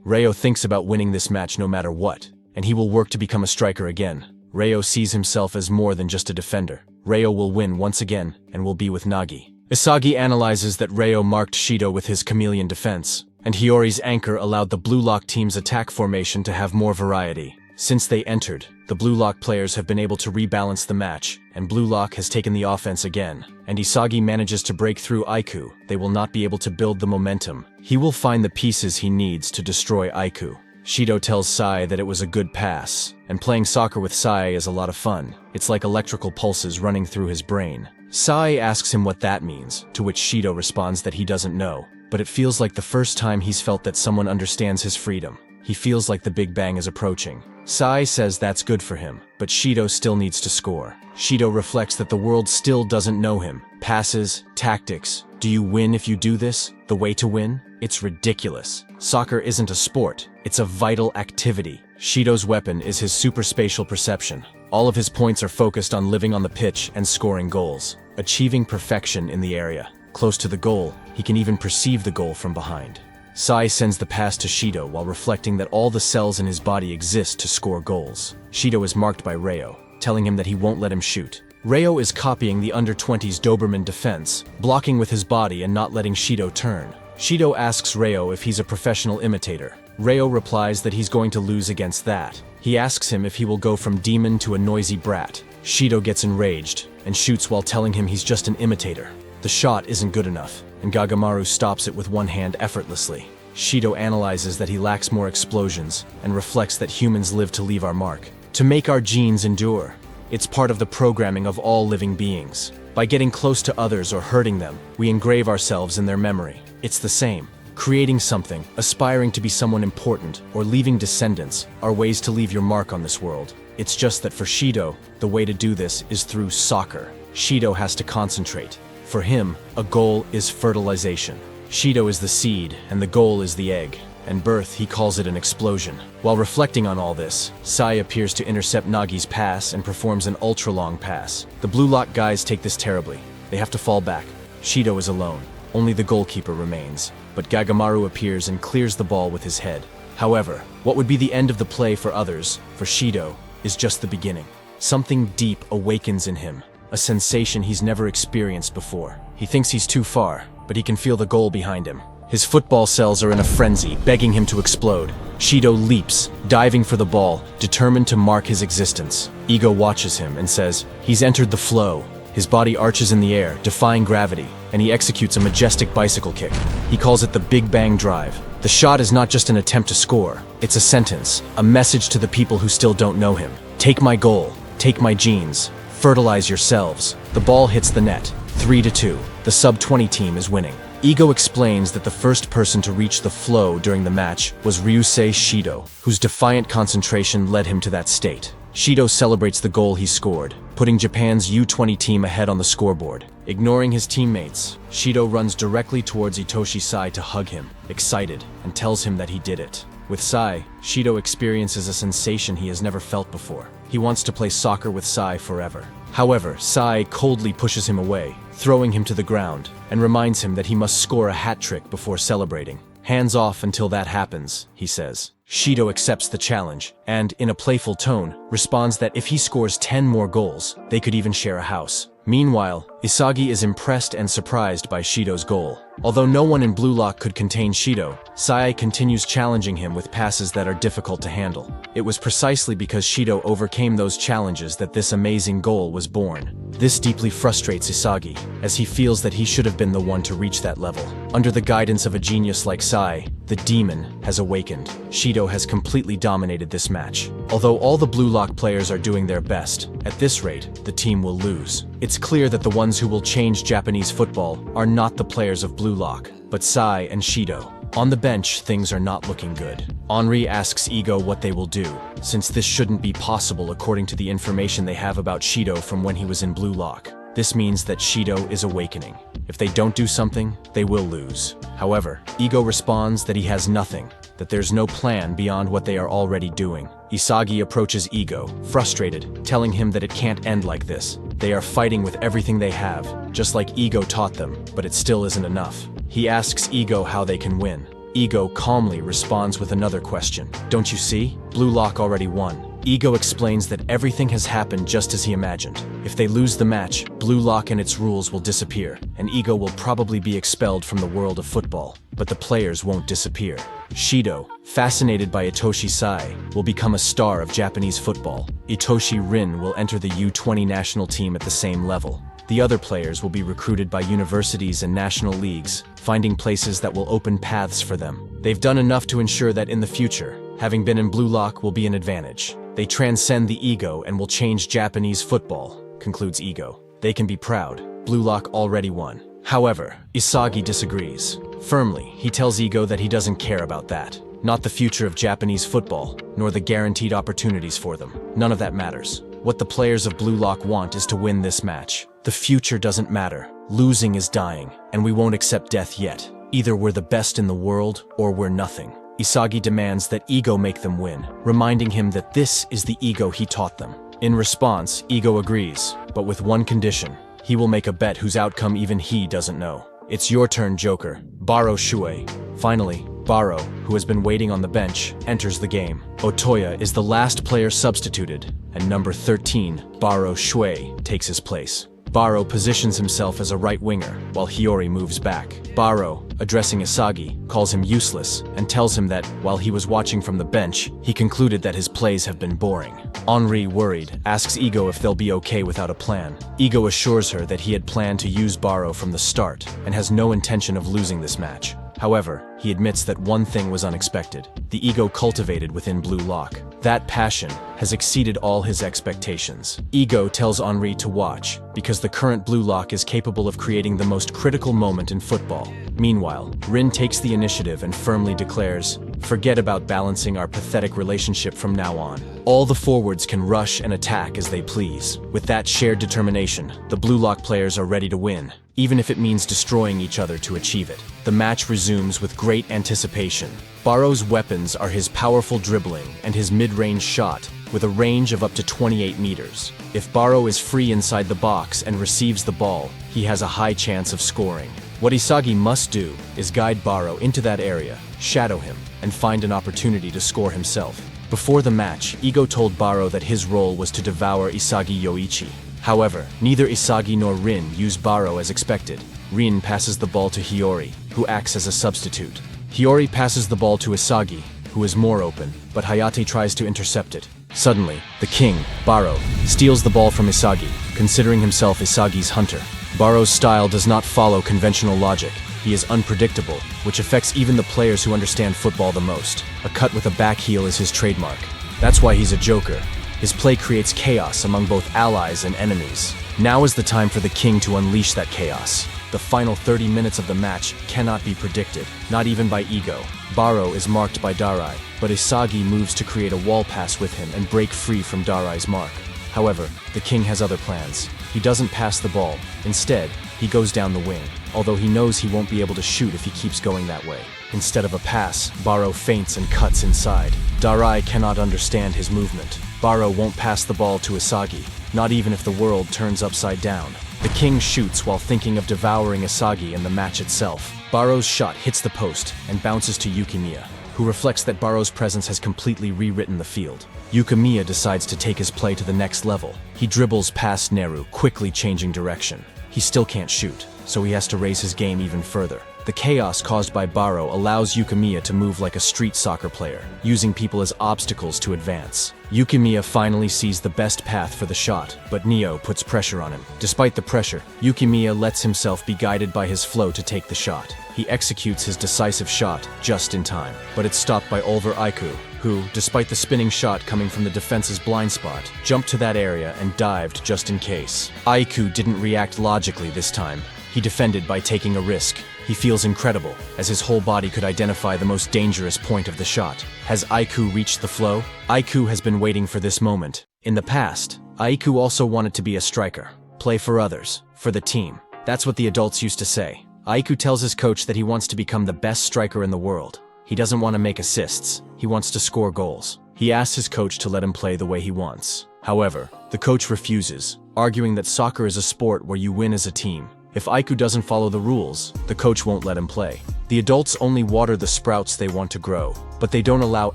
Reo thinks about winning this match no matter what, and he will work to become a striker again. Reo sees himself as more than just a defender. Reo will win once again, and will be with Nagi. Isagi analyzes that Reo marked Shido with his chameleon defense, and Hiyori's anchor allowed the Blue Lock team's attack formation to have more variety. Since they entered, the Blue Lock players have been able to rebalance the match, and Blue Lock has taken the offense again. And Isagi manages to break through Aiku. They will not be able to build the momentum. He will find the pieces he needs to destroy Aiku. Shido tells Sai that it was a good pass, and playing soccer with Sai is a lot of fun. It's like electrical pulses running through his brain. Sai asks him what that means, to which Shido responds that he doesn't know, but it feels like the first time he's felt that someone understands his freedom. He feels like the Big Bang is approaching. Sai says that's good for him, but Shido still needs to score. Shido reflects that the world still doesn't know him. Passes, tactics. Do you win if you do this? The way to win? It's ridiculous. Soccer isn't a sport, it's a vital activity. Shido's weapon is his super spatial perception. All of his points are focused on living on the pitch and scoring goals, achieving perfection in the area. Close to the goal, he can even perceive the goal from behind. Sai sends the pass to Shido while reflecting that all the cells in his body exist to score goals. Shido is marked by Reo, telling him that he won't let him shoot. Reo is copying the under-20s Doberman defense, blocking with his body and not letting Shido turn. Shido asks Reo if he's a professional imitator. Reo replies that he's going to lose against that. He asks him if he will go from demon to a noisy brat. Shido gets enraged and shoots while telling him he's just an imitator. The shot isn't good enough, and Gagamaru stops it with one hand effortlessly. Shido analyzes that he lacks more explosions and reflects that humans live to leave our mark, to make our genes endure. It's part of the programming of all living beings. By getting close to others or hurting them, we engrave ourselves in their memory. It's the same. Creating something, aspiring to be someone important, or leaving descendants are ways to leave your mark on this world. It's just that for Shido, the way to do this is through soccer. Shido has to concentrate. For him, a goal is fertilization. Shido is the seed, and the goal is the egg. And birth, he calls it an explosion. While reflecting on all this, Sai appears to intercept Nagi's pass and performs an ultra-long pass. The Blue Lock guys take this terribly. They have to fall back. Shido is alone. Only the goalkeeper remains. But Gagamaru appears and clears the ball with his head. However, what would be the end of the play for others, for Shido, is just the beginning. Something deep awakens in him. A sensation he's never experienced before. He thinks he's too far, but he can feel the goal behind him. His football cells are in a frenzy, begging him to explode. Shido leaps, diving for the ball, determined to mark his existence. Ego watches him and says, he's entered the flow. His body arches in the air, defying gravity, and he executes a majestic bicycle kick. He calls it the Big Bang Drive. The shot is not just an attempt to score. It's a sentence, a message to the people who still don't know him. Take my goal. Take my genes. Fertilize yourselves. The ball hits the net. 3-2. The sub-20 team is winning. Ego explains that the first person to reach the flow during the match was Ryusei Shido, whose defiant concentration led him to that state. Shido celebrates the goal he scored, putting Japan's U-20 team ahead on the scoreboard. Ignoring his teammates, Shido runs directly towards Itoshi Sai to hug him, excited, and tells him that he did it. With Sai, Shido experiences a sensation he has never felt before. He wants to play soccer with Sai forever. However, Sai coldly pushes him away, throwing him to the ground, and reminds him that he must score a hat trick before celebrating. Hands off until that happens, he says. Shido accepts the challenge, and, in a playful tone, responds that if he scores 10 more goals, they could even share a house. Meanwhile, Isagi is impressed and surprised by Shido's goal. Although no one in Blue Lock could contain Shido, Sai continues challenging him with passes that are difficult to handle. It was precisely because Shido overcame those challenges that this amazing goal was born. This deeply frustrates Isagi, as he feels that he should have been the one to reach that level. Under the guidance of a genius like Sai, the demon has awakened. Shido has completely dominated this match. Although all the Blue Lock players are doing their best, at this rate, the team will lose. It's clear that the ones who will change Japanese football are not the players of Blue Lock, but Sai and Shido. On the bench, things are not looking good. Henri asks Ego what they will do, since this shouldn't be possible according to the information they have about Shido from when he was in Blue Lock. This means that Shido is awakening. If they don't do something, they will lose. However, Ego responds that he has nothing, that there's no plan beyond what they are already doing. Isagi approaches Ego, frustrated, telling him that it can't end like this. They are fighting with everything they have, just like Ego taught them, but it still isn't enough. He asks Ego how they can win. Ego calmly responds with another question. Don't you see? Blue Lock already won. Ego explains that everything has happened just as he imagined. If they lose the match, Blue Lock and its rules will disappear, and Ego will probably be expelled from the world of football. But the players won't disappear. Shido, fascinated by Itoshi Sai, will become a star of Japanese football. Itoshi Rin will enter the U20 national team at the same level. The other players will be recruited by universities and national leagues, finding places that will open paths for them. They've done enough to ensure that in the future, having been in Blue Lock will be an advantage. They transcend the ego and will change Japanese football, concludes Ego. They can be proud. Blue Lock already won. However, Isagi disagrees. Firmly, he tells Ego that he doesn't care about that. Not the future of Japanese football, nor the guaranteed opportunities for them. None of that matters. What the players of Blue Lock want is to win this match. The future doesn't matter. Losing is dying, and we won't accept death yet. Either we're the best in the world, or we're nothing. Isagi demands that Ego make them win, reminding him that this is the Ego he taught them. In response, Ego agrees, but with one condition. He will make a bet whose outcome even he doesn't know. It's your turn, Joker. Baro Shuei. Finally, Baro, who has been waiting on the bench, enters the game. Otoya is the last player substituted, and number 13, Baro Shuei, takes his place. Baro positions himself as a right winger, while Hiyori moves back. Baro, addressing Isagi, calls him useless, and tells him that, while he was watching from the bench, he concluded that his plays have been boring. Henri, worried, asks Ego if they'll be okay without a plan. Ego assures her that he had planned to use Baro from the start, and has no intention of losing this match. However, he admits that one thing was unexpected: the ego cultivated within Blue Lock. That passion has exceeded all his expectations. Ego tells Henri to watch, because the current Blue Lock is capable of creating the most critical moment in football. Meanwhile, Rin takes the initiative and firmly declares, "Forget about balancing our pathetic relationship from now on. All the forwards can rush and attack as they please." With that shared determination, the Blue Lock players are ready to win, even if it means destroying each other to achieve it. The match resumes with great anticipation. Baro's weapons are his powerful dribbling and his mid-range shot, with a range of up to 28 meters. If Baro is free inside the box and receives the ball, he has a high chance of scoring. What Isagi must do is guide Baro into that area, shadow him, and find an opportunity to score himself. Before the match, Ego told Baro that his role was to devour Isagi Yoichi. However, neither Isagi nor Rin use Baro as expected. Rin passes the ball to Hiyori, who acts as a substitute. Hiyori passes the ball to Isagi, who is more open, but Hayate tries to intercept it. Suddenly, the king, Baro, steals the ball from Isagi, considering himself Isagi's hunter. Baro's style does not follow conventional logic. He is unpredictable, which affects even the players who understand football the most. A cut with a back heel is his trademark. That's why he's a joker. His play creates chaos among both allies and enemies. Now is the time for the king to unleash that chaos. The final 30 minutes of the match cannot be predicted, not even by Ego. Baro is marked by Darai, but Isagi moves to create a wall pass with him and break free from Darai's mark. However, the king has other plans. He doesn't pass the ball. Instead, he goes down the wing, although he knows he won't be able to shoot if he keeps going that way. Instead of a pass, Baro feints and cuts inside. Darai cannot understand his movement. Baro won't pass the ball to Isagi, not even if the world turns upside down. The king shoots while thinking of devouring Isagi in the match itself. Baro's shot hits the post and bounces to Yukimiya, who reflects that Baro's presence has completely rewritten the field. Yukimiya decides to take his play to the next level. He dribbles past Neru, quickly changing direction. He still can't shoot, so he has to raise his game even further. The chaos caused by Baro allows Yukimiya to move like a street soccer player, using people as obstacles to advance. Yukimiya finally sees the best path for the shot, but Neo puts pressure on him. Despite the pressure, Yukimiya lets himself be guided by his flow to take the shot. He executes his decisive shot just in time, but it's stopped by Oliver Aiku, who, despite the spinning shot coming from the defense's blind spot, jumped to that area and dived just in case. Aiku didn't react logically this time. He defended by taking a risk. He feels incredible, as his whole body could identify the most dangerous point of the shot. Has Aiku reached the flow? Aiku has been waiting for this moment. In the past, Aiku also wanted to be a striker. Play for others, for the team. That's what the adults used to say. Aiku tells his coach that he wants to become the best striker in the world. He doesn't want to make assists. He wants to score goals. He asks his coach to let him play the way he wants. However, the coach refuses, arguing that soccer is a sport where you win as a team. If Aiku doesn't follow the rules, the coach won't let him play. The adults only water the sprouts they want to grow, but they don't allow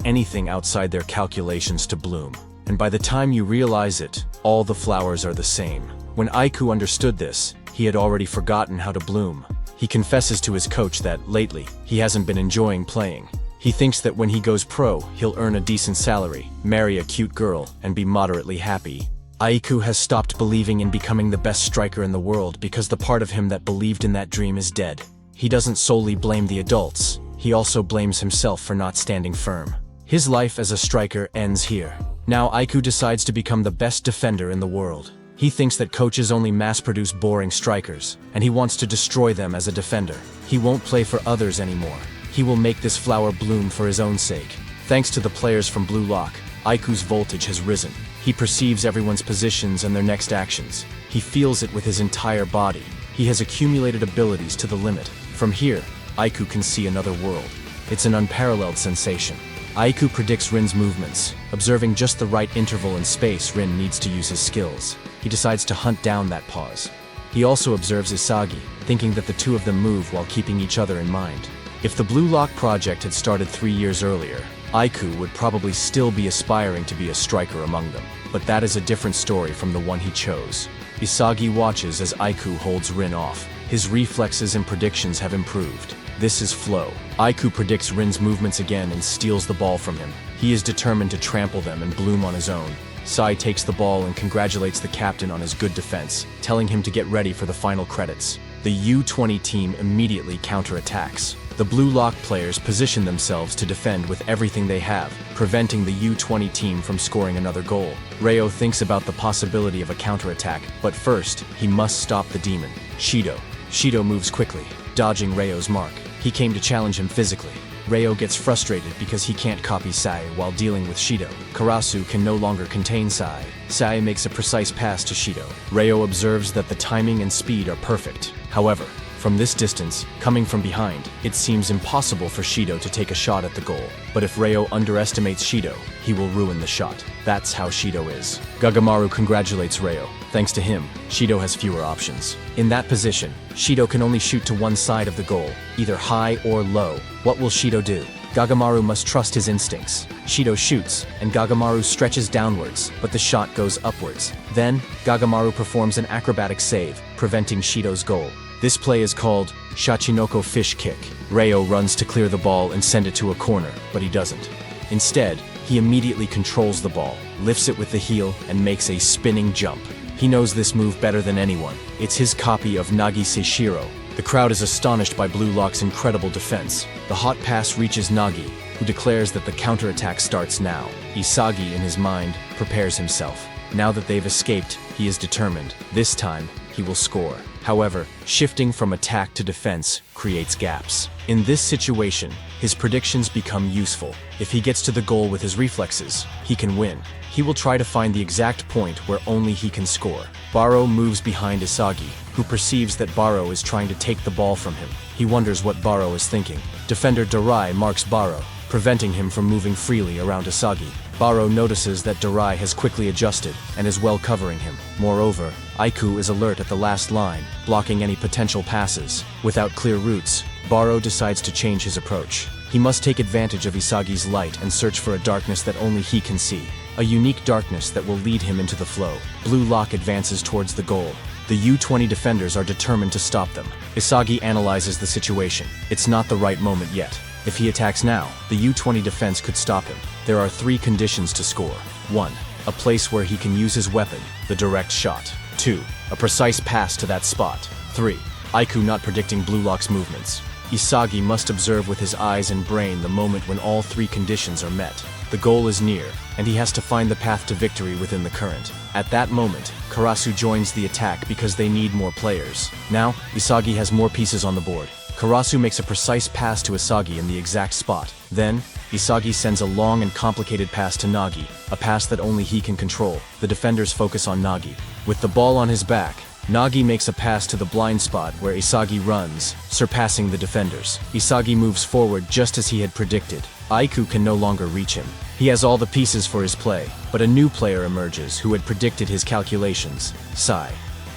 anything outside their calculations to bloom. And by the time you realize it, all the flowers are the same. When Aiku understood this, he had already forgotten how to bloom. He confesses to his coach that, lately, he hasn't been enjoying playing. He thinks that when he goes pro, he'll earn a decent salary, marry a cute girl, and be moderately happy. Aiku has stopped believing in becoming the best striker in the world because the part of him that believed in that dream is dead. He doesn't solely blame the adults, he also blames himself for not standing firm. His life as a striker ends here. Now Aiku decides to become the best defender in the world. He thinks that coaches only mass-produce boring strikers, and he wants to destroy them as a defender. He won't play for others anymore. He will make this flower bloom for his own sake. Thanks to the players from Blue Lock, Aiku's voltage has risen. He perceives everyone's positions and their next actions. He feels it with his entire body. He has accumulated abilities to the limit. From here, Aiku can see another world. It's an unparalleled sensation. Aiku predicts Rin's movements. Observing just the right interval and space Rin needs to use his skills, he decides to hunt down that pause. He also observes Isagi, thinking that the two of them move while keeping each other in mind. If the Blue Lock project had started 3 years earlier, Aiku would probably still be aspiring to be a striker among them. But that is a different story from the one he chose. Isagi watches as Aiku holds Rin off. His reflexes and predictions have improved. This is flow. Aiku predicts Rin's movements again and steals the ball from him. He is determined to trample them and bloom on his own. Sai takes the ball and congratulates the captain on his good defense, telling him to get ready for the final credits. The U20 team immediately counterattacks. The Blue Lock players position themselves to defend with everything they have, preventing the U20 team from scoring another goal. Ryo thinks about the possibility of a counterattack, but first, he must stop the demon. Shido moves quickly, dodging Ryo's mark. He came to challenge him physically. Ryo gets frustrated because he can't copy Sai while dealing with Shido. Karasu can no longer contain Sai. Sai makes a precise pass to Shido. Ryo observes that the timing and speed are perfect. However, from this distance, coming from behind, it seems impossible for Shido to take a shot at the goal. But if Ryo underestimates Shido, he will ruin the shot. That's how Shido is. Gagamaru congratulates Ryo. Thanks to him, Shido has fewer options. In that position, Shido can only shoot to one side of the goal, either high or low. What will Shido do? Gagamaru must trust his instincts. Shido shoots, and Gagamaru stretches downwards, but the shot goes upwards. Then, Gagamaru performs an acrobatic save, preventing Shido's goal. This play is called Shachinoko Fish Kick. Ryo runs to clear the ball and send it to a corner, but he doesn't. Instead, he immediately controls the ball, lifts it with the heel, and makes a spinning jump. He knows this move better than anyone. It's his copy of Nagi Seishiro. The crowd is astonished by Blue Lock's incredible defense. The hot pass reaches Nagi, who declares that the counterattack starts now. Isagi, in his mind, prepares himself. Now that they've escaped, he is determined. This time, he will score. However, shifting from attack to defense creates gaps. In this situation, his predictions become useful. If he gets to the goal with his reflexes, he can win. He will try to find the exact point where only he can score. Baro moves behind Isagi, who perceives that Baro is trying to take the ball from him. He wonders what Baro is thinking. Defender Darai marks Baro, preventing him from moving freely around Isagi. Baro notices that Darai has quickly adjusted and is well covering him. Moreover, Aiku is alert at the last line, blocking any potential passes. Without clear routes, Baro decides to change his approach. He must take advantage of Isagi's light and search for a darkness that only he can see. A unique darkness that will lead him into the flow. Blue Lock advances towards the goal. The U20 defenders are determined to stop them. Isagi analyzes the situation. It's not the right moment yet. If he attacks now, the U20 defense could stop him. There are 3 conditions to score. 1. A place where he can use his weapon, the direct shot. 2. A precise pass to that spot. 3. Aiku not predicting Blue Lock's movements. Isagi must observe with his eyes and brain the moment when all 3 conditions are met. The goal is near, and he has to find the path to victory within the current. At that moment, Karasu joins the attack because they need more players. Now, Isagi has more pieces on the board. Karasu makes a precise pass to Isagi in the exact spot. Then, Isagi sends a long and complicated pass to Nagi, a pass that only he can control. The defenders focus on Nagi. With the ball on his back, Nagi makes a pass to the blind spot where Isagi runs, surpassing the defenders. Isagi moves forward just as he had predicted. Aiku can no longer reach him. He has all the pieces for his play, but a new player emerges who had predicted his calculations, Sai.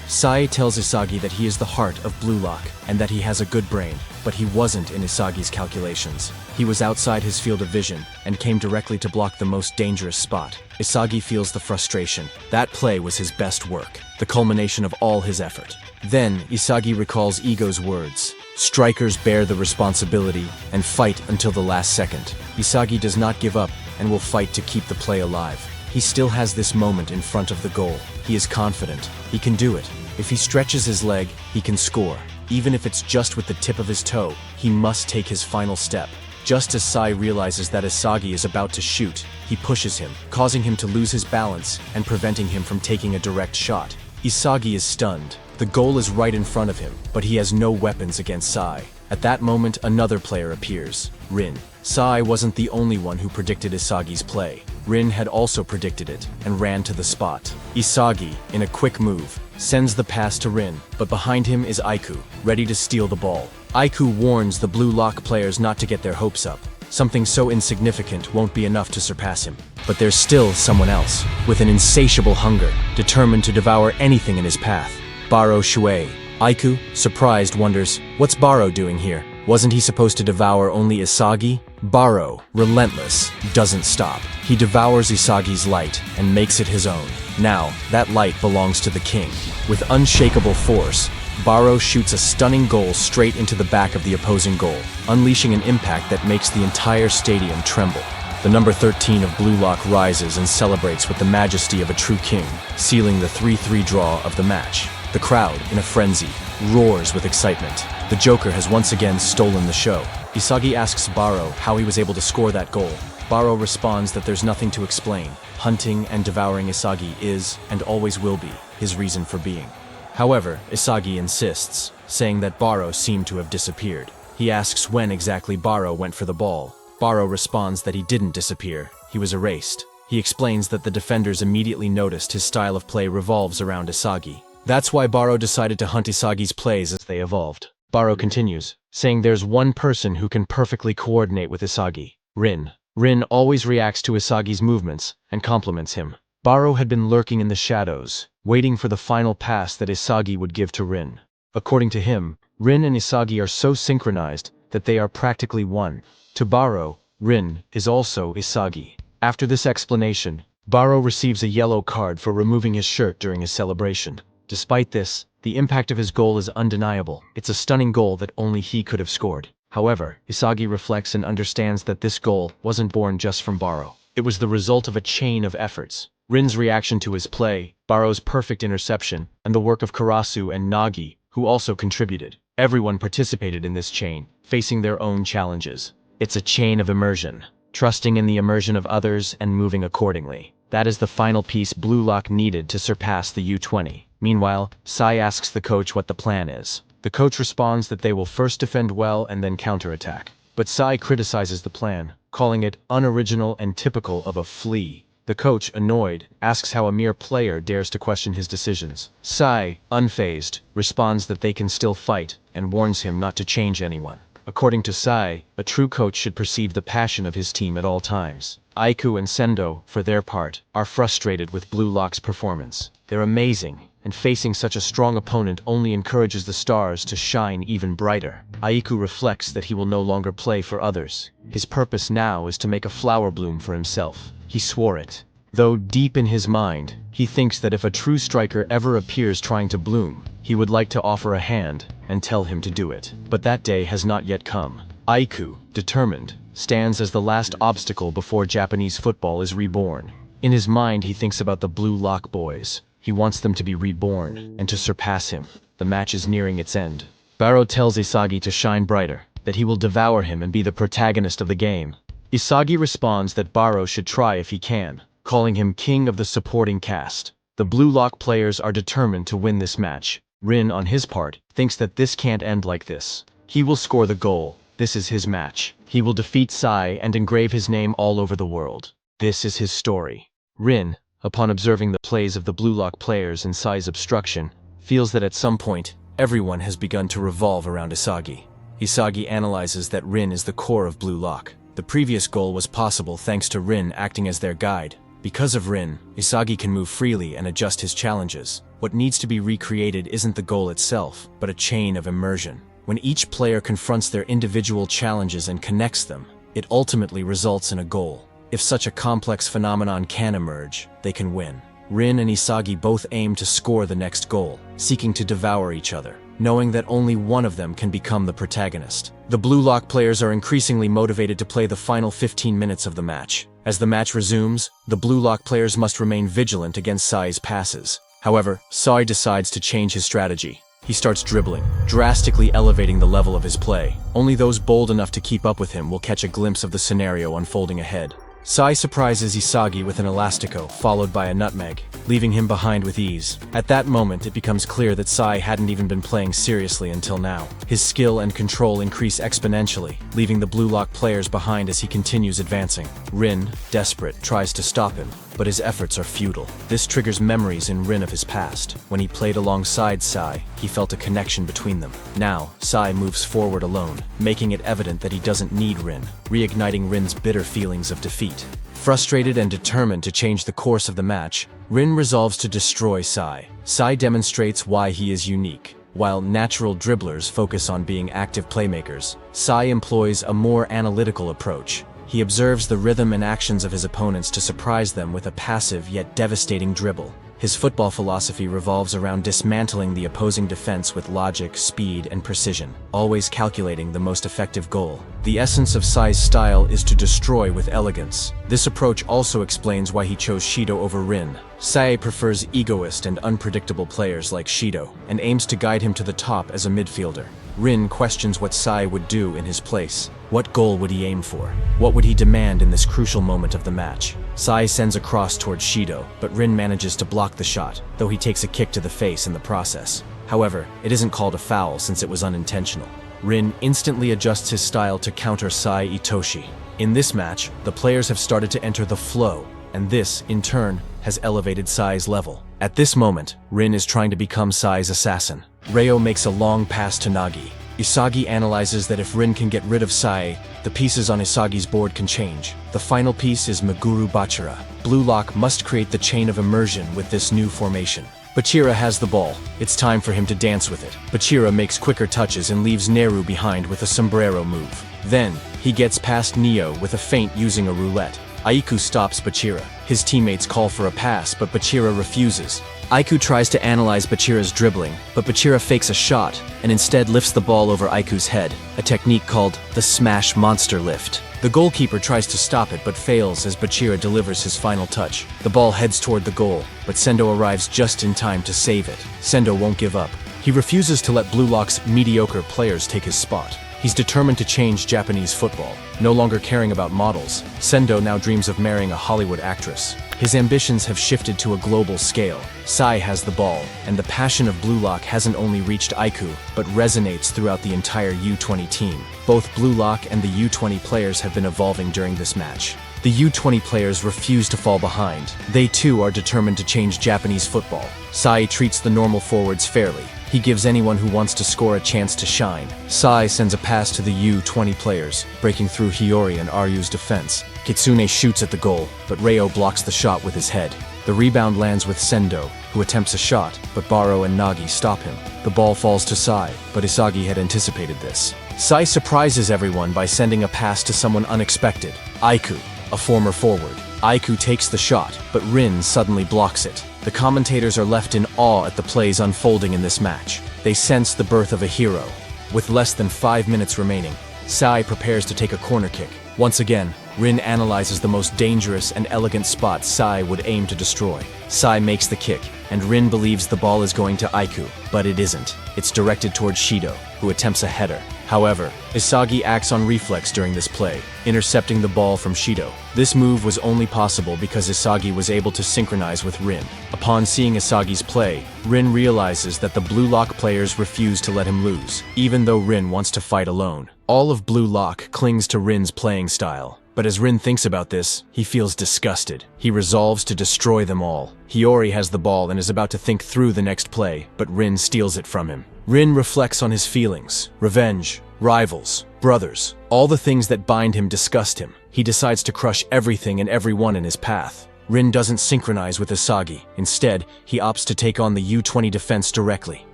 Sai tells Isagi that he is the heart of Blue Lock and that he has a good brain, but he wasn't in Isagi's calculations. He was outside his field of vision and came directly to block the most dangerous spot. Isagi feels the frustration. That play was his best work, the culmination of all his effort. Then, Isagi recalls Ego's words. Strikers bear the responsibility and fight until the last second. Isagi does not give up and will fight to keep the play alive. He still has this moment in front of the goal. He is confident. He can do it. If he stretches his leg, he can score. Even if it's just with the tip of his toe, he must take his final step. Just as Sai realizes that Isagi is about to shoot, he pushes him, causing him to lose his balance and preventing him from taking a direct shot. Isagi is stunned. The goal is right in front of him, but he has no weapons against Sai. At that moment, another player appears, Rin. Sai wasn't the only one who predicted Isagi's play. Rin had also predicted it and ran to the spot. Isagi, in a quick move, sends the pass to Rin, but behind him is Aiku, ready to steal the ball. Aiku warns the Blue Lock players not to get their hopes up. Something so insignificant won't be enough to surpass him. But there's still someone else, with an insatiable hunger, determined to devour anything in his path. Baro Shuei. Aiku, surprised, wonders, what's Baro doing here? Wasn't he supposed to devour only Isagi? Baro, relentless, doesn't stop. He devours Isagi's light and makes it his own. Now, that light belongs to the king. With unshakable force, Baro shoots a stunning goal straight into the back of the opposing goal, unleashing an impact that makes the entire stadium tremble. The number 13 of Blue Lock rises and celebrates with the majesty of a true king, sealing the 3-3 draw of the match. The crowd, in a frenzy, roars with excitement. The Joker has once again stolen the show. Isagi asks Baro how he was able to score that goal. Baro responds that there's nothing to explain. Hunting and devouring Isagi is, and always will be, his reason for being. However, Isagi insists, saying that Baro seemed to have disappeared. He asks when exactly Baro went for the ball. Baro responds that he didn't disappear, he was erased. He explains that the defenders immediately noticed his style of play revolves around Isagi. That's why Baro decided to hunt Isagi's plays as they evolved. Baro continues, saying there's one person who can perfectly coordinate with Isagi, Rin. Rin always reacts to Isagi's movements and compliments him. Baro had been lurking in the shadows, waiting for the final pass that Isagi would give to Rin. According to him, Rin and Isagi are so synchronized that they are practically one. To Baro, Rin is also Isagi. After this explanation, Baro receives a yellow card for removing his shirt during his celebration. Despite this, the impact of his goal is undeniable. It's a stunning goal that only he could have scored. However, Isagi reflects and understands that this goal wasn't born just from Baro. It was the result of a chain of efforts. Rin's reaction to his play, Baro's perfect interception, and the work of Karasu and Nagi, who also contributed. Everyone participated in this chain, facing their own challenges. It's a chain of immersion, trusting in the immersion of others and moving accordingly. That is the final piece Blue Lock needed to surpass the U20. Meanwhile, Sai asks the coach what the plan is. The coach responds that they will first defend well and then counterattack. But Sai criticizes the plan, calling it unoriginal and typical of a flea. The coach, annoyed, asks how a mere player dares to question his decisions. Sai, unfazed, responds that they can still fight and warns him not to change anyone. According to Sai, a true coach should perceive the passion of his team at all times. Aiku and Sendo, for their part, are frustrated with Blue Lock's performance. They're amazing, and facing such a strong opponent only encourages the stars to shine even brighter. Aiku reflects that he will no longer play for others. His purpose now is to make a flower bloom for himself. He swore it. Though deep in his mind, he thinks that if a true striker ever appears trying to bloom, he would like to offer a hand and tell him to do it. But that day has not yet come. Aiku, determined, stands as the last obstacle before Japanese football is reborn. In his mind, he thinks about the Blue Lock boys. He wants them to be reborn and to surpass him. The match is nearing its end. Baro tells Isagi to shine brighter, that he will devour him and be the protagonist of the game. Isagi responds that Baro should try if he can, calling him king of the supporting cast. The Blue Lock players are determined to win this match. Rin, on his part, thinks that this can't end like this. He will score the goal. This is his match. He will defeat Sai and engrave his name all over the world. This is his story. Rin, upon observing the plays of the Blue Lock players and Sai's obstruction, feels that at some point, everyone has begun to revolve around Isagi. Isagi analyzes that Rin is the core of Blue Lock. The previous goal was possible thanks to Rin acting as their guide. Because of Rin, Isagi can move freely and adjust his challenges. What needs to be recreated isn't the goal itself, but a chain of immersion. When each player confronts their individual challenges and connects them, it ultimately results in a goal. If such a complex phenomenon can emerge, they can win. Rin and Isagi both aim to score the next goal, seeking to devour each other. knowing that only one of them can become the protagonist. The Blue Lock players are increasingly motivated to play the final 15 minutes of the match. As the match resumes, the Blue Lock players must remain vigilant against Sai's passes. However, Sai decides to change his strategy. He starts dribbling, drastically elevating the level of his play. Only those bold enough to keep up with him will catch a glimpse of the scenario unfolding ahead. Sai surprises Isagi with an elastico, followed by a nutmeg, leaving him behind with ease. At that moment, it becomes clear that Sai hadn't even been playing seriously until now. His skill and control increase exponentially, leaving the Blue Lock players behind as he continues advancing. Rin, desperate, tries to stop him, but his efforts are futile. This triggers memories in Rin of his past. When he played alongside Sai, he felt a connection between them. Now, Sai moves forward alone, making it evident that he doesn't need Rin, reigniting Rin's bitter feelings of defeat. Frustrated and determined to change the course of the match, Rin resolves to destroy Sai. Sai demonstrates why he is unique. While natural dribblers focus on being active playmakers, Sai employs a more analytical approach. He observes the rhythm and actions of his opponents to surprise them with a passive yet devastating dribble. His football philosophy revolves around dismantling the opposing defense with logic, speed, and precision, always calculating the most effective goal. The essence of Sai's style is to destroy with elegance. This approach also explains why he chose Shido over Rin. Sai prefers egoist and unpredictable players like Shido, and aims to guide him to the top as a midfielder. Rin questions what Sai would do in his place. What goal would he aim for? What would he demand in this crucial moment of the match? Sai sends a cross towards Shido, but Rin manages to block the shot, though he takes a kick to the face in the process. However, it isn't called a foul since it was unintentional. Rin instantly adjusts his style to counter Sai Itoshi. In this match, the players have started to enter the flow, and this, in turn, has elevated Sai's level. At this moment, Rin is trying to become Sai's assassin. Reo makes a long pass to Nagi. Isagi analyzes that if Rin can get rid of Sai, the pieces on Isagi's board can change. The final piece is Meguru Bachira. Blue Lock must create the chain of immersion with this new formation. Bachira has the ball. It's time for him to dance with it. Bachira makes quicker touches and leaves Neru behind with a sombrero move. Then, he gets past Neo with a feint using a roulette. Aiku stops Bachira. His teammates call for a pass, but Bachira refuses. Aiku tries to analyze Bachira's dribbling, but Bachira fakes a shot and instead lifts the ball over Aiku's head, a technique called the Smash Monster Lift. The goalkeeper tries to stop it but fails as Bachira delivers his final touch. The ball heads toward the goal, but Sendo arrives just in time to save it. Sendo won't give up. He refuses to let Blue Lock's mediocre players take his spot. He's determined to change Japanese football. No longer caring about models, Sendo now dreams of marrying a Hollywood actress. His ambitions have shifted to a global scale. Sai has the ball, and the passion of Blue Lock hasn't only reached Aiku, but resonates throughout the entire U20 team. Both Blue Lock and the U20 players have been evolving during this match. The U20 players refuse to fall behind. They too are determined to change Japanese football. Sai treats the normal forwards fairly. He gives anyone who wants to score a chance to shine. Sai sends a pass to the U20 players, breaking through Hiyori and Ryu's defense. Kitsune shoots at the goal, but Reo blocks the shot with his head. The rebound lands with Sendo, who attempts a shot, but Baro and Nagi stop him. The ball falls to Sai, but Isagi had anticipated this. Sai surprises everyone by sending a pass to someone unexpected, Aiku, a former forward. Aiku takes the shot, but Rin suddenly blocks it. The commentators are left in awe at the plays unfolding in this match. They sense the birth of a hero. With less than 5 minutes remaining, Sai prepares to take a corner kick. Once again, Rin analyzes the most dangerous and elegant spot Sai would aim to destroy. Sai makes the kick, and Rin believes the ball is going to Aiku, but it isn't. It's directed towards Shido, who attempts a header. However, Isagi acts on reflex during this play, intercepting the ball from Shido. This move was only possible because Isagi was able to synchronize with Rin. Upon seeing Isagi's play, Rin realizes that the Blue Lock players refuse to let him lose, even though Rin wants to fight alone. All of Blue Lock clings to Rin's playing style. But as Rin thinks about this, he feels disgusted. He resolves to destroy them all. Hiyori has the ball and is about to think through the next play, but Rin steals it from him. Rin reflects on his feelings, revenge, rivals, brothers. All the things that bind him disgust him. He decides to crush everything and everyone in his path. Rin doesn't synchronize with Isagi. Instead, he opts to take on the U20 defense directly.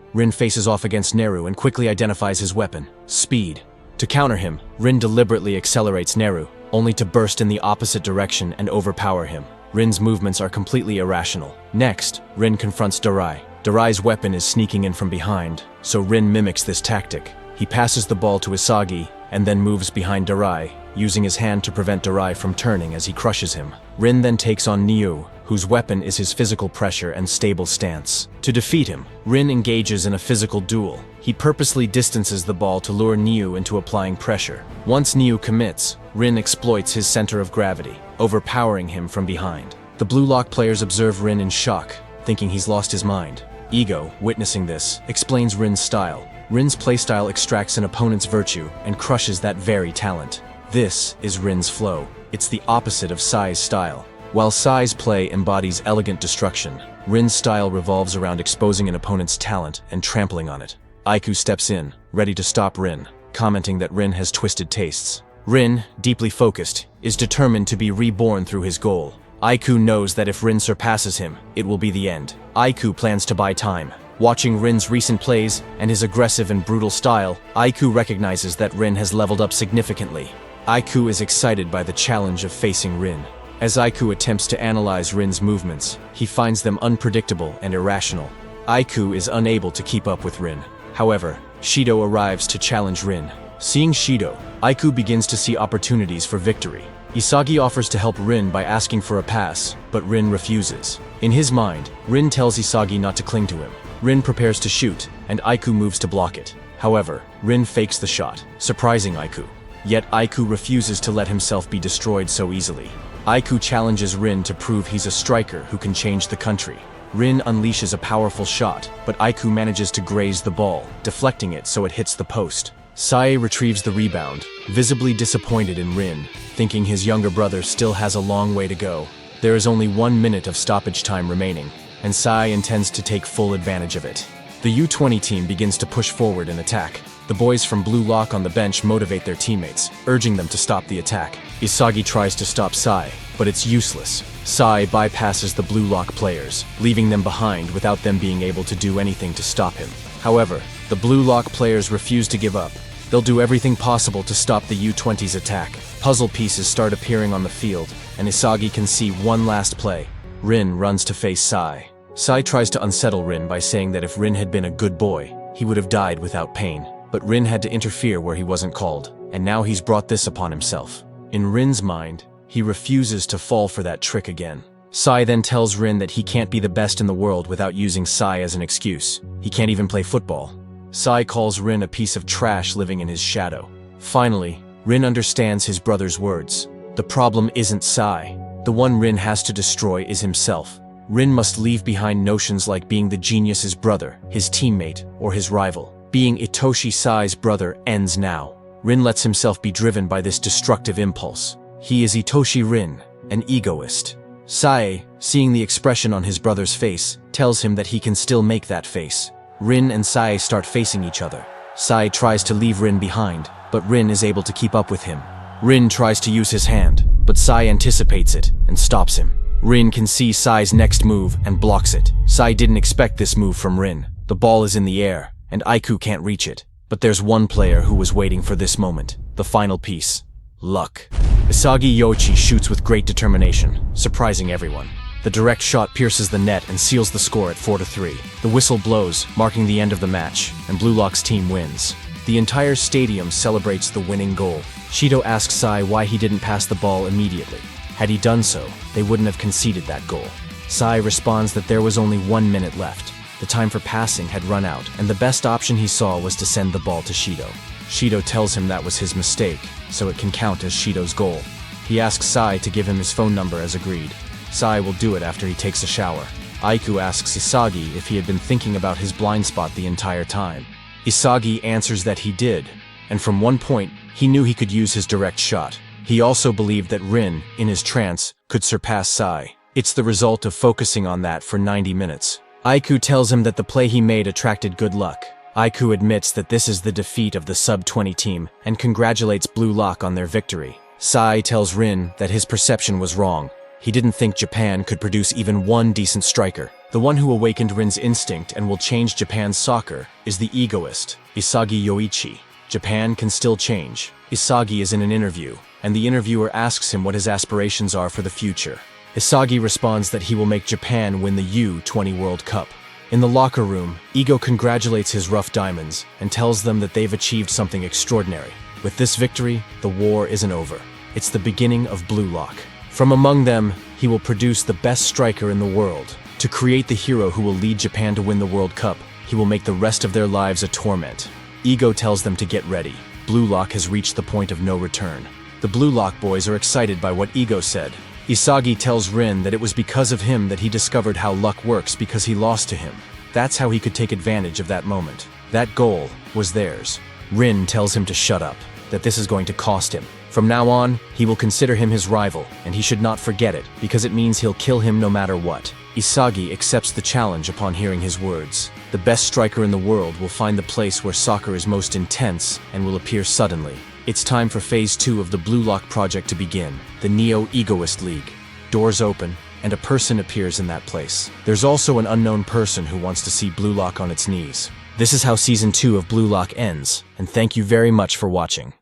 Rin faces off against Neru and quickly identifies his weapon, speed. To counter him, Rin deliberately accelerates Neru, only to burst in the opposite direction and overpower him. Rin's movements are completely irrational. Next, Rin confronts Darai. Darai's weapon is sneaking in from behind, so Rin mimics this tactic. He passes the ball to Isagi and then moves behind Darai, using his hand to prevent Darai from turning as he crushes him. Rin then takes on Niu, whose weapon is his physical pressure and stable stance. To defeat him, Rin engages in a physical duel. He purposely distances the ball to lure Niu into applying pressure. Once Niu commits, Rin exploits his center of gravity, overpowering him from behind. The Blue Lock players observe Rin in shock, thinking he's lost his mind. Ego, witnessing this, explains Rin's style. Rin's playstyle extracts an opponent's virtue and crushes that very talent. This is Rin's flow. It's the opposite of Sai's style. While Sai's play embodies elegant destruction, Rin's style revolves around exposing an opponent's talent and trampling on it. Aiku steps in, ready to stop Rin, commenting that Rin has twisted tastes. Rin, deeply focused, is determined to be reborn through his goal. Aiku knows that if Rin surpasses him, it will be the end. Aiku plans to buy time. Watching Rin's recent plays and his aggressive and brutal style, Aiku recognizes that Rin has leveled up significantly. Aiku is excited by the challenge of facing Rin. As Aiku attempts to analyze Rin's movements, he finds them unpredictable and irrational. Aiku is unable to keep up with Rin. However, Shido arrives to challenge Rin. Seeing Shido, Aiku begins to see opportunities for victory. Isagi offers to help Rin by asking for a pass, but Rin refuses. In his mind, Rin tells Isagi not to cling to him. Rin prepares to shoot, and Aiku moves to block it. However, Rin fakes the shot, surprising Aiku. Yet Aiku refuses to let himself be destroyed so easily. Aiku challenges Rin to prove he's a striker who can change the country. Rin unleashes a powerful shot, but Aiku manages to graze the ball, deflecting it so it hits the post. Sae retrieves the rebound, visibly disappointed in Rin, thinking his younger brother still has a long way to go. There is only 1 minute of stoppage time remaining, and Sae intends to take full advantage of it. The U-20 team begins to push forward and attack. The boys from Blue Lock on the bench motivate their teammates, urging them to stop the attack. Isagi tries to stop Sae, but it's useless. Sae bypasses the Blue Lock players, leaving them behind without them being able to do anything to stop him. However, the Blue Lock players refuse to give up. They'll do everything possible to stop the U-20's attack. Puzzle pieces start appearing on the field, and Isagi can see one last play. Rin runs to face Sae. Sae tries to unsettle Rin by saying that if Rin had been a good boy, he would have died without pain. But Rin had to interfere where he wasn't called, and now he's brought this upon himself. In Rin's mind, he refuses to fall for that trick again. Sae then tells Rin that he can't be the best in the world without using Sae as an excuse. He can't even play football. Sae calls Rin a piece of trash living in his shadow. Finally, Rin understands his brother's words. The problem isn't Sae. The one Rin has to destroy is himself. Rin must leave behind notions like being the genius's brother, his teammate, or his rival. Being Itoshi Sae's brother ends now. Rin lets himself be driven by this destructive impulse. He is Itoshi Rin, an egoist. Sae, seeing the expression on his brother's face, tells him that he can still make that face. Rin and Sae start facing each other. Sae tries to leave Rin behind, but Rin is able to keep up with him. Rin tries to use his hand, but Sae anticipates it and stops him. Rin can see Sae's next move and blocks it. Sae didn't expect this move from Rin. The ball is in the air, and Aiku can't reach it. But there's one player who was waiting for this moment, the final piece. Luck. Isagi Yoichi shoots with great determination, surprising everyone. The direct shot pierces the net and seals the score at 4-3. The whistle blows, marking the end of the match, and Blue Lock's team wins. The entire stadium celebrates the winning goal. Shido asks Sae why he didn't pass the ball immediately. Had he done so, they wouldn't have conceded that goal. Sae responds that there was only 1 minute left. The time for passing had run out, and the best option he saw was to send the ball to Shido. Shido tells him that was his mistake, so it can count as Shido's goal. He asks Sae to give him his phone number as agreed. Sae will do it after he takes a shower. Aiku asks Isagi if he had been thinking about his blind spot the entire time. Isagi answers that he did, and from one point, he knew he could use his direct shot. He also believed that Rin, in his trance, could surpass Sae. It's the result of focusing on that for 90 minutes. Aiku tells him that the play he made attracted good luck. Aiku admits that this is the defeat of the Sub-20 team and congratulates Blue Lock on their victory. Sae tells Rin that his perception was wrong. He didn't think Japan could produce even one decent striker. The one who awakened Rin's instinct and will change Japan's soccer is the egoist, Isagi Yoichi. Japan can still change. Isagi is in an interview, and the interviewer asks him what his aspirations are for the future. Isagi responds that he will make Japan win the U-20 World Cup. In the locker room, Ego congratulates his rough diamonds and tells them that they've achieved something extraordinary. With this victory, the war isn't over. It's the beginning of Blue Lock. From among them, he will produce the best striker in the world. To create the hero who will lead Japan to win the World Cup, he will make the rest of their lives a torment. Ego tells them to get ready. Blue Lock has reached the point of no return. The Blue Lock boys are excited by what Ego said. Isagi tells Rin that it was because of him that he discovered how luck works because he lost to him. That's how he could take advantage of that moment. That goal was theirs. Rin tells him to shut up, that this is going to cost him. From now on, he will consider him his rival, and he should not forget it, because it means he'll kill him no matter what. Isagi accepts the challenge upon hearing his words. The best striker in the world will find the place where soccer is most intense and will appear suddenly. It's time for Phase 2 of the Blue Lock project to begin, the Neo-Egoist League. Doors open, and a person appears in that place. There's also an unknown person who wants to see Blue Lock on its knees. This is how Season 2 of Blue Lock ends, and thank you very much for watching.